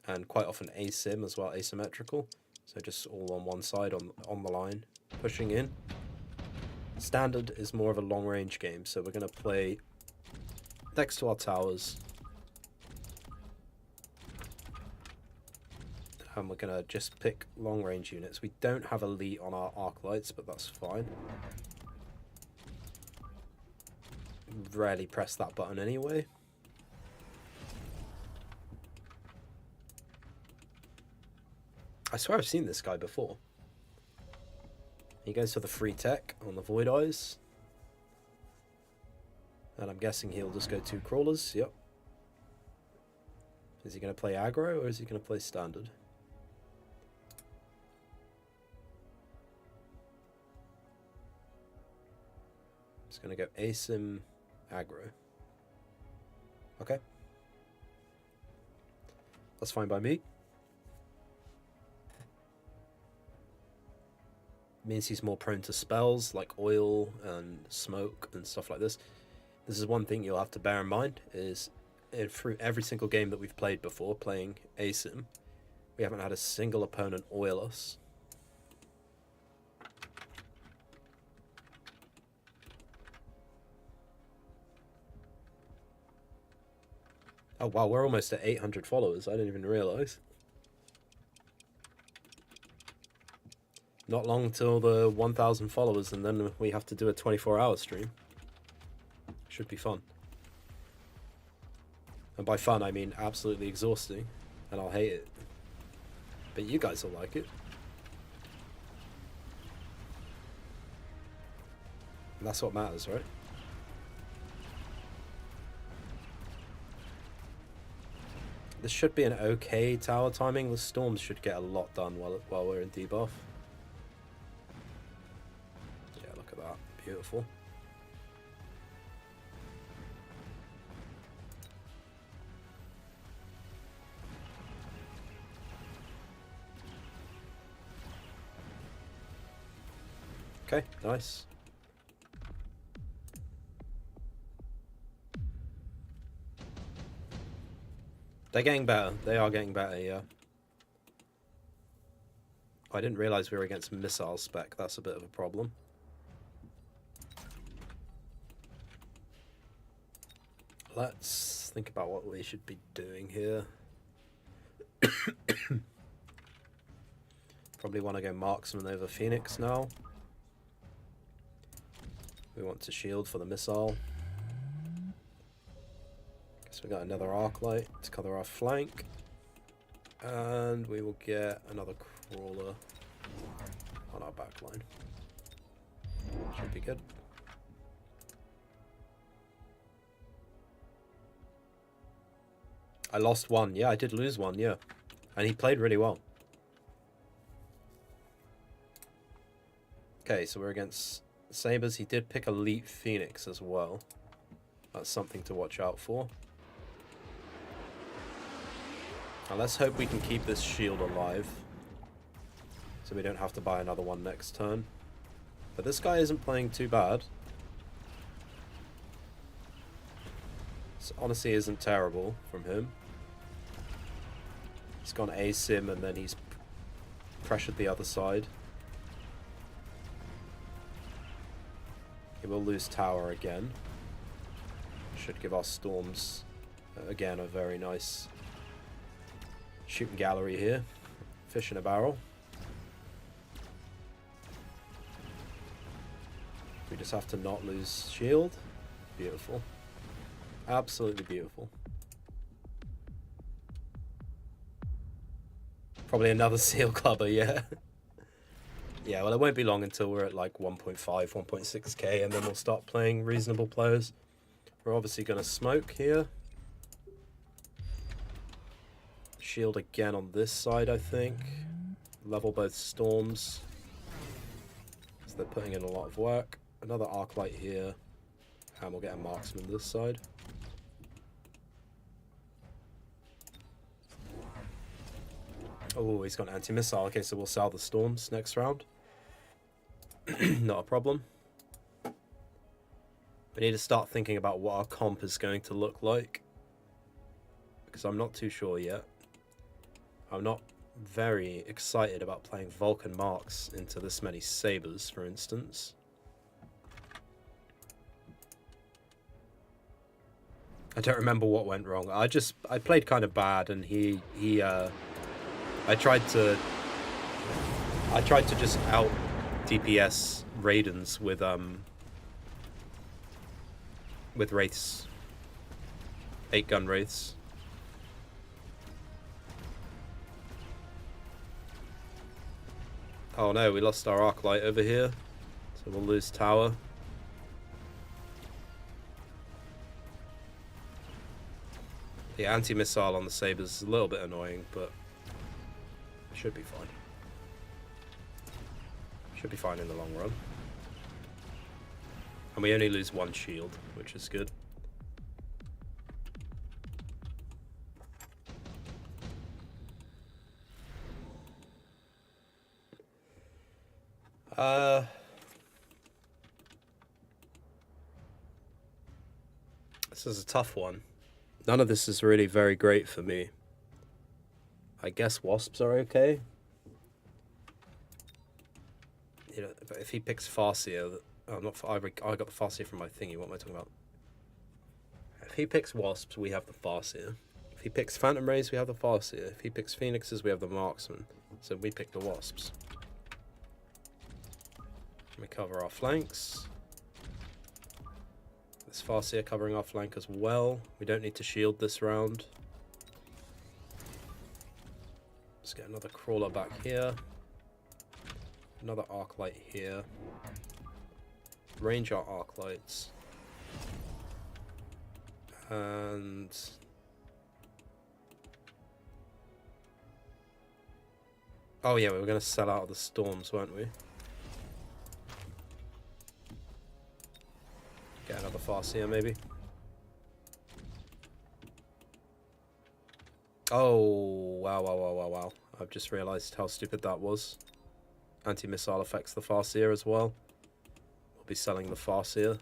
and quite often asim as well, asymmetrical. So just all on one side on the line, pushing in. Standard is more of a long-range game, so we're going to play next to our towers. And we're going to just pick long-range units. We don't have elite on our arc lights, but that's fine. Rarely press that button anyway. I swear I've seen this guy before. He goes for the free tech on the Void Eyes. And I'm guessing he'll just go 2 crawlers. Yep. Is he going to play aggro or is he going to play standard? Just gonna go asim aggro. Okay. That's fine by me. Means he's more prone to spells like oil and smoke and stuff like this. This is one thing you'll have to bear in mind is through every single game that we've played before, playing asim, we haven't had a single opponent oil us. Oh wow, we're almost at 800 followers. I didn't even realize. Not long till the 1,000 followers, and then we have to do a 24-hour stream. Should be fun. And by fun, I mean absolutely exhausting, and I'll hate it. But you guys will like it. And that's what matters, right? This should be an okay tower timing. The storms should get a lot done while we're in debuff. Yeah, look at that. Beautiful. Okay, nice. They're getting better. They are getting better, yeah. I didn't realize we were against missile spec. That's a bit of a problem. Let's think about what we should be doing here. Probably want to go marksman over Phoenix now. We want to shield for the missile. Guess we got another arc light to cover our flank. And we will get another crawler on our back line. Should be good. I lost one. Yeah, I did lose one, yeah. And he played really well. Okay, so we're against Sabres. He did pick Elite Phoenix as well. That's something to watch out for. Now let's hope we can keep this shield alive, so we don't have to buy another one next turn. But this guy isn't playing too bad. This honestly isn't terrible from him. He's gone asim and then he's pressured the other side. He will lose tower again. Should give our storms, again, a very nice shooting gallery here. Fish in a barrel. We just have to not lose shield. Beautiful. Absolutely beautiful. Probably another seal clubber, yeah. Yeah, well, it won't be long until we're at like 1.5, 1.6k, and then we'll start playing reasonable players. We're obviously going to smoke here. Shield again on this side, I think. Level both storms. So they're putting in a lot of work. Another arc light here. And we'll get a marksman this side. Oh, he's got an anti-missile. Okay, so we'll sell the storms next round. Not a problem. We need to start thinking about what our comp is going to look like, because I'm not too sure yet. I'm not very excited about playing Vulcan Marks into this many Sabres, for instance. I don't remember what went wrong. I played kind of bad, and I tried to just out DPS Raidens with Wraiths. 8-gun Wraiths. Oh no, we lost our arc light over here. So we'll lose tower. The anti-missile on the Sabres is a little bit annoying, but it should be fine. Should be fine in the long run. And we only lose 1 shield, which is good. This is a tough one. None of this is really very great for me. I guess wasps are okay. You know, but if he picks Farseer, I got the Farseer from my thingy. What am I talking about? If he picks wasps, we have the Farseer. If he picks Phantom Rays, we have the Farseer. If he picks Phoenixes, we have the Marksman. So we pick the wasps. We cover our flanks. This Farseer covering our flank as well. We don't need to shield this round. Let's get another crawler back here. Another arc light here. Range our arc lights. And oh yeah, we were gonna sell out of the storms, weren't we? Get another Farseer maybe. Oh wow. I've just realized how stupid that was. Anti-missile affects the Farseer as well. We'll be selling the Farseer.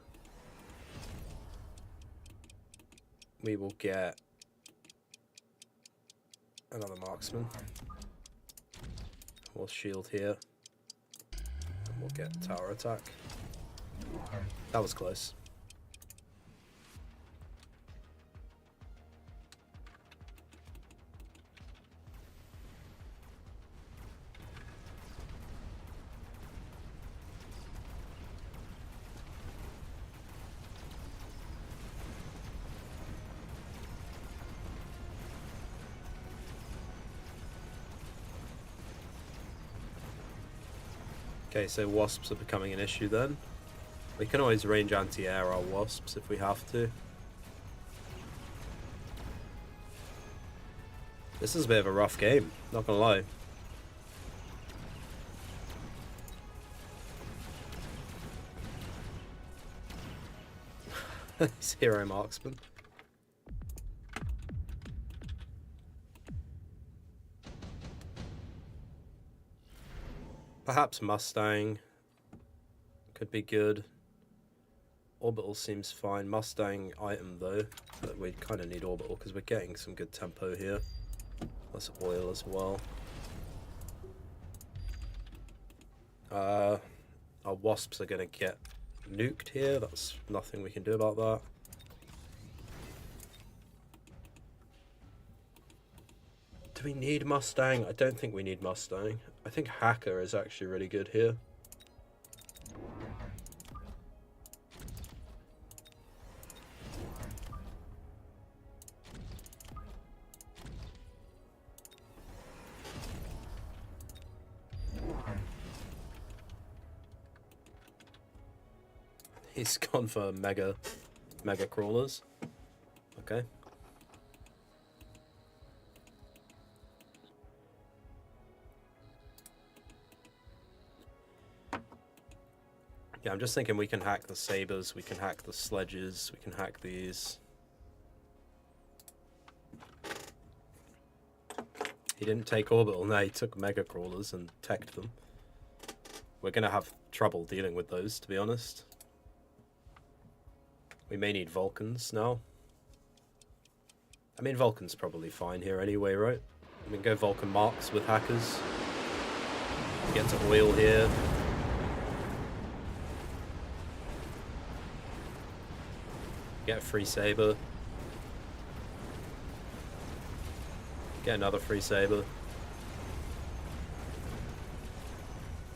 We will get another Marksman. We'll shield here. And we'll get tower attack. That was close. Okay, so wasps are becoming an issue then. We can always range anti-air our wasps if we have to. This is a bit of a rough game, not gonna lie. It's hero marksman. Perhaps Mustang could be good. Orbital seems fine. Mustang item though, but we kind of need Orbital because we're getting some good tempo here. Plus oil as well. Our wasps are going to get nuked here. That's nothing we can do about that. Do we need Mustang? I don't think we need Mustang. I think Hacker is actually really good here. He's gone for mega crawlers. Okay. Yeah, I'm just thinking we can hack the sabers, we can hack the sledges, we can hack these. He didn't take orbital, no, he took mega crawlers and teched them. We're gonna have trouble dealing with those, to be honest. We may need Vulcans now. I mean, Vulcan's probably fine here anyway, right? We can go Vulcan marks with hackers. Get to oil here. Get a free saber. Get another free saber.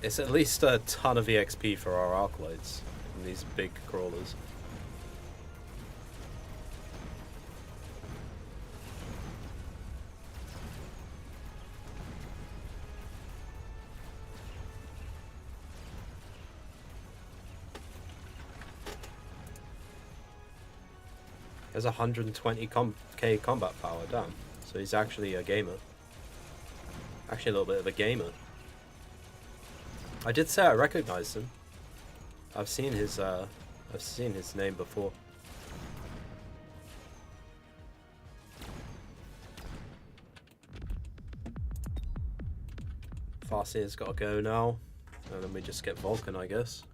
It's at least a ton of EXP for our arc lights and these big crawlers. There's 120k combat power, damn. So he's actually a gamer. Actually a little bit of a gamer. I did say I recognized him. I've seen his I've seen his name before. Farseer's got to go now, and then we just get Vulcan, I guess.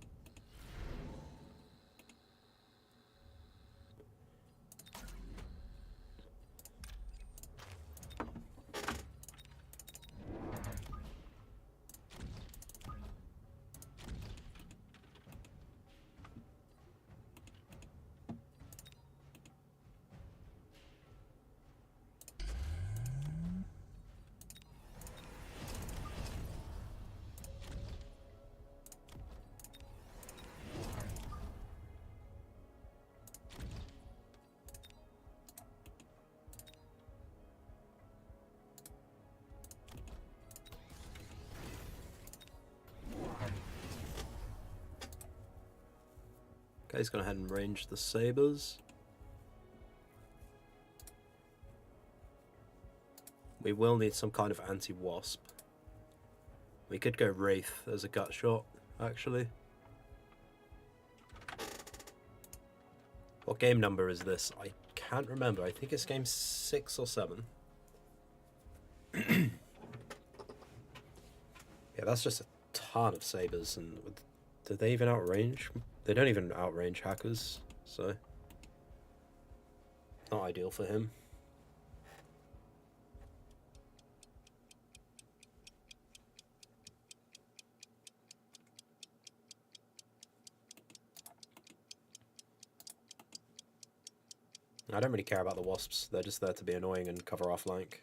Okay, he's gonna head and range the sabers. We will need some kind of anti-wasp. We could go Wraith as a gut shot, actually. What game number is this? I can't remember. I think it's game 6 or 7. Yeah, that's just a ton of sabers, and do they even outrange? They don't even outrange hackers, so not ideal for him. I don't really care about the wasps. They're just there to be annoying and cover our flank.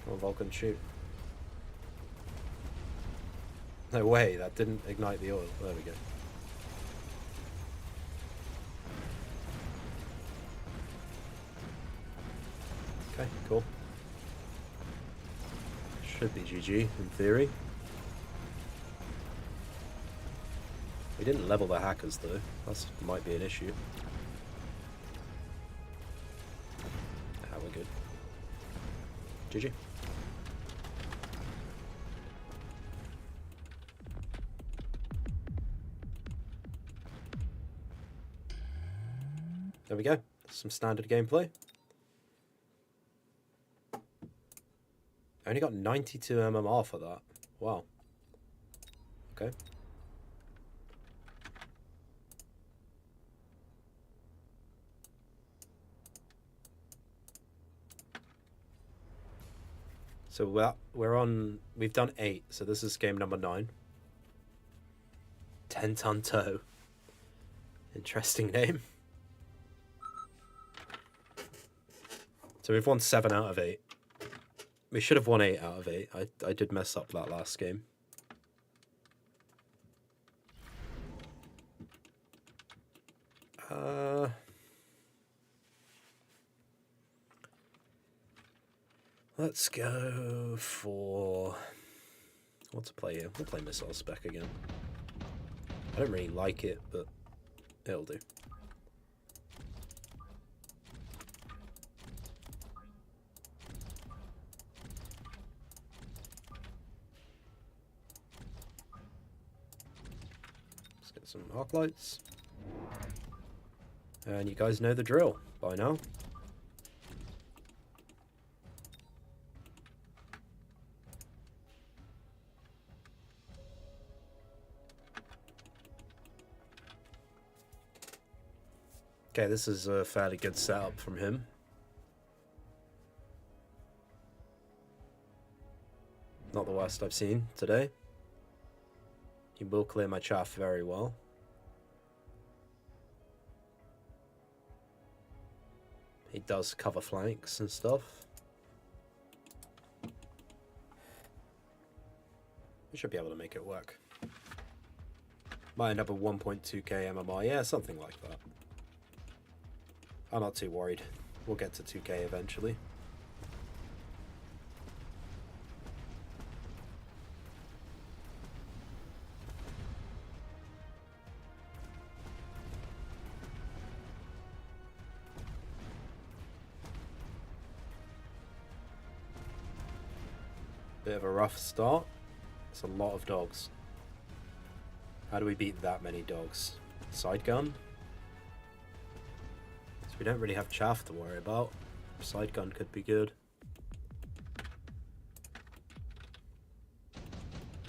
Come on, Vulcan, shoot. No way, that didn't ignite the oil. There we go. Okay, cool. Should be GG, in theory. We didn't level the hackers, though. That might be an issue. Ah, we're good. GG. There we go. Some standard gameplay. I only got 92 MMR for that. Wow. Okay. So we've done 8, so this is game number 9. 10-ton toe. Interesting name. So we've won 7 out of 8. We should have won 8 out of 8. I did mess up that last game. Let's go for... what to play here? We'll play Missile Spec again. I don't really like it, but it'll do. Let's get some arc lights. And you guys know the drill by now. Okay, this is a fairly good setup from him. Not the worst I've seen today. He will clear my chaff very well. He does cover flanks and stuff. We should be able to make it work. Might end up at 1.2k MMR. Yeah, something like that. I'm not too worried. We'll get to 2k eventually. Bit of a rough start. It's a lot of dogs. How do we beat that many dogs? Side gun? So we don't really have chaff to worry about. Side gun could be good.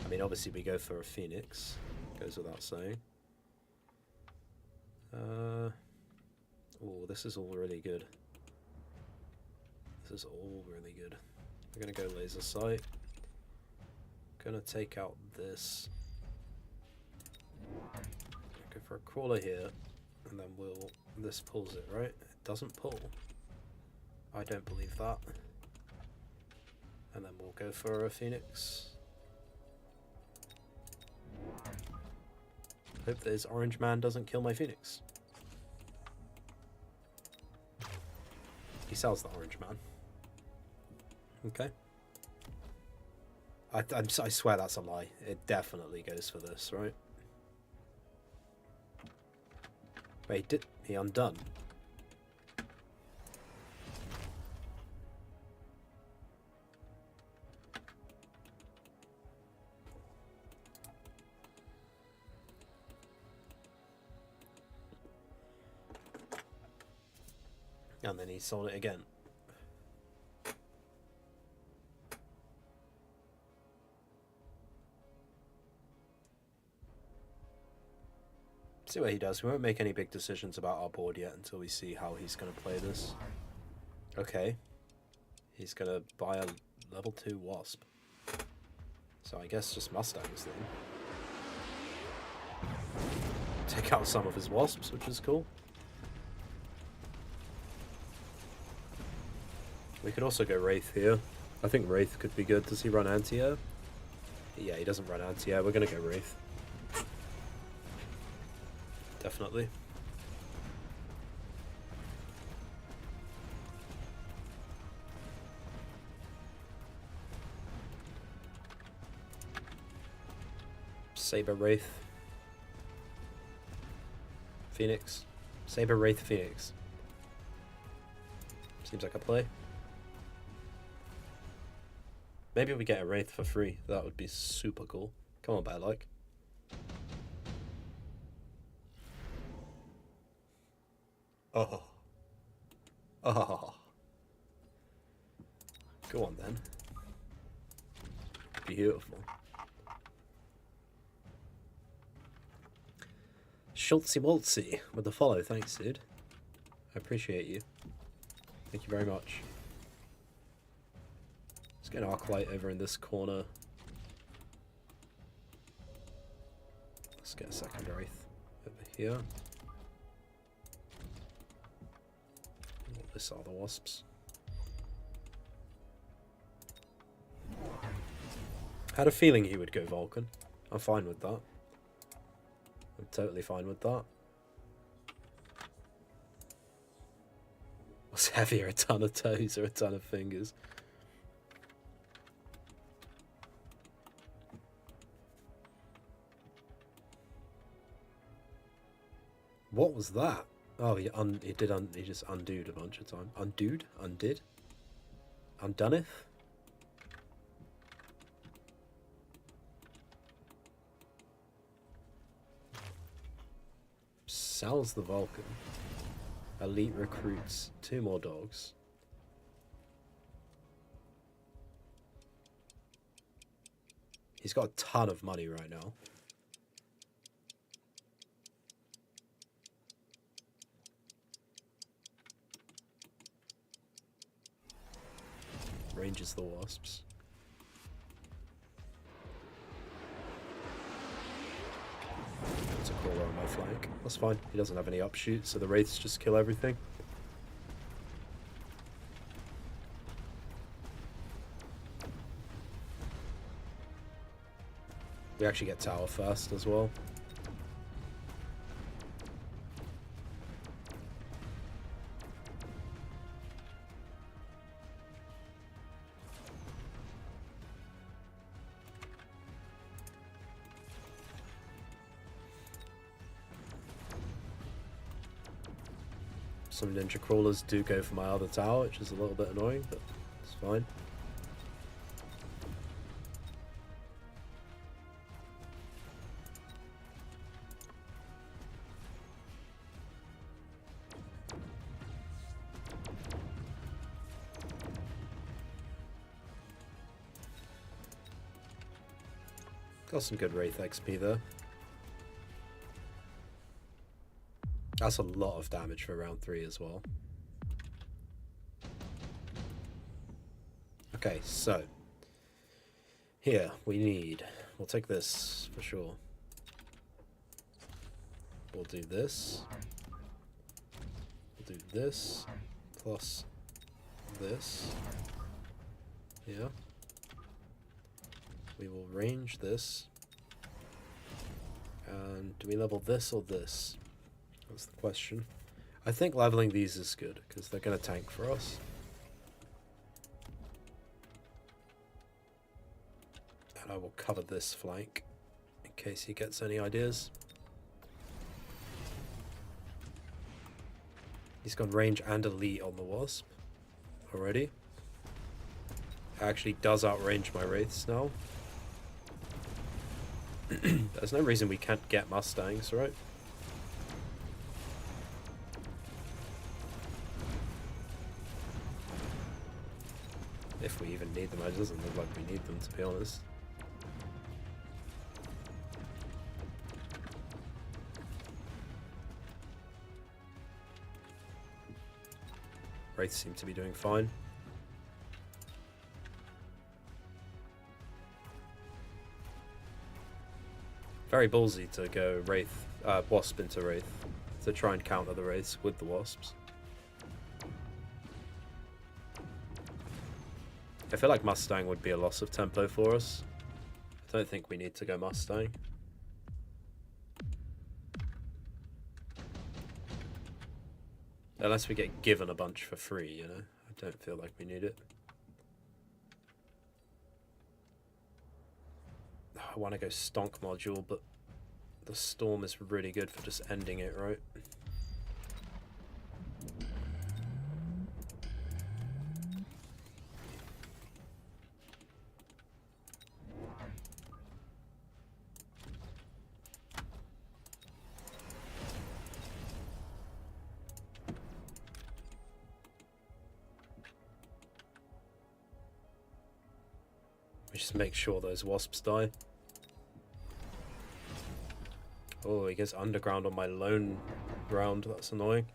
I mean, obviously we go for a phoenix. Goes without saying. Oh, this is all really good. This is all really good. We're gonna go laser sight. Gonna take out this. Go for a crawler here, and then this pulls it, right? It doesn't pull. I don't believe that. And then we'll go for a phoenix. Hope that his orange man doesn't kill my phoenix. He sells the orange man. Okay. I swear that's a lie. It definitely goes for this, right? Wait, did he undone? And then he sold it again. See what he does. We won't make any big decisions about our board yet until we see how he's going to play this. Okay. He's going to buy a level 2 wasp. So I guess just Mustangs then. Take out some of his wasps, which is cool. We could also go Wraith here. I think Wraith could be good. Does he run anti-air? Yeah, he doesn't run anti-air. We're going to go Wraith. Definitely. Saber Wraith. Phoenix. Saber Wraith Phoenix. Seems like a play. Maybe we get a Wraith for free. That would be super cool. Come on, bad luck. Oh. Oh. Go on then. Beautiful. Schultzy Waltzy with the follow. Thanks, dude. I appreciate you. Thank you very much. Let's get an Arclight over in this corner. Let's get a second Wraith over here. This are the wasps. Had a feeling he would go Vulcan. I'm fine with that. I'm totally fine with that. What's heavier, a ton of toes or a ton of fingers? What was that? Oh, he just undoed a bunch of time. Undoed? Undid? Undoneeth? Sells the Vulcan. Elite recruits 2 more dogs. He's got a ton of money right now. Ranges the wasps. It's a crawler on my flank. That's fine. He doesn't have any upshoots, so the wraiths just kill everything. We actually get tower first as well. Some ninja crawlers do go for my other tower, which is a little bit annoying, but it's fine. Got some good Wraith XP there. That's a lot of damage for round 3 as well. Okay, so here we'll take this for sure. We'll do this. We'll do this plus this. Yeah. We will range this. And do we level this or this? That's the question. I think leveling these is good because they're going to tank for us. And I will cover this flank in case he gets any ideas. He's gone range and elite on the Wasp already. Actually does outrange my Wraiths now. There's no reason we can't get Mustangs, right? If we even need them, it doesn't look like we need them, to be honest. Wraiths seem to be doing fine. Very ballsy to go Wraith, Wasp into Wraith, to try and counter the Wraiths with the Wasps. I feel like Mustang would be a loss of tempo for us. I don't think we need to go Mustang. Unless we get given a bunch for free, you know? I don't feel like we need it. I want to go Stonk module, but the Storm is really good for just ending it, right? Just make sure those Wasps die. Oh, he gets underground on my lone round. That's annoying.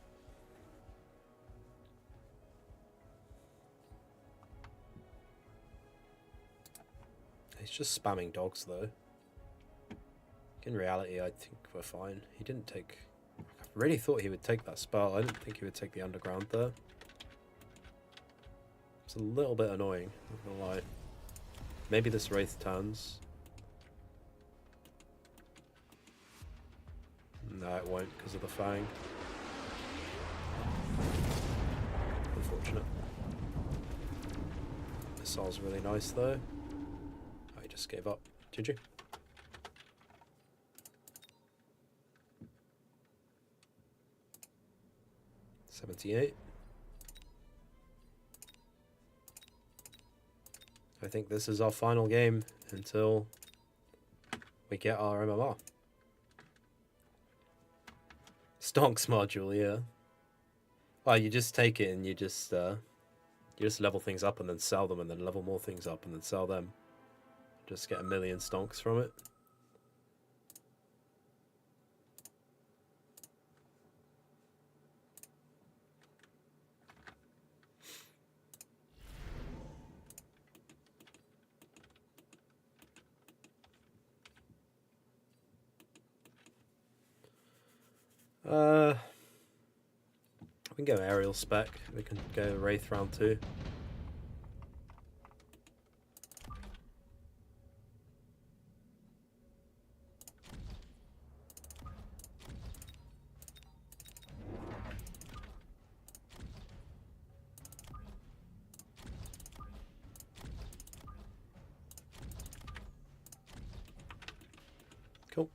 He's just spamming dogs, though. In reality, I think we're fine. He didn't take... I really thought he would take that spell. I didn't think he would take the underground there. It's a little bit annoying, not gonna lie. Maybe this Wraith turns. No, it won't because of the Fang. Unfortunate. Missile's really nice though. I just gave up. Did you? $78. I think this is our final game until we get our MMR. Stonks module, yeah. Well, you just take it and you just level things up and then sell them and then level more things up and then sell them. Just get 1,000,000 stonks from it. We can go aerial spec. We can go Wraith round 2. Cool.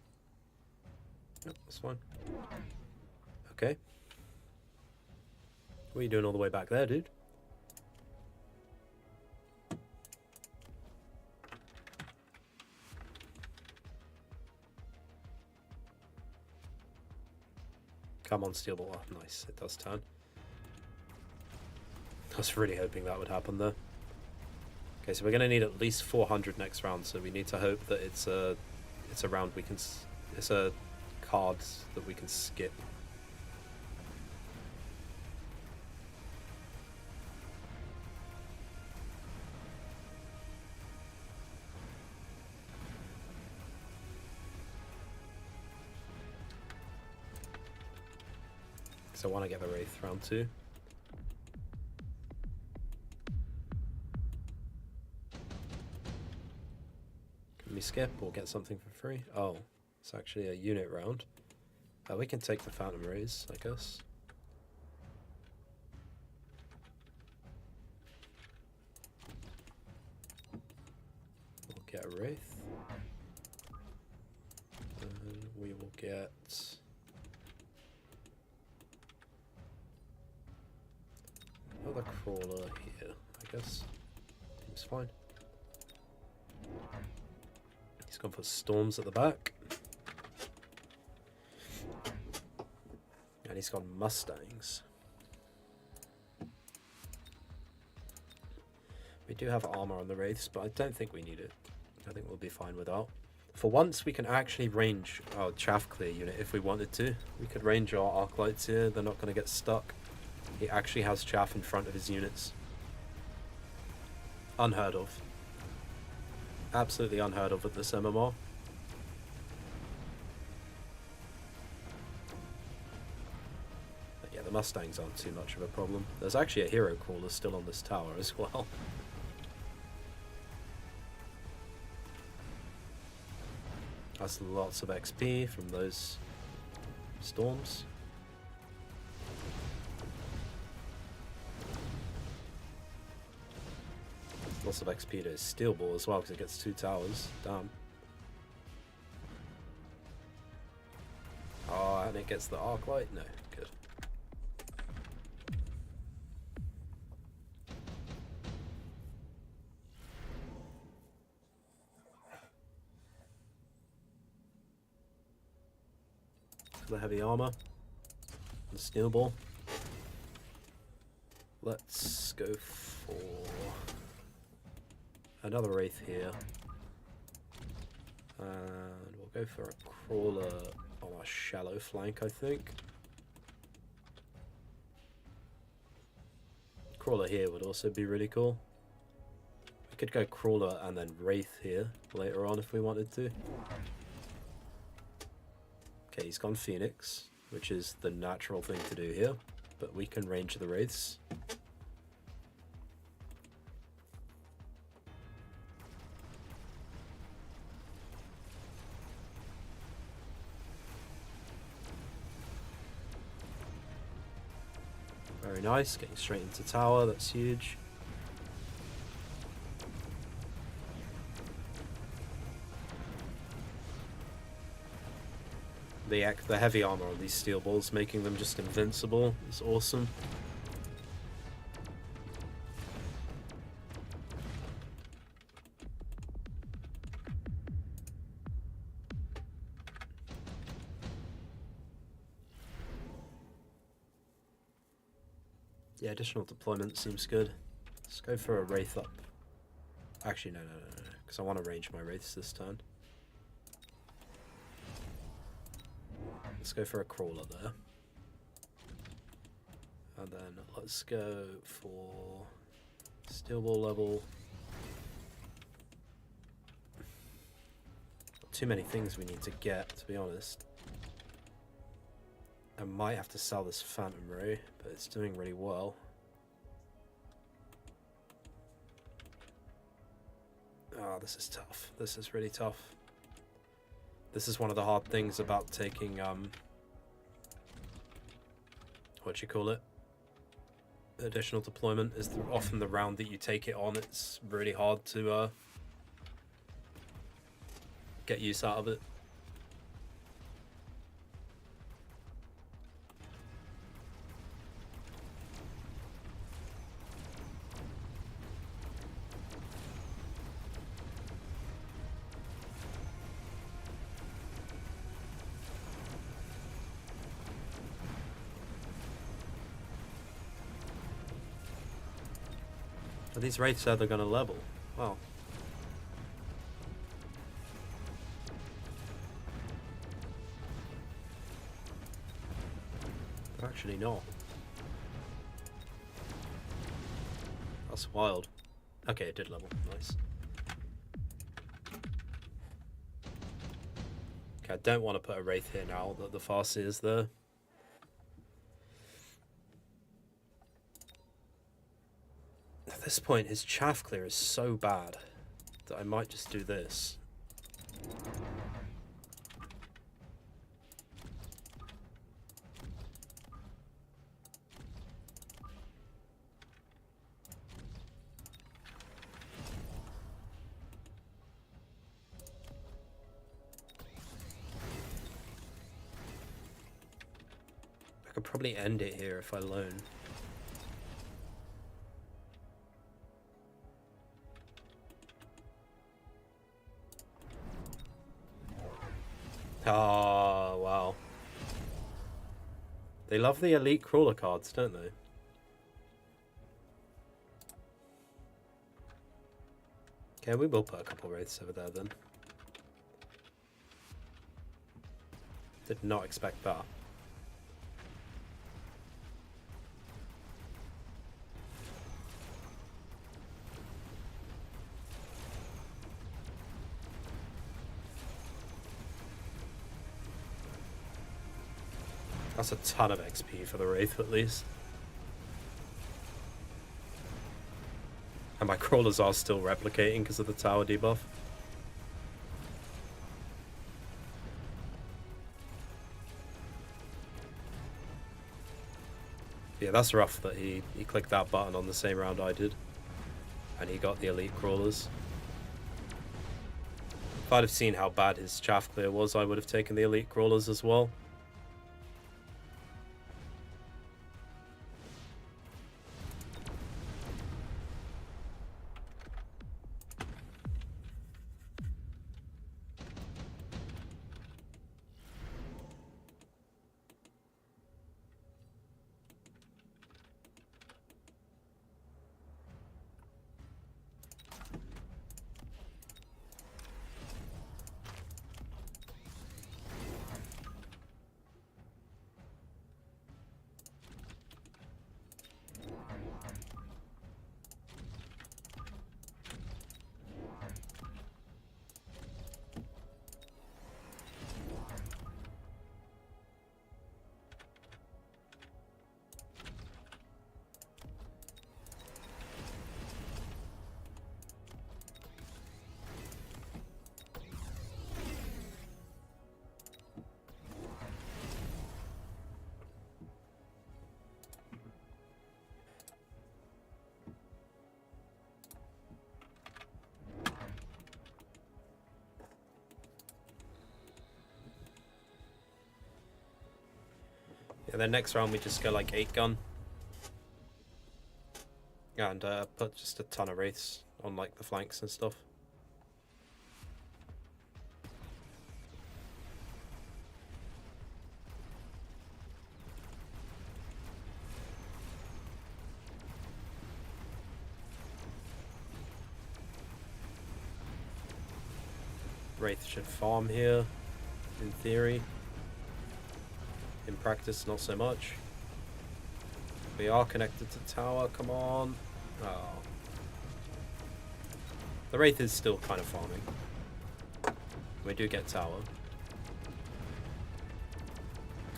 Yep, that's fine. Okay. What are you doing all the way back there, dude? Come on, steel ball. Oh, nice. It does turn. I was really hoping that would happen there. Okay, so we're going to need at least 400 next round, so we need to hope that it's a it's a round we can. It's a card that we can skip. So I want to get the Wraith round 2. Can we skip or get something for free? Oh, it's actually a unit round. We can take the Phantom Rays, I guess. We'll get a Wraith. And we will get... another crawler here, I guess. Seems fine. He's gone for storms at the back. And he's gone Mustangs. We do have armor on the Wraiths, but I don't think we need it. I think we'll be fine without. For once, we can actually range our chaff clear unit if we wanted to. We could range our arc lights here, they're not going to get stuck. He actually has chaff in front of his units. Unheard of. Absolutely unheard of with this MMR. But yeah, the Mustangs aren't too much of a problem. There's actually a hero crawler still on this tower as well. That's lots of XP from those storms. Lots of XP to his steel ball as well because it gets 2 towers. Damn. Oh, and it gets the arc light? No, good. The heavy armor. The steel ball. Let's go for another Wraith here, and we'll go for a crawler on our shallow flank, I think. Crawler here would also be really cool. We could go crawler and then Wraith here later on if we wanted to. Okay, he's gone Phoenix, which is the natural thing to do here, but we can range the Wraiths. Very nice, getting straight into tower, that's huge. The heavy armor on these steel balls, making them just invincible, is awesome. Yeah, additional deployment seems good. Let's go for a Wraith up. Actually, no, because I want to range my Wraiths this turn. Let's go for a crawler there. And then let's go for steel ball level. Too many things we need to get, to be honest. I might have to sell this Phantom Ray, but it's doing really well. Oh, this is tough. This is really tough. This is one of the hard things about taking, what you call it? Additional deployment is often the round that you take it on. It's really hard to get use out of it. These Wraiths said they're going to level. Wow. Actually not. That's wild. Okay, it did level. Nice. Okay, I don't want to put a Wraith here now that the Farseer is there. At this point, his chaff clear is so bad that I might just do this. I could probably end it here if I loan. Ah, wow. They love the elite crawler cards, don't they? Okay, we will put a couple wraiths over there then. Did not expect that. That's a ton of XP for the Wraith, at least. And my crawlers are still replicating because of the tower debuff. Yeah, that's rough that he clicked that button on the same round I did. And he got the elite crawlers. If I'd have seen how bad his chaff clear was, I would have taken the elite crawlers as well. Yeah, then next round we just go like 8 gun. And put just a ton of wraiths on like the flanks and stuff. Wraith should farm here, in theory. In practice, not so much. We are connected to tower, come on. Oh. The Wraith is still kind of farming. We do get tower.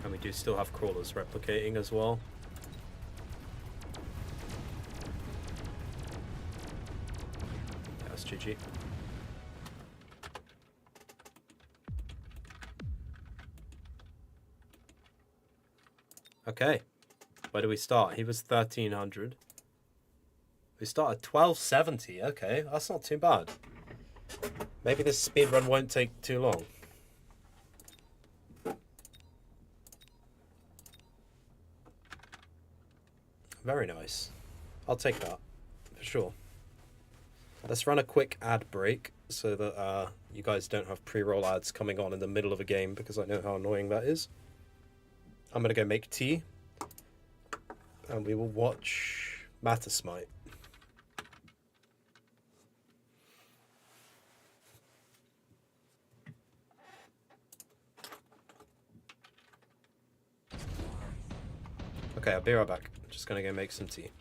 And we do still have crawlers replicating as well. That's GG. Okay, where do we start? He was 1300. We start at 1270. Okay, that's not too bad. Maybe this speedrun won't take too long. Very nice. I'll take that, for sure. Let's run a quick ad break so that you guys don't have pre-roll ads coming on in the middle of a game, because I know how annoying that is. I'm going to go make tea, and we will watch Matter Smite. Okay, I'll be right back. Just gonna go make some tea.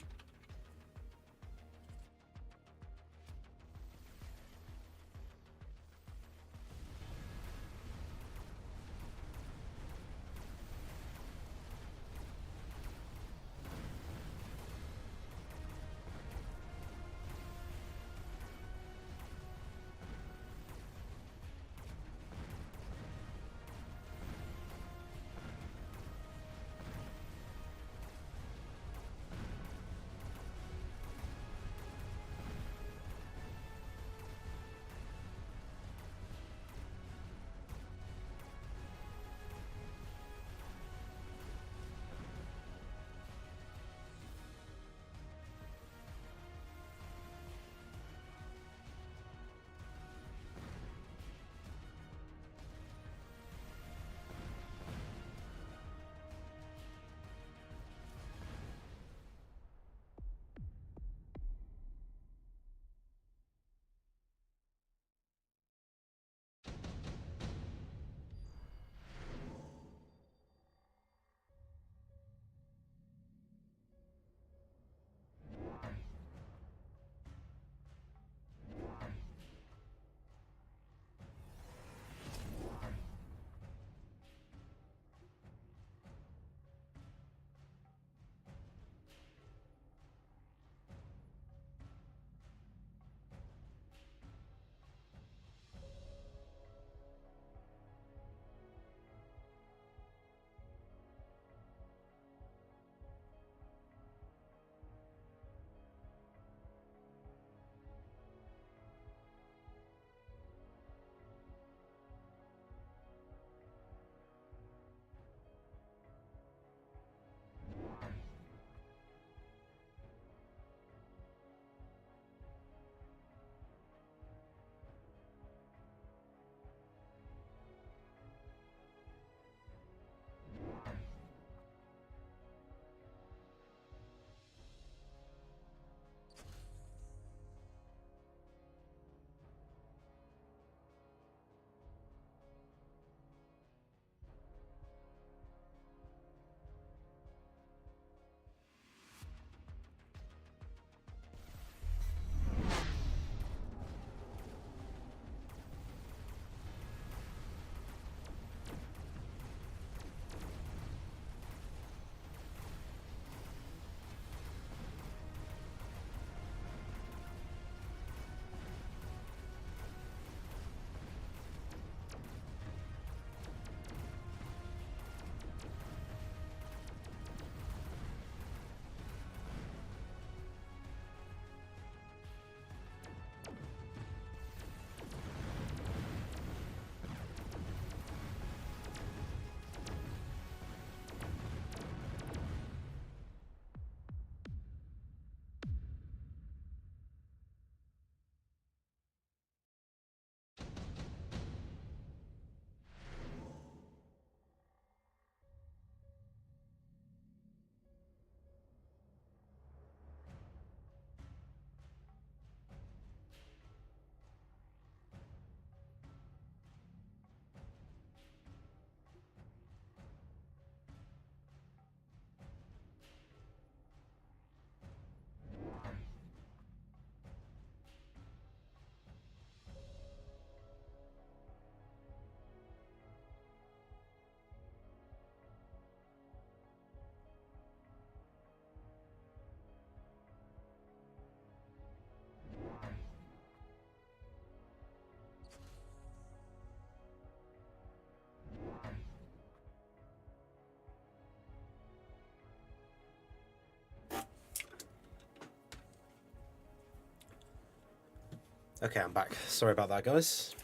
Okay, I'm back. Sorry about that, guys.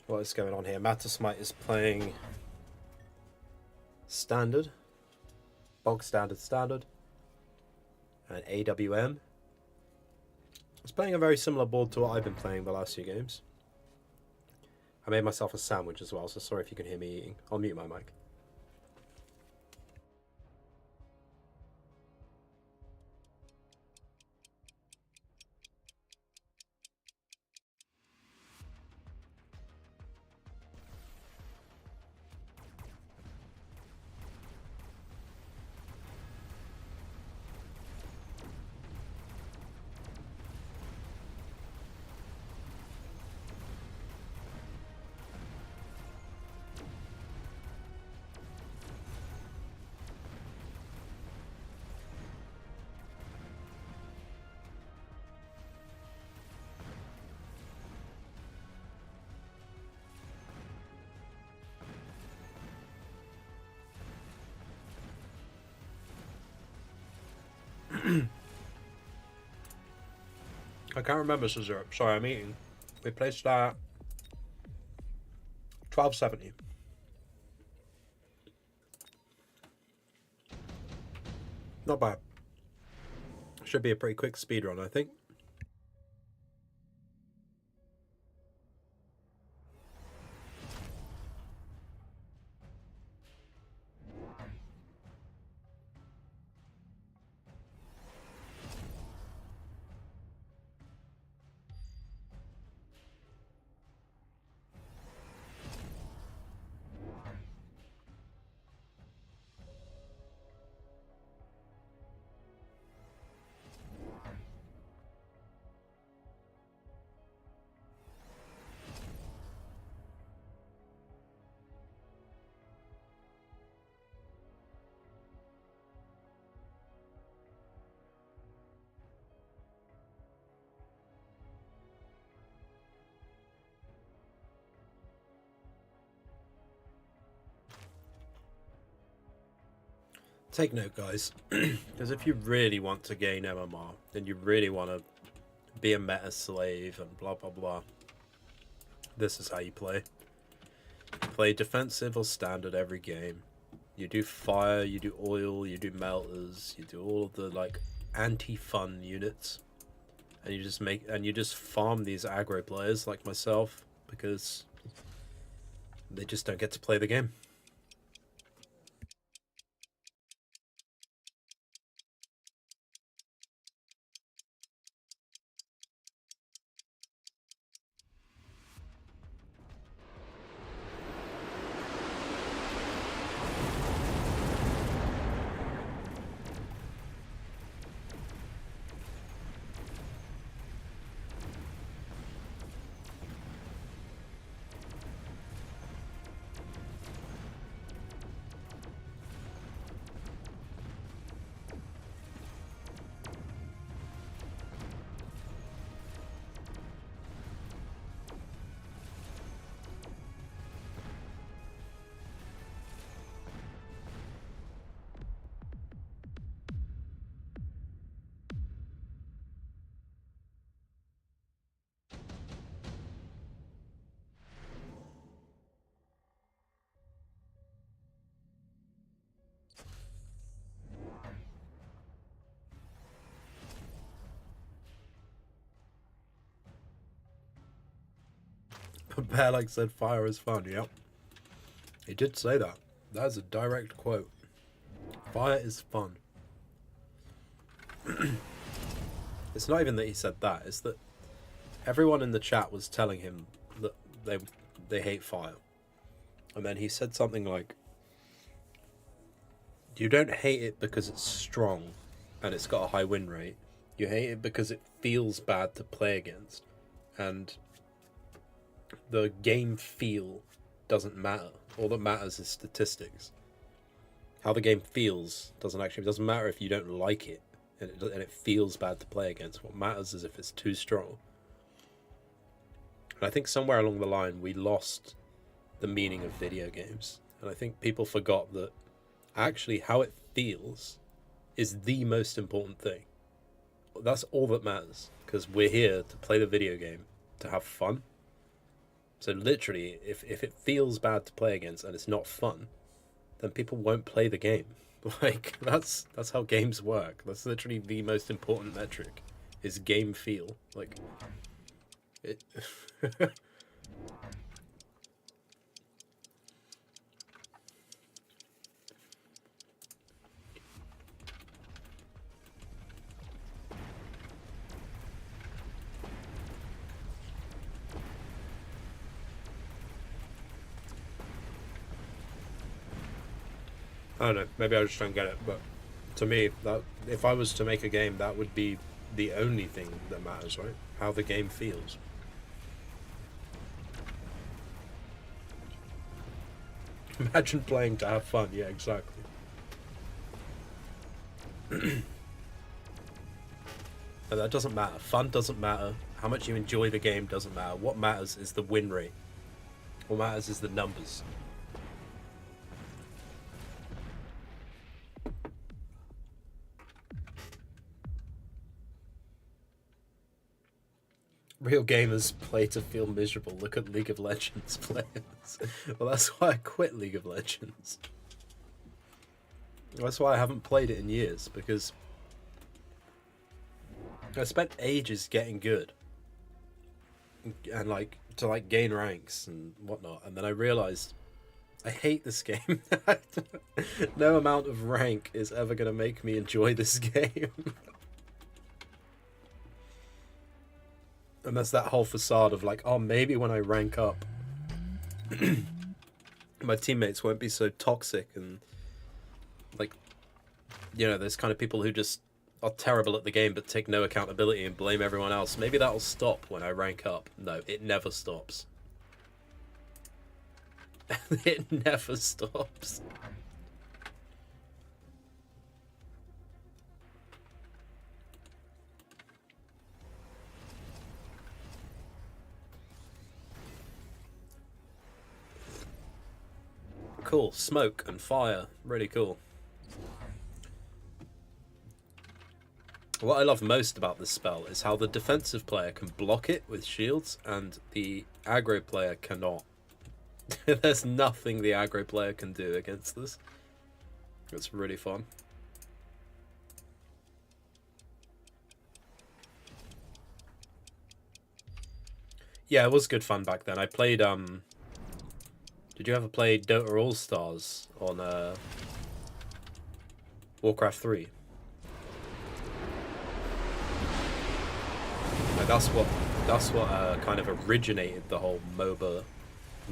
What is going on here? Mattersmite is playing standard, bog standard, and AWM. It's playing a very similar board to what I've been playing the last few games. I made myself a sandwich as well, so sorry if you can hear me eating. I'll mute my mic. I can't remember Scissor. Sorry, I'm eating. We placed that 1270. Not bad. Should be a pretty quick speed run, I think. Take note, guys, because if you really want to gain MMR, then you really want to be a meta slave and blah blah blah, this is how you play. You play defensive or standard every game. You do fire, you do oil, you do melters, you do all of the like anti-fun units, and you just farm these aggro players like myself because they just don't get to play the game. Bear like said fire is fun. Yep, he did say that. That's a direct quote. Fire is fun. It's not even that he said that, it's that everyone in the chat was telling him that they hate fire. And then he said something like, you don't hate it because it's strong and it's got a high win rate. You hate it because it feels bad to play against. And the game feel doesn't matter. All that matters is statistics. How the game feels doesn't matter if you don't like it and it feels bad to play against. What matters is if it's too strong. And I think somewhere along the line we lost the meaning of video games. And I think people forgot that actually how it feels is the most important thing. That's all that matters, because we're here to play the video game, to have fun. So literally, if it feels bad to play against and it's not fun, then people won't play the game. Like, that's how games work. That's literally the most important metric, is game feel. Like, it... I don't know, maybe I just don't get it, but to me, that if I was to make a game, that would be the only thing that matters, right? How the game feels. Imagine playing to have fun, yeah, exactly. And that doesn't matter. Fun doesn't matter. How much you enjoy the game doesn't matter. What matters is the win rate. What matters is the numbers. Real gamers play to feel miserable. Look at League of Legends players. Well, that's why I quit League of Legends. That's why I haven't played it in years, because I spent ages getting good and like to like gain ranks and whatnot, and then I realized I hate this game. No amount of rank is ever gonna make me enjoy this game. And there's that whole facade of like, oh, maybe when I rank up, my teammates won't be so toxic and like, you know, there's kind of people who just are terrible at the game but take no accountability and blame everyone else. Maybe that'll stop when I rank up. No, it never stops. It never stops. Cool. Smoke and fire. Really cool. What I love most about this spell is how the defensive player can block it with shields and the aggro player cannot. There's nothing the aggro player can do against this. It's really fun. Yeah, it was good fun back then. I played, did you ever play Dota All-Stars on, Warcraft 3? Like, that's what kind of originated the whole MOBA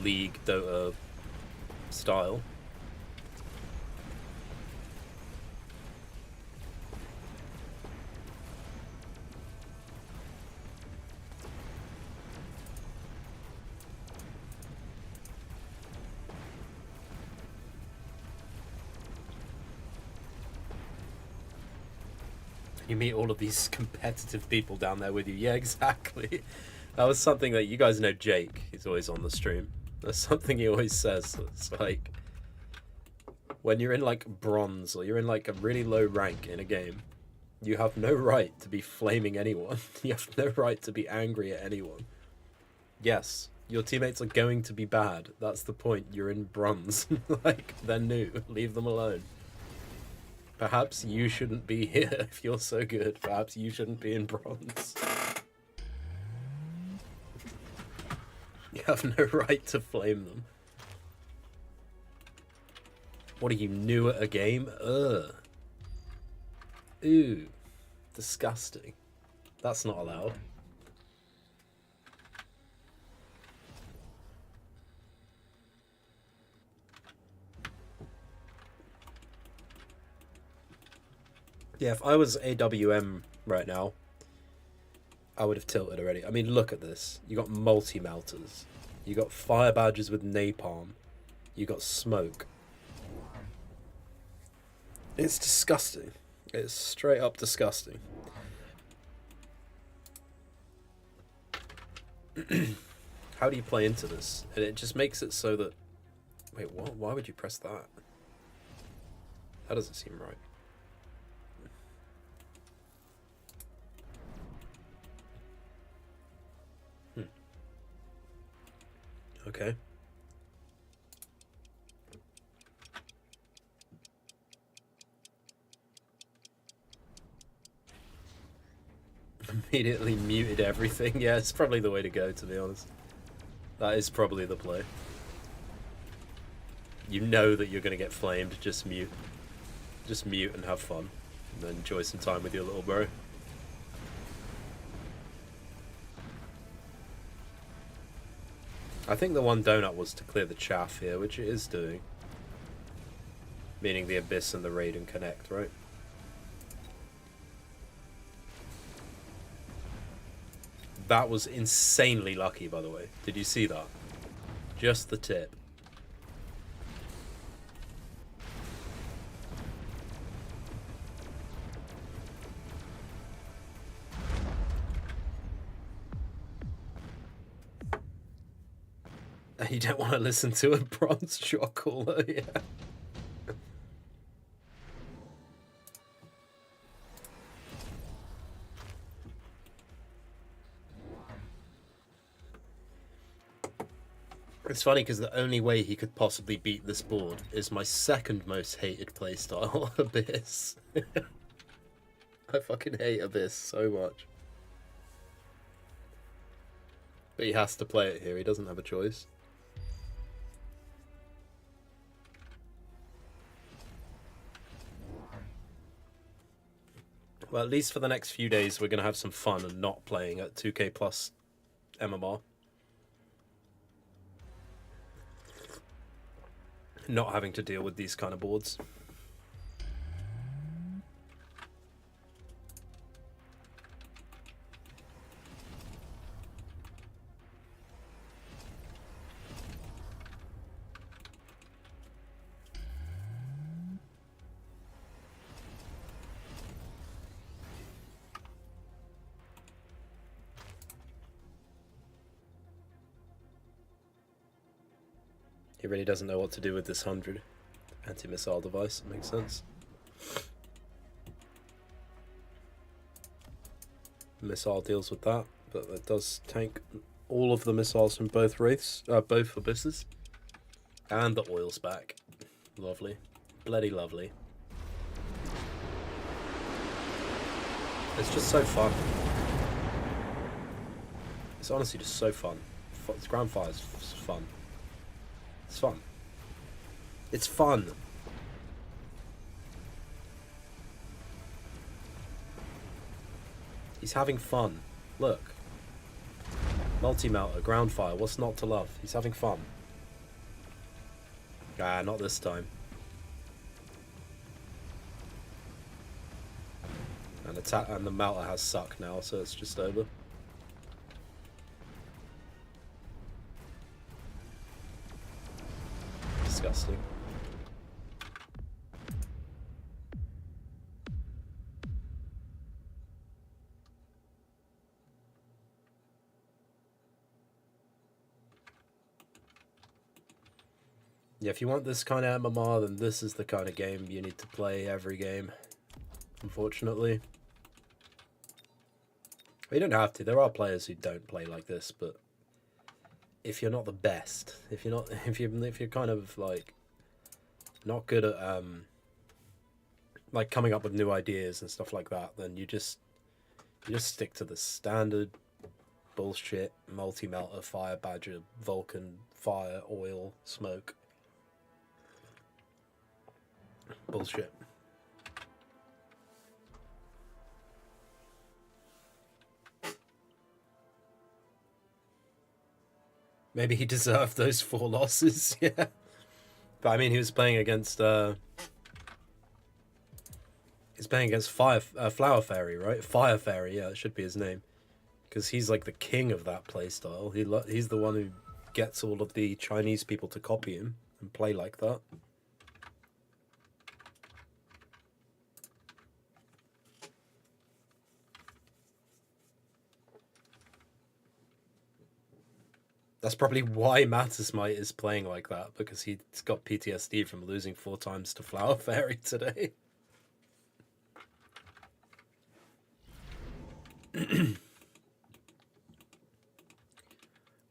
League Dota style. You meet all of these competitive people down there with you. Yeah, exactly. That was something that you guys know. Jake, he's always on the stream. That's something he always says. It's like, when you're in like bronze or you're in like a really low rank in a game, you have no right to be flaming anyone. You have no right to be angry at anyone. Yes, your teammates are going to be bad. That's the point. You're in bronze. Like, they're new. Leave them alone. Perhaps you shouldn't be here if you're so good. Perhaps you shouldn't be in bronze. You have no right to flame them. What are you, new at a game? Ugh. Ooh. Disgusting. That's not allowed. Yeah, if I was AWM right now, I would have tilted already. I mean, look at this. You got multi-melters. You got fire badges with napalm. You got smoke. It's disgusting. It's straight up disgusting. How do you play into this? And it just makes it so that... Wait, what? Why would you press that? That doesn't seem right. Okay. Immediately muted everything. Yeah, it's probably the way to go, to be honest. That is probably the play. You know that you're going to get flamed, just mute. Just mute and have fun. And then enjoy some time with your little bro. I think the one donut was to clear the chaff here, which it is doing. Meaning the Abyss and the Raiden connect, right? That was insanely lucky, by the way. Did you see that? Just the tip. You don't want to listen to a bronze shot caller, yeah. It's funny because the only way he could possibly beat this board is my second most hated playstyle, Abyss. I fucking hate Abyss so much. But he has to play it here, he doesn't have a choice. Well, at least for the next few days we're going to have some fun and not playing at 2K plus MMR. Not having to deal with these kind of boards. He really doesn't know what to do with this 100 anti-missile device. It makes sense. Missile deals with that, but it does tank all of the missiles from both wraiths, both abysses, and the oil's back. Lovely, bloody lovely. It's just so fun. It's honestly just so fun. Ground fire is fun. It's fun. It's fun. He's having fun. Look. Multi-melter, ground fire, what's not to love? He's having fun. Ah, not this time. And the melter has sucked now, so it's just over. Disgusting. Yeah, if you want this kind of MMR, then this is the kind of game you need to play every game, unfortunately. Well, you don't have to. There are players who don't play like this, but if you're not the best, if you're kind of like not good at like coming up with new ideas and stuff like that, then you just stick to the standard bullshit multi-melter, fire badger, Vulcan, fire, oil, smoke. Bullshit. Maybe he deserved those 4 losses, yeah. But I mean, he was playing against he's playing against Flower Fairy, right? Fire Fairy, yeah, it should be his name, because he's like the king of that playstyle. He's the one who gets all of the Chinese people to copy him and play like that. That's probably why Mattismite is playing like that, because he's got PTSD from losing 4 times to Flower Fairy today.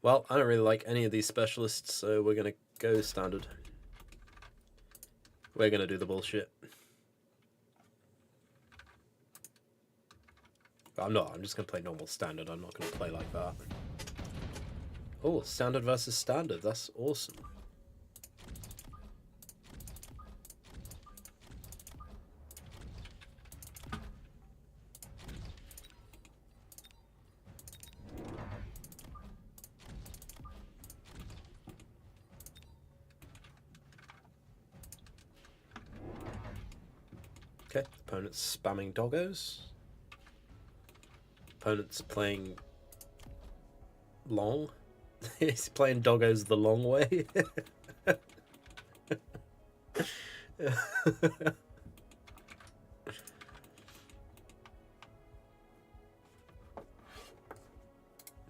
Well, I don't really like any of these specialists, so we're going to go standard. We're going to do the bullshit. But I'm not. I'm just going to play normal standard. I'm not going to play like that. Oh, standard versus standard. That's awesome. Okay, opponent's spamming doggos. Opponent's playing long. He's playing doggos the long way.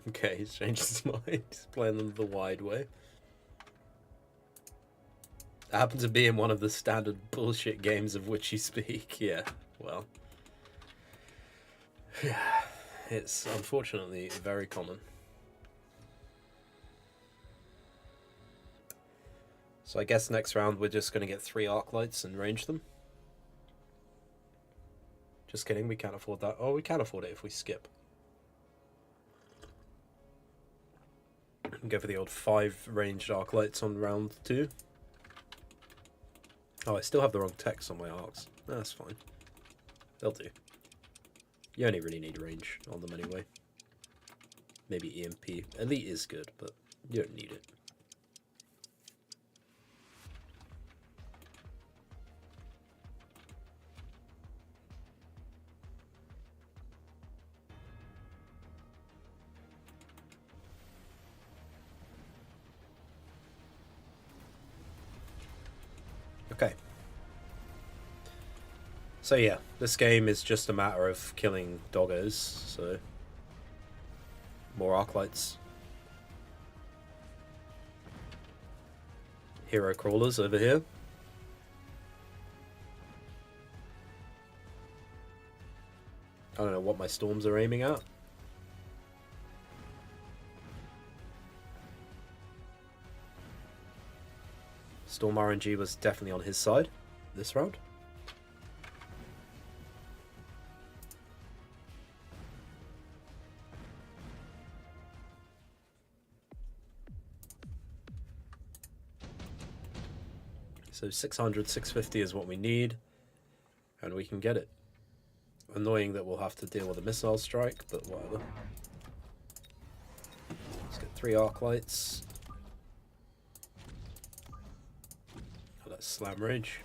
Okay, he's changed his mind. He's playing them the wide way. I happen to be in one of the standard bullshit games of which you speak. Yeah, well. It's unfortunately very common. So I guess next round we're just going to get 3 arc lights and range them. Just kidding, we can't afford that. Oh, we can afford it if we skip. And go for the old 5 ranged arc lights on round 2. Oh, I still have the wrong text on my arcs. That's fine. They'll do. You only really need range on them anyway. Maybe EMP. Elite is good, but you don't need it. Okay. So yeah, this game is just a matter of killing doggos, so more arc lights. Hero crawlers over here. I don't know what my storms are aiming at. Storm RNG was definitely on his side this round. So 600, 650 is what we need, and we can get it. Annoying that we'll have to deal with a missile strike, but whatever. Let's get 3 arc lights. Let's slam rage.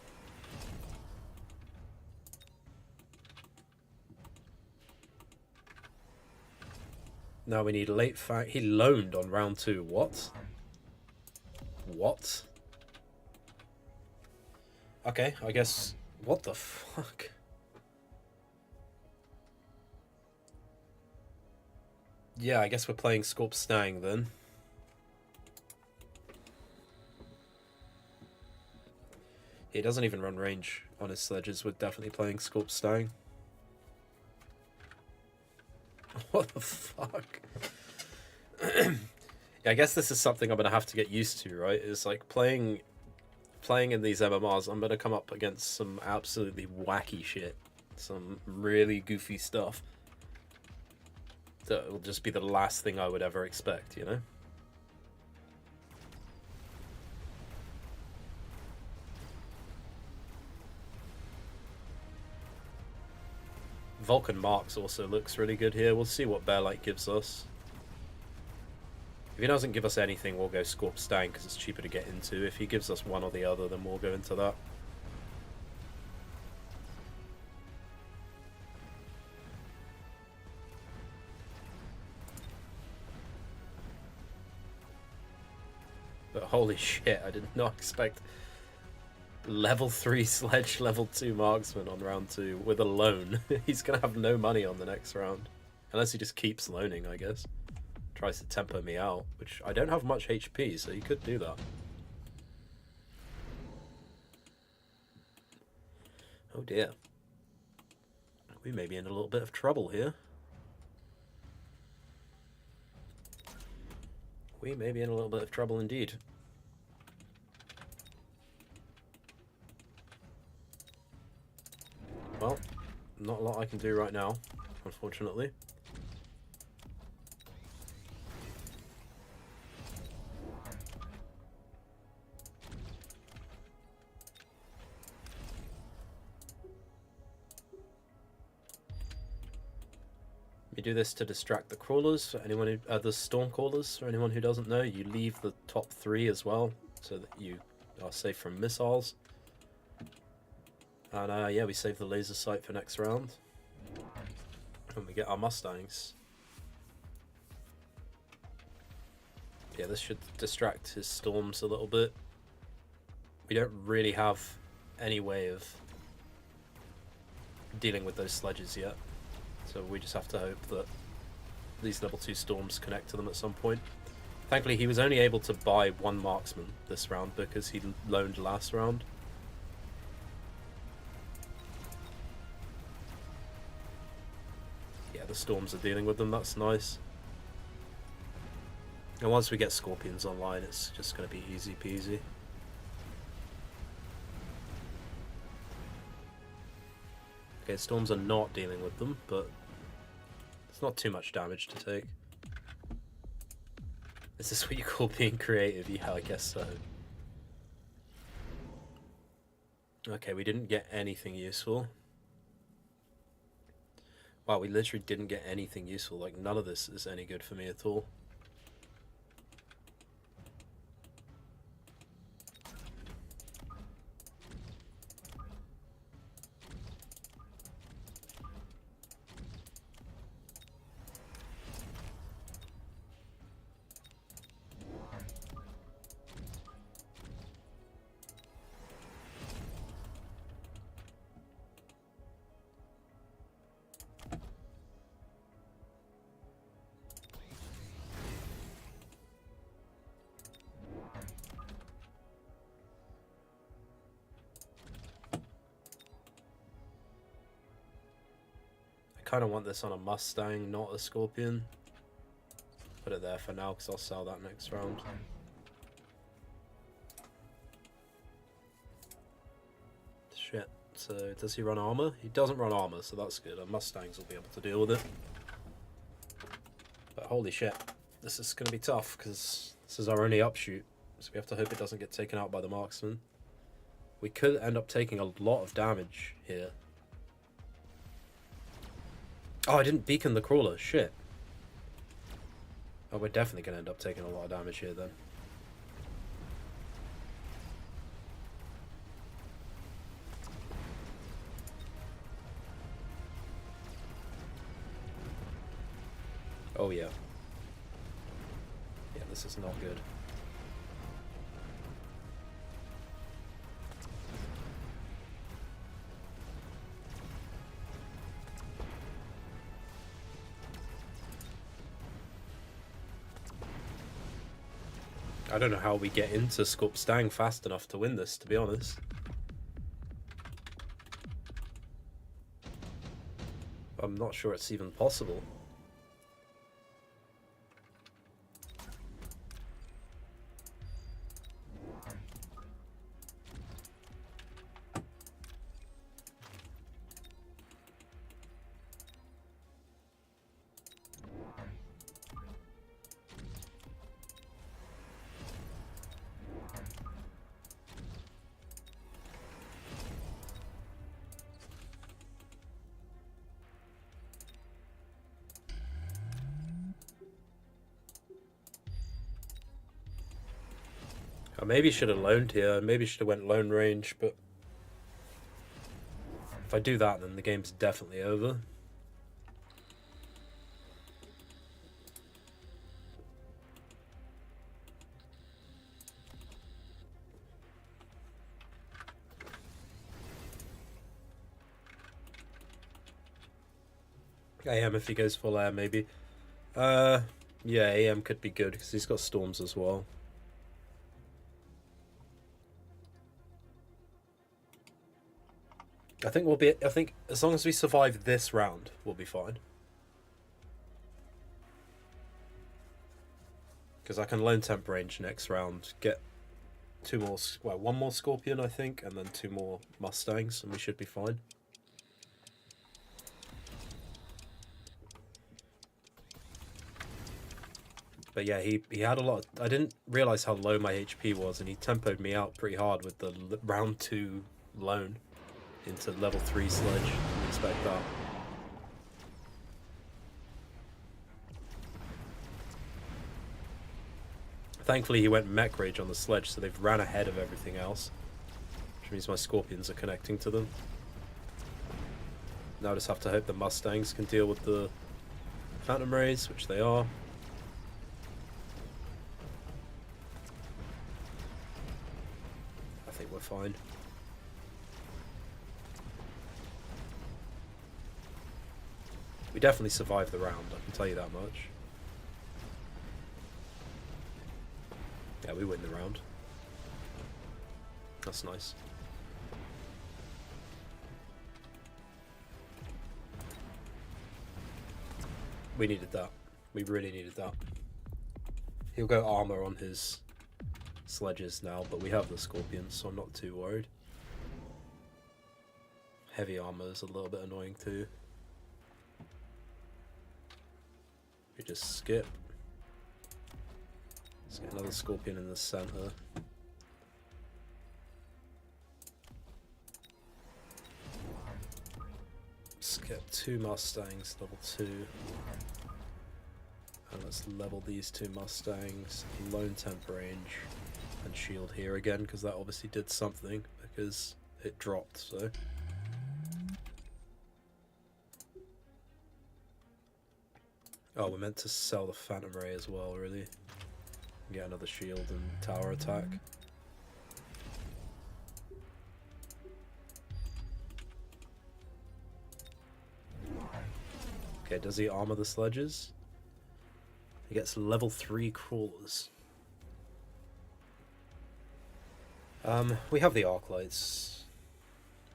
Now we need a late fact. He loaned on round 2. What? What? Okay, I guess. What the fuck? Yeah, I guess we're playing Scorp Stang then. He doesn't even run range on his sledges. We're definitely playing Scorp Stang. What the fuck? Yeah, I guess this is something I'm gonna have to get used to, right? Is like playing in these MMRs, I'm gonna come up against some absolutely wacky shit. Some really goofy stuff. That will just be the last thing I would ever expect, you know? Vulcan Marks also looks really good here. We'll see what Bearlight gives us. If he doesn't give us anything, we'll go Scorp Stang because it's cheaper to get into. If he gives us one or the other, then we'll go into that. But holy shit, I did not expect level 3 sledge, level 2 marksman on round 2 with a loan. He's going to have no money on the next round. Unless he just keeps loaning, I guess. Tries to tempo me out, which I don't have much HP, so he could do that. Oh dear. We may be in a little bit of trouble here. We may be in a little bit of trouble indeed. Well, not a lot I can do right now, unfortunately. You do this to distract the crawlers, for anyone who, the storm crawlers, for anyone who doesn't know. You leave the top 3 as well, so that you are safe from missiles. And yeah, we save the laser sight for next round. And we get our Mustangs. Yeah, this should distract his storms a little bit. We don't really have any way of dealing with those sledges yet. So we just have to hope that these level 2 storms connect to them at some point. Thankfully, he was only able to buy 1 marksman this round because he loaned last round. Yeah, the storms are dealing with them, that's nice. And once we get Scorpions online, it's just going to be easy peasy. Okay, storms are not dealing with them, but it's not too much damage to take. Is this what you call being creative? Yeah, I guess so. Okay, we didn't get anything useful. Wow, we literally didn't get anything useful. Like, none of this is any good for me at all. I kind of want this on a Mustang, not a Scorpion. Put it there for now, because I'll sell that next round. Shit. So, does he run armor? He doesn't run armor, so that's good. Our Mustangs will be able to deal with it. But holy shit. This is going to be tough, because this is our only upshoot. So we have to hope it doesn't get taken out by the marksman. We could end up taking a lot of damage here. Oh, I didn't beacon the crawler. Shit. Oh, we're definitely going to end up taking a lot of damage here then. Oh yeah. Yeah, this is not good. I don't know how we get into Scorp Stang fast enough to win this, to be honest. I'm not sure it's even possible. I maybe should have loaned here. Maybe should have went lone range, but if I do that, then the game's definitely over. AM if he goes full air, maybe. Yeah, AM could be good because he's got storms as well. I think we'll be. I think as long as we survive this round, we'll be fine. Because I can lone temp range next round, get two more. Well, one more Scorpion, I think, and then two more Mustangs, and we should be fine. But yeah, he had a lot. I didn't realize how low my HP was, and he tempoed me out pretty hard with the round 2 lone into level 3 sledge. Didn't expect that. Thankfully, he went mech rage on the sledge, so they've ran ahead of everything else, which means my Scorpions are connecting to them. Now I just have to hope the Mustangs can deal with the Phantom Rays, which they are. I think we're fine. We definitely survived the round, I can tell you that much. Yeah, we win the round. That's nice. We needed that. We really needed that. He'll go armor on his sledges now, but we have the Scorpions, so I'm not too worried. Heavy armor is a little bit annoying too. We just skip. Let's get another scorpion in the center. Skip 2 Mustangs, level 2. And let's level these 2 Mustangs, lone temp range, and shield here again, because that obviously did something, because it dropped, so. Oh, we're meant to sell the Phantom Ray as well, really. Get another shield and tower attack. Okay, does he armor the sledges? He gets level 3 crawlers. We have the arc lights.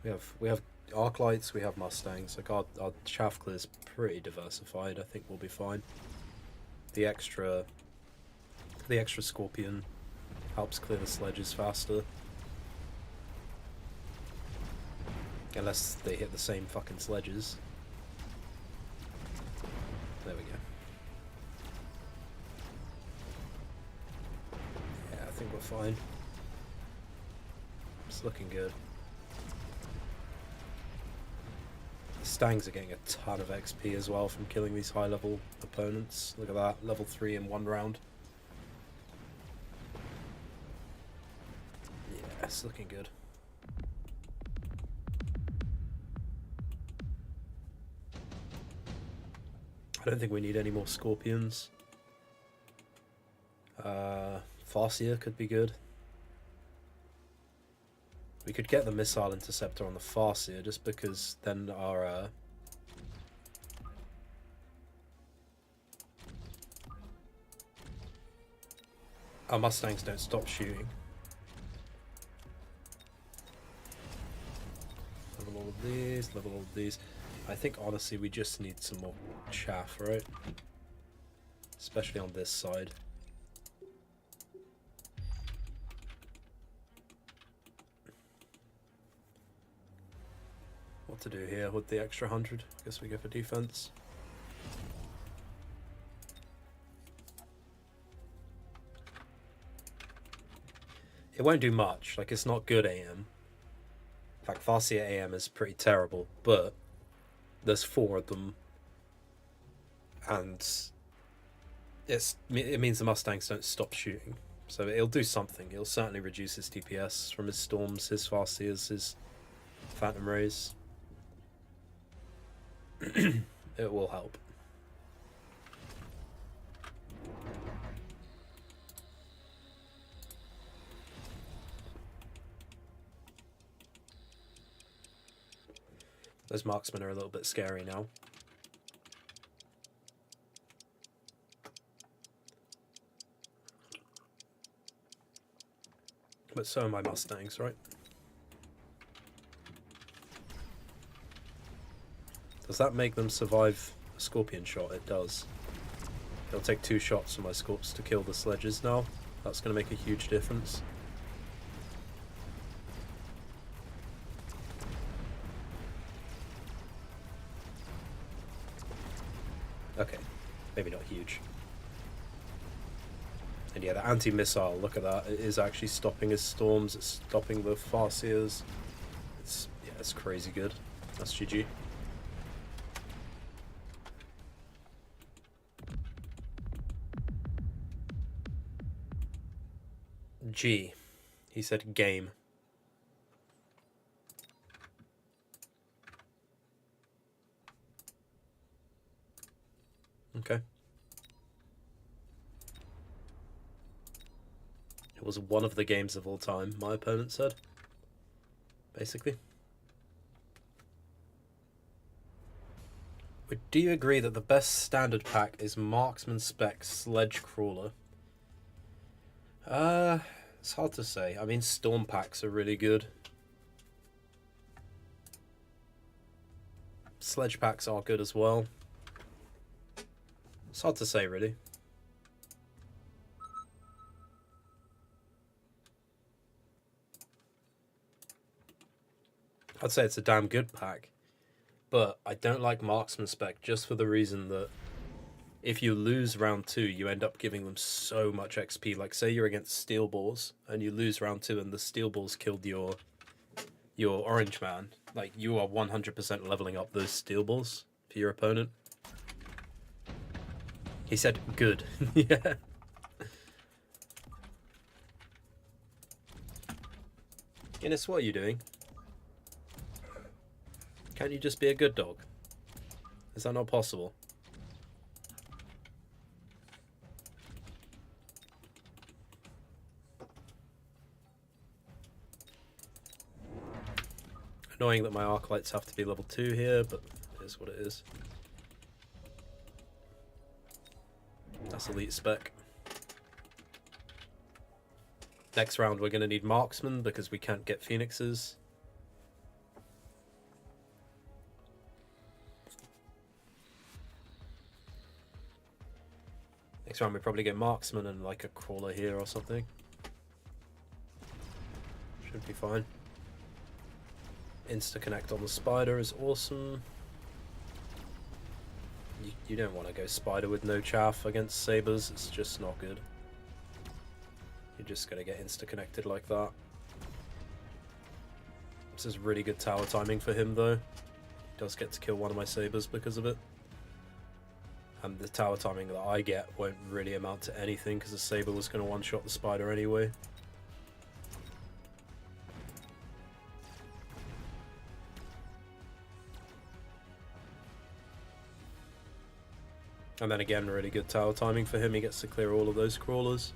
We have arc lights. We have Mustangs. Like our chaff clear is pretty diversified. I think we'll be fine. The extra scorpion helps clear the sledges faster. Unless they hit the same fucking sledges. There we go. Yeah, I think we're fine. It's looking good. The Stangs are getting a ton of XP as well from killing these high level opponents. Look at that, level 3 in 1 round. Yeah, it's looking good. I don't think we need any more scorpions. Farseer could be good. We could get the missile interceptor on the Farseer just because then our Mustangs don't stop shooting. Level all of these, level all of these. I think honestly we just need some more chaff, right? Especially on this side. What to do here with the extra 100? I guess we go for defense. It won't do much, like it's not good AM. In fact, Farseer AM is pretty terrible, but there's 4 of them, and it means the Mustangs don't stop shooting. So it'll do something. It'll certainly reduce his DPS from his Storms, his Farseers, his Phantom Rays. It will help. Those marksmen are a little bit scary now. But so are my Mustangs, right? Does that make them survive a scorpion shot? It does. It'll take 2 shots for my Scorps to kill the sledges now. That's going to make a huge difference. Okay, maybe not huge. And yeah, the anti-missile, look at that. It is actually stopping his Storms. It's stopping the Farseers. It's crazy good. That's GG. G. He said game. Okay. It was one of the games of all time, my opponent said. Basically. But do you agree that the best standard pack is Marksman Spec Sledge Crawler? It's hard to say. I mean, Storm packs are really good. Sledge packs are good as well. It's hard to say, really. I'd say it's a damn good pack. But I don't like Marksman spec just for the reason that if you lose round 2, you end up giving them so much XP. Like, say you're against Steel Balls and you lose round 2 and the Steel Balls killed your Orange Man. Like, you are 100% leveling up those Steel Balls for your opponent. He said, good. Yeah. Guinness, what are you doing? Can't you just be a good dog? Is that not possible? Annoying that my Arclights have to be level 2 here, but it is what it is. That's elite spec. Next round we're going to need Marksman because we can't get Phoenixes. Next round we probably get Marksman and like a Crawler here or something. Should be fine. Insta-connect on the Spider is awesome. You don't want to go Spider with no chaff against Sabres, it's just not good. You're just going to get insta-connected like that. This is really good tower timing for him though. He does get to kill one of my Sabres because of it. And the tower timing that I get won't really amount to anything because the Sabre was going to one-shot the Spider anyway. And then again, really good tower timing for him. He gets to clear all of those crawlers.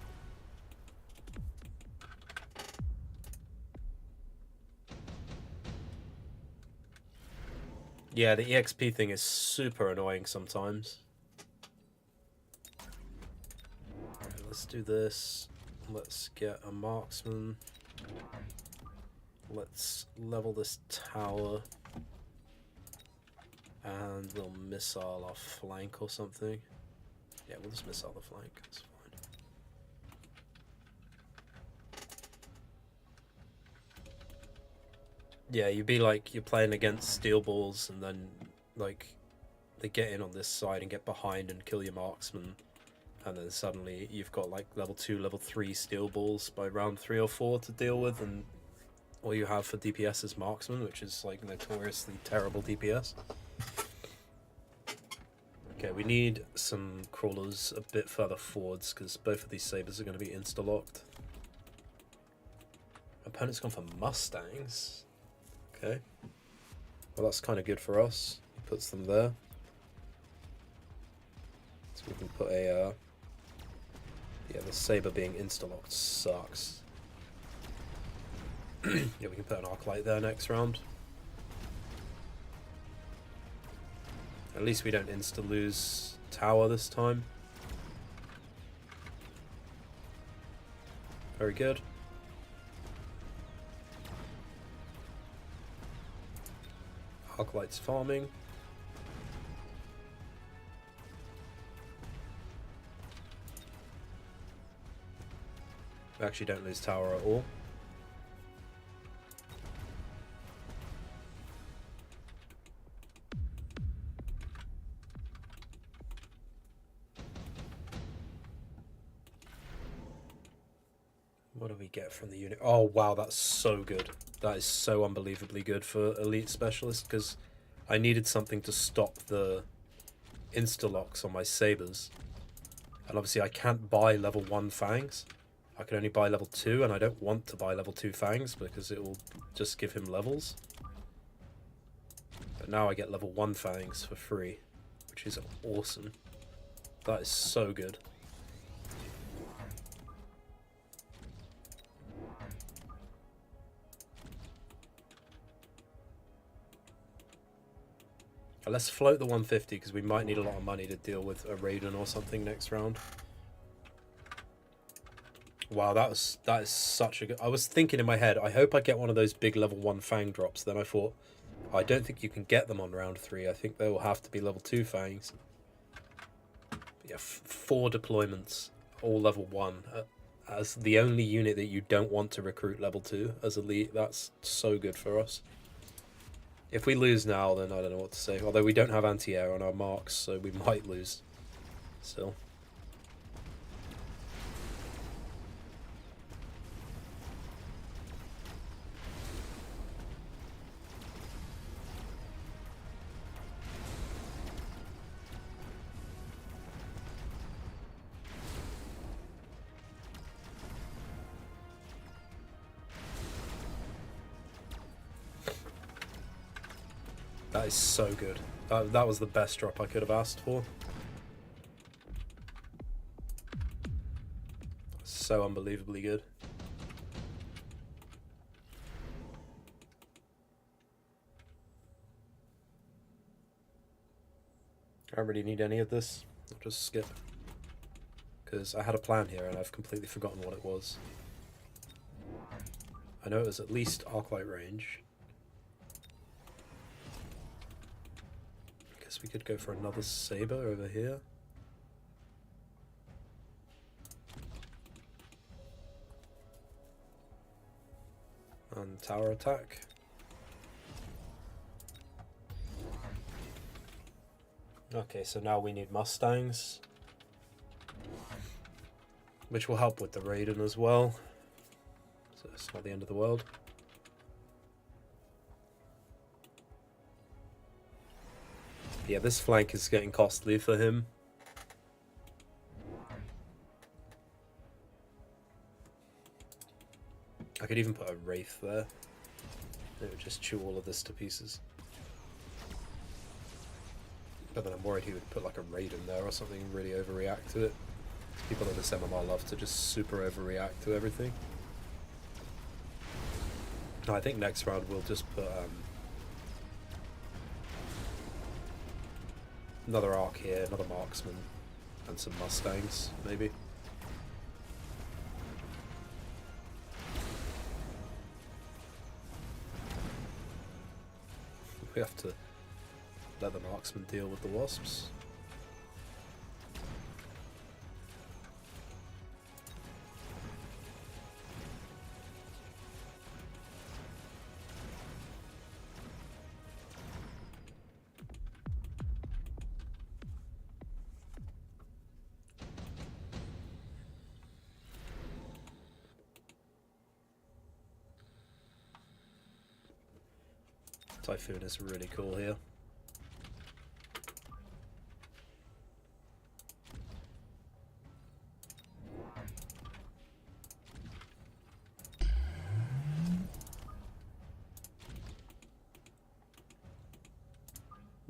Yeah, the EXP thing is super annoying sometimes. Alright, let's do this. Let's get a Marksman. Let's level this tower. And we'll missile our flank or something. Yeah, we'll just missile the flank, that's fine. Yeah, you'd be like, you're playing against Steel Balls and then, like, they get in on this side and get behind and kill your Marksman. And then suddenly you've got, like, level 2, level 3 Steel Balls by round 3 or 4 to deal with. And all you have for DPS is Marksman, which is, like, notoriously terrible DPS. Okay, we need some crawlers a bit further forwards because both of these Sabres are going to be insta-locked. Opponent's gone for Mustangs. Okay. Well, that's kind of good for us. He puts them there. So we can put a... yeah, the Sabre being insta-locked sucks. Yeah, we can put an Arclight there next round. At least we don't insta-lose tower this time. Very good. Arclight's farming. We actually don't lose tower at all. What do we get from the unit? Oh wow, that's so good. That is so unbelievably good for Elite Specialist because I needed something to stop the insta-locks on my Sabres. And obviously I can't buy level 1 Fangs. I can only buy level 2 and I don't want to buy level 2 Fangs because it will just give him levels. But now I get level 1 Fangs for free, which is awesome. That is so good. Let's float the 150 because we might need a lot of money to deal with a Raiden or something next round. Wow, that is such a good... I was thinking in my head, I hope I get one of those big level 1 Fang drops. Then I thought, I don't think you can get them on round 3. I think they will have to be level 2 Fangs. But yeah, 4 deployments, all level 1. As the only unit that you don't want to recruit level 2 as elite, that's so good for us. If we lose now, then I don't know what to say. Although we don't have anti-air on our marks, so we might lose. Still. That is so good. That was the best drop I could have asked for. So unbelievably good. I don't really need any of this. I'll just skip. Because I had a plan here and I've completely forgotten what it was. I know it was at least arc light range. I guess we could go for another saber over here. And tower attack. Okay, so now we need Mustangs. Which will help with the Raiden as well. So it's not the end of the world. Yeah, this flank is getting costly for him. I could even put a Wraith there. It would just chew all of this to pieces. But then I'm worried he would put like a Raiden there or something and really overreact to it. People in this MMR love to just super overreact to everything. No, I think next round we'll just put another arc here, another marksman, and some Mustangs, maybe. We have to let the marksman deal with the wasps. Typhoon is really cool here.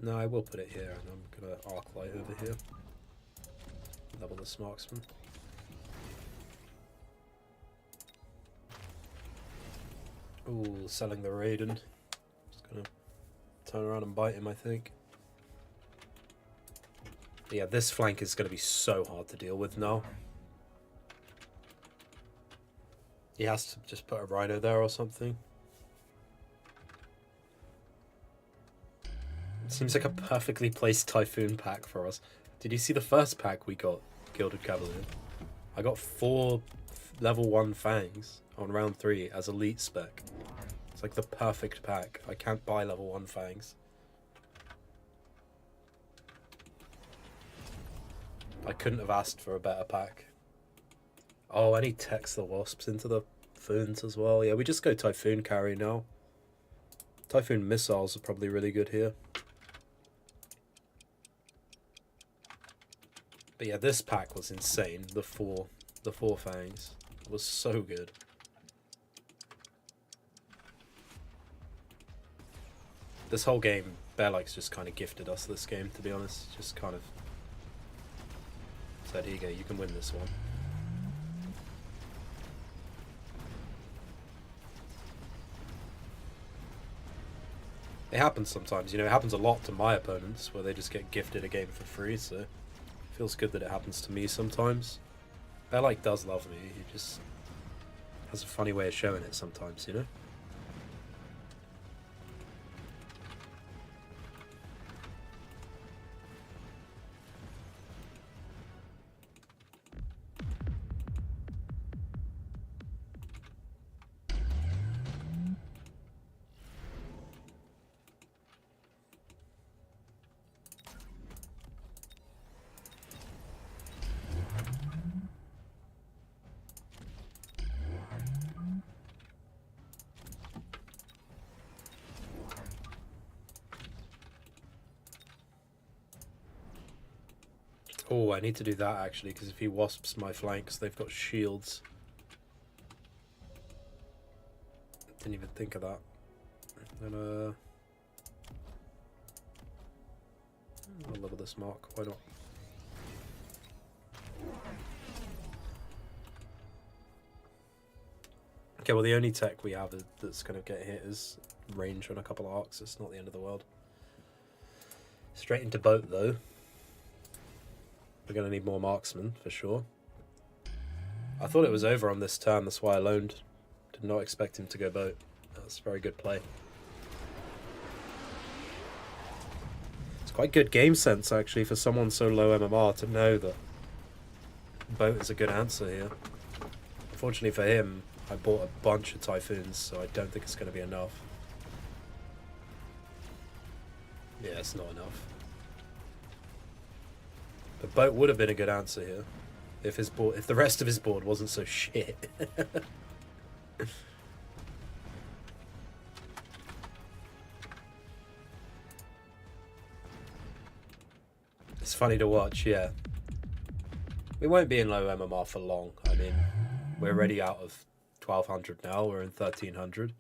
No, I will put it here, and I'm gonna arc light over here. Level this marksman. Ooh, selling the Raiden. Just gonna turn around and bite him, I think. But yeah, this flank is gonna be so hard to deal with now. He has to just put a Rhino there or something. Seems like a perfectly placed Typhoon pack for us. Did you see the first pack we got, Gilded Cavalier? I got 4 level 1 Fangs on round 3 as elite spec. It's like the perfect pack. I can't buy level 1 Fangs. I couldn't have asked for a better pack. Oh, and he techs the Wasps into the Foons as well. Yeah, we just go Typhoon carry now. Typhoon missiles are probably really good here. But yeah, this pack was insane. The four Fangs was so good. This whole game, Bearlike's just kind of gifted us this game, to be honest. Just kind of said, here you go, you can win this one. It happens sometimes, you know, it happens a lot to my opponents where they just get gifted a game for free, so it feels good that it happens to me sometimes. Bearlike does love me, he just has a funny way of showing it sometimes, you know? Oh, I need to do that actually, because if he wasps my flanks, they've got shields. Didn't even think of that. And I'll level this mark, why not? Okay, well the only tech we have that's going to get hit is range on a couple of arcs. It's not the end of the world. Straight into boat though. We're going to need more marksmen for sure. I thought it was over on this turn, that's why I loaned. Did not expect him to go boat. That's a very good play. It's quite good game sense actually for someone so low MMR to know that boat is a good answer here. Unfortunately for him, I bought a bunch of Typhoons, so I don't think it's going to be enough. Yeah, it's not enough. But boat would have been a good answer here if his board, if the rest of his board wasn't so shit. It's funny to watch, yeah. We won't be in low MMR for long. I mean, we're already out of 1200 now. We're in 1300.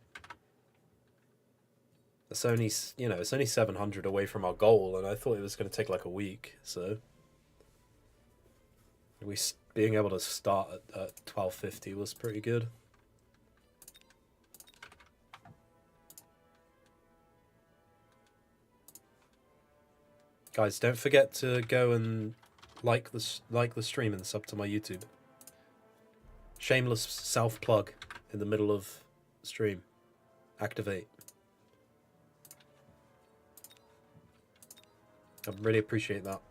It's only, you know, it's only 700 away from our goal, and I thought it was going to take like a week. So being able to start at 1250 was pretty good. Guys, don't forget to go and like the stream and sub to my YouTube. Shameless self-plug in the middle of stream. Activate. I really appreciate that.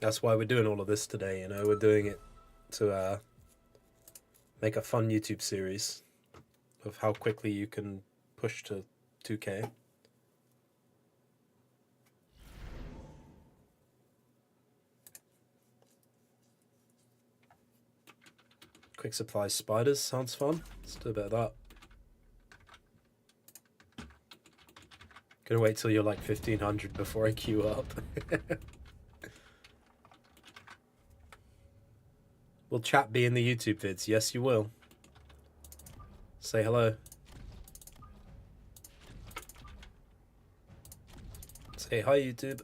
That's why we're doing all of this today, you know. We're doing it to make a fun YouTube series of how quickly you can push to 2K. Quick supply spiders sounds fun. Let's do a bit of that. Gonna wait till you're like 1500 before I queue up. Will chat be in the YouTube vids? Yes, you will. Say hello. Say hi, YouTube.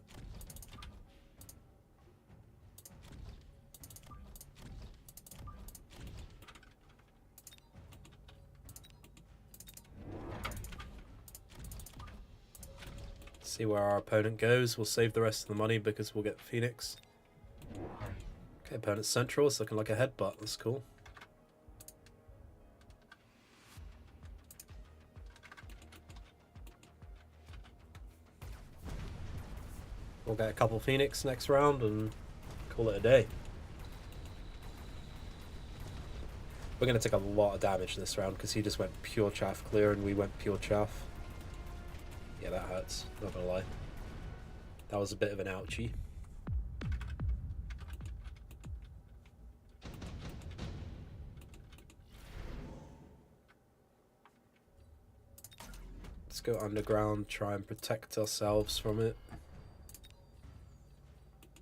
See where our opponent goes. We'll save the rest of the money because we'll get Phoenix. Okay, opponent's central. It's looking like a headbutt. That's cool. We'll get a couple Phoenix next round and call it a day. We're going to take a lot of damage this round because he just went pure chaff clear and we went pure chaff. Yeah, that hurts. Not gonna lie. That was a bit of an ouchie. Let's go underground, try and protect ourselves from it.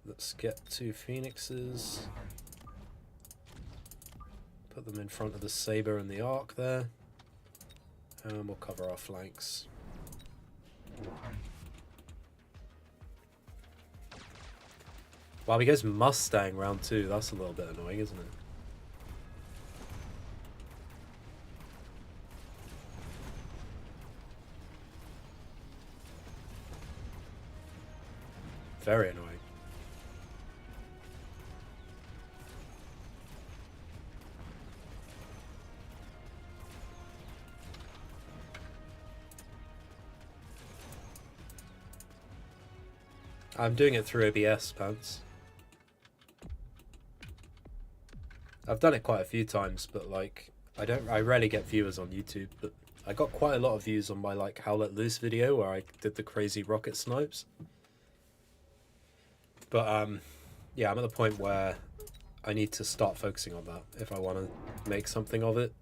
Let's get 2 Phoenixes. Put them in front of the Saber and the Arc there. And we'll cover our flanks. Wow, he goes Mustang round 2. That's a little bit annoying, isn't it? Very annoying. I'm doing it through OBS, pants. I've done it quite a few times, but like I rarely get viewers on YouTube, but I got quite a lot of views on my like How Let Loose video where I did the crazy rocket snipes. But yeah, I'm at the point where I need to start focusing on that if I want to make something of it,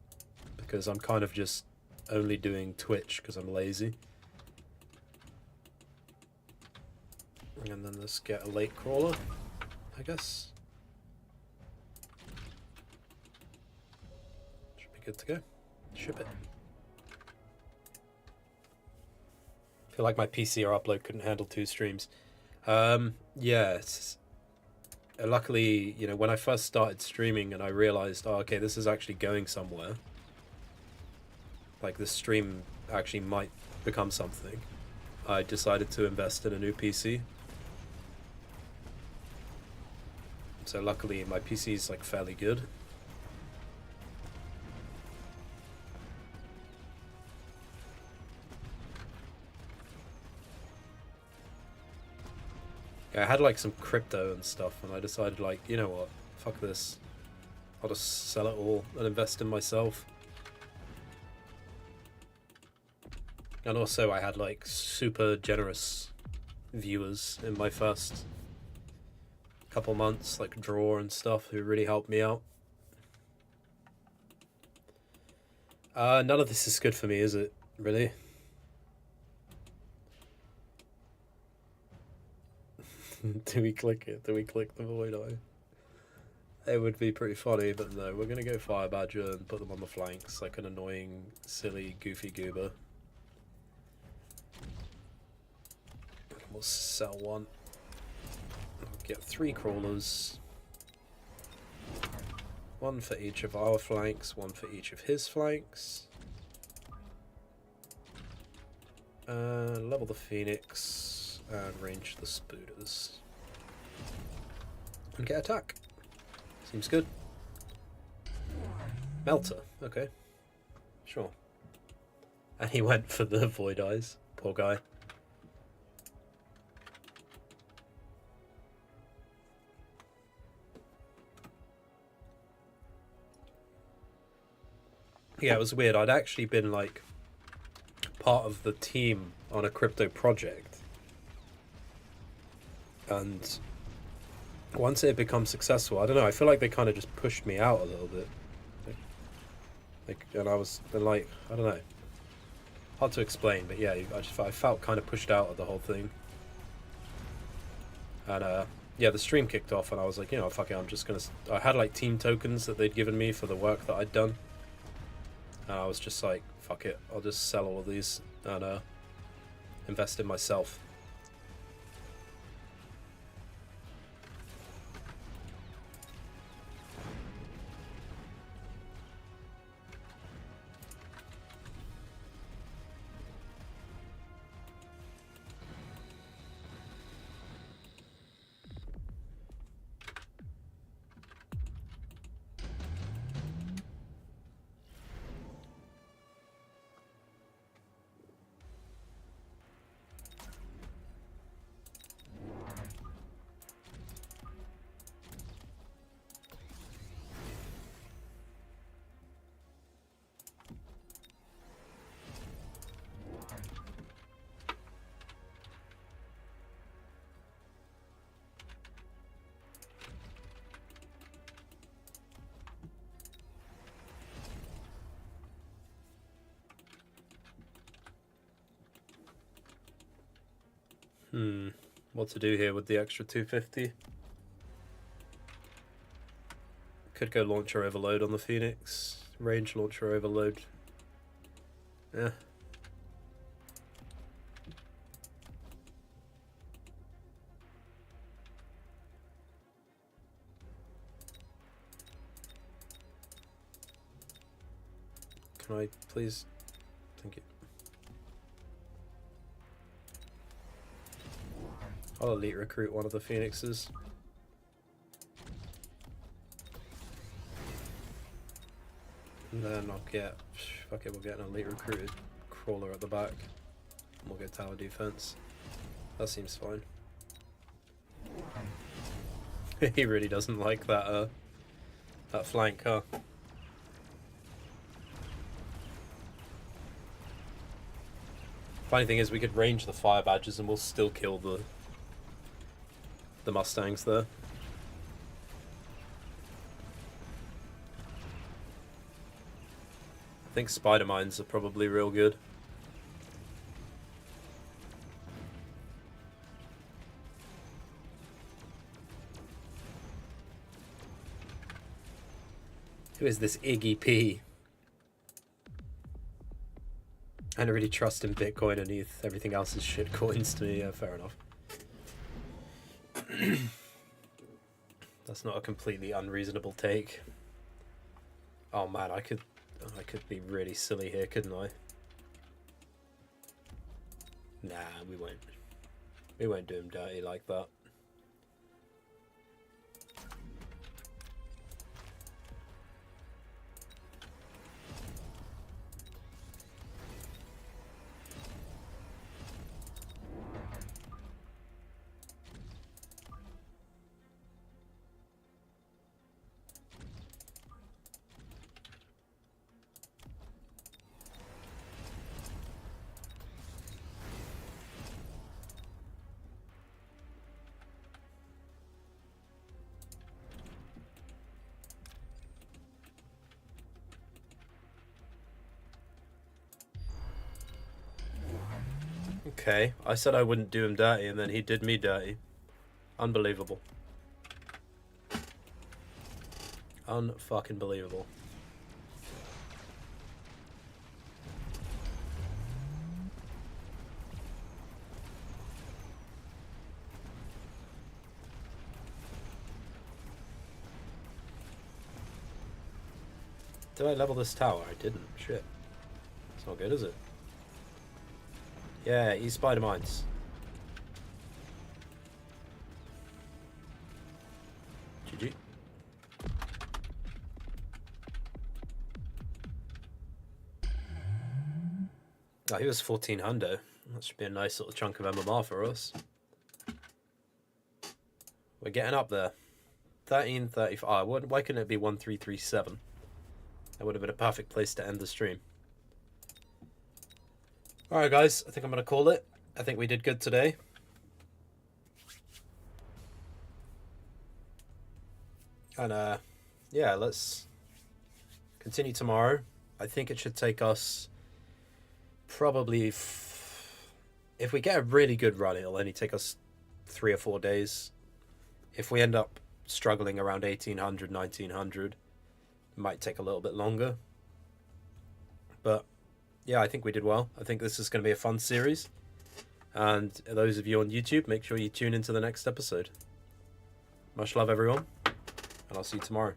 because I'm kind of just only doing Twitch because I'm lazy. And then let's get a late crawler, I guess. Should be good to go. Ship it. I feel like my PC or upload couldn't handle 2 streams. Yeah, luckily, you know, when I first started streaming and I realized, oh, okay, this is actually going somewhere. Like, this stream actually might become something. I decided to invest in a new PC. So luckily, my PC is, like, fairly good. I had like some crypto and stuff, and I decided, like, you know what, fuck this. I'll just sell it all and invest in myself. And also I had like super generous viewers in my first couple months, like Draw and stuff, who really helped me out. None of this is good for me, is it? Really? Do we click it? Do we click the void eye? It would be pretty funny, but no, we're gonna go Fire Badger and put them on the flanks like an annoying, silly, goofy goober. We'll sell one. We'll get 3 crawlers. 1 for each of our flanks, 1 for each of his flanks. Level the Phoenix and range the Spooters. And get attack. Seems good. Melter, okay. Sure. And he went for the Void Eyes. Poor guy. Yeah, it was weird. I'd actually been like part of the team on a crypto project. And once it had become successful, I don't know, I feel like they kind of just pushed me out a little bit. Like, and I was like, I don't know. Hard to explain, but yeah, I felt kind of pushed out of the whole thing. And yeah, the stream kicked off and I was like, you know, fuck it, I'm just gonna... I had like team tokens that they'd given me for the work that I'd done. And I was just like, fuck it, I'll just sell all of these and invest in myself. What to do here with the extra 250? Could go launcher overload on the Phoenix. Range launcher overload. Yeah. Can I please? Thank you. I'll elite recruit one of the Phoenixes. And then I'll get... Fuck it, we'll get an elite recruited crawler at the back. And we'll get tower defense. That seems fine. He really doesn't like that, that flank, huh? Funny thing is, we could range the Fire Badgers and we'll still kill the Mustangs there. I think spider mines are probably real good. Who is this Iggy P? I don't really trust in Bitcoin and ETH. Everything else is shit coins to me. Yeah, fair enough. That's not a completely unreasonable take. Oh man, I could be really silly here, couldn't I? Nah, we won't. We won't do him dirty like that. Okay, I said I wouldn't do him dirty, and then he did me dirty. Unbelievable. Unfucking believable. Did I level this tower? I didn't. Shit. It's not good, is it? Yeah, he's spider mines. GG. Oh, he was 1400. That should be a nice little chunk of MMR for us. We're getting up there. 1335. Oh, why couldn't it be 1337? That would have been a perfect place to end the stream. Alright guys, I think I'm going to call it. I think we did good today. And yeah, let's continue tomorrow. I think it should take us probably, if we get a really good run, it'll only take us 3 or 4 days. If we end up struggling around 1800, 1900, it might take a little bit longer. But yeah, I think we did well. I think this is going to be a fun series. And those of you on YouTube, make sure you tune into the next episode. Much love, everyone. And I'll see you tomorrow.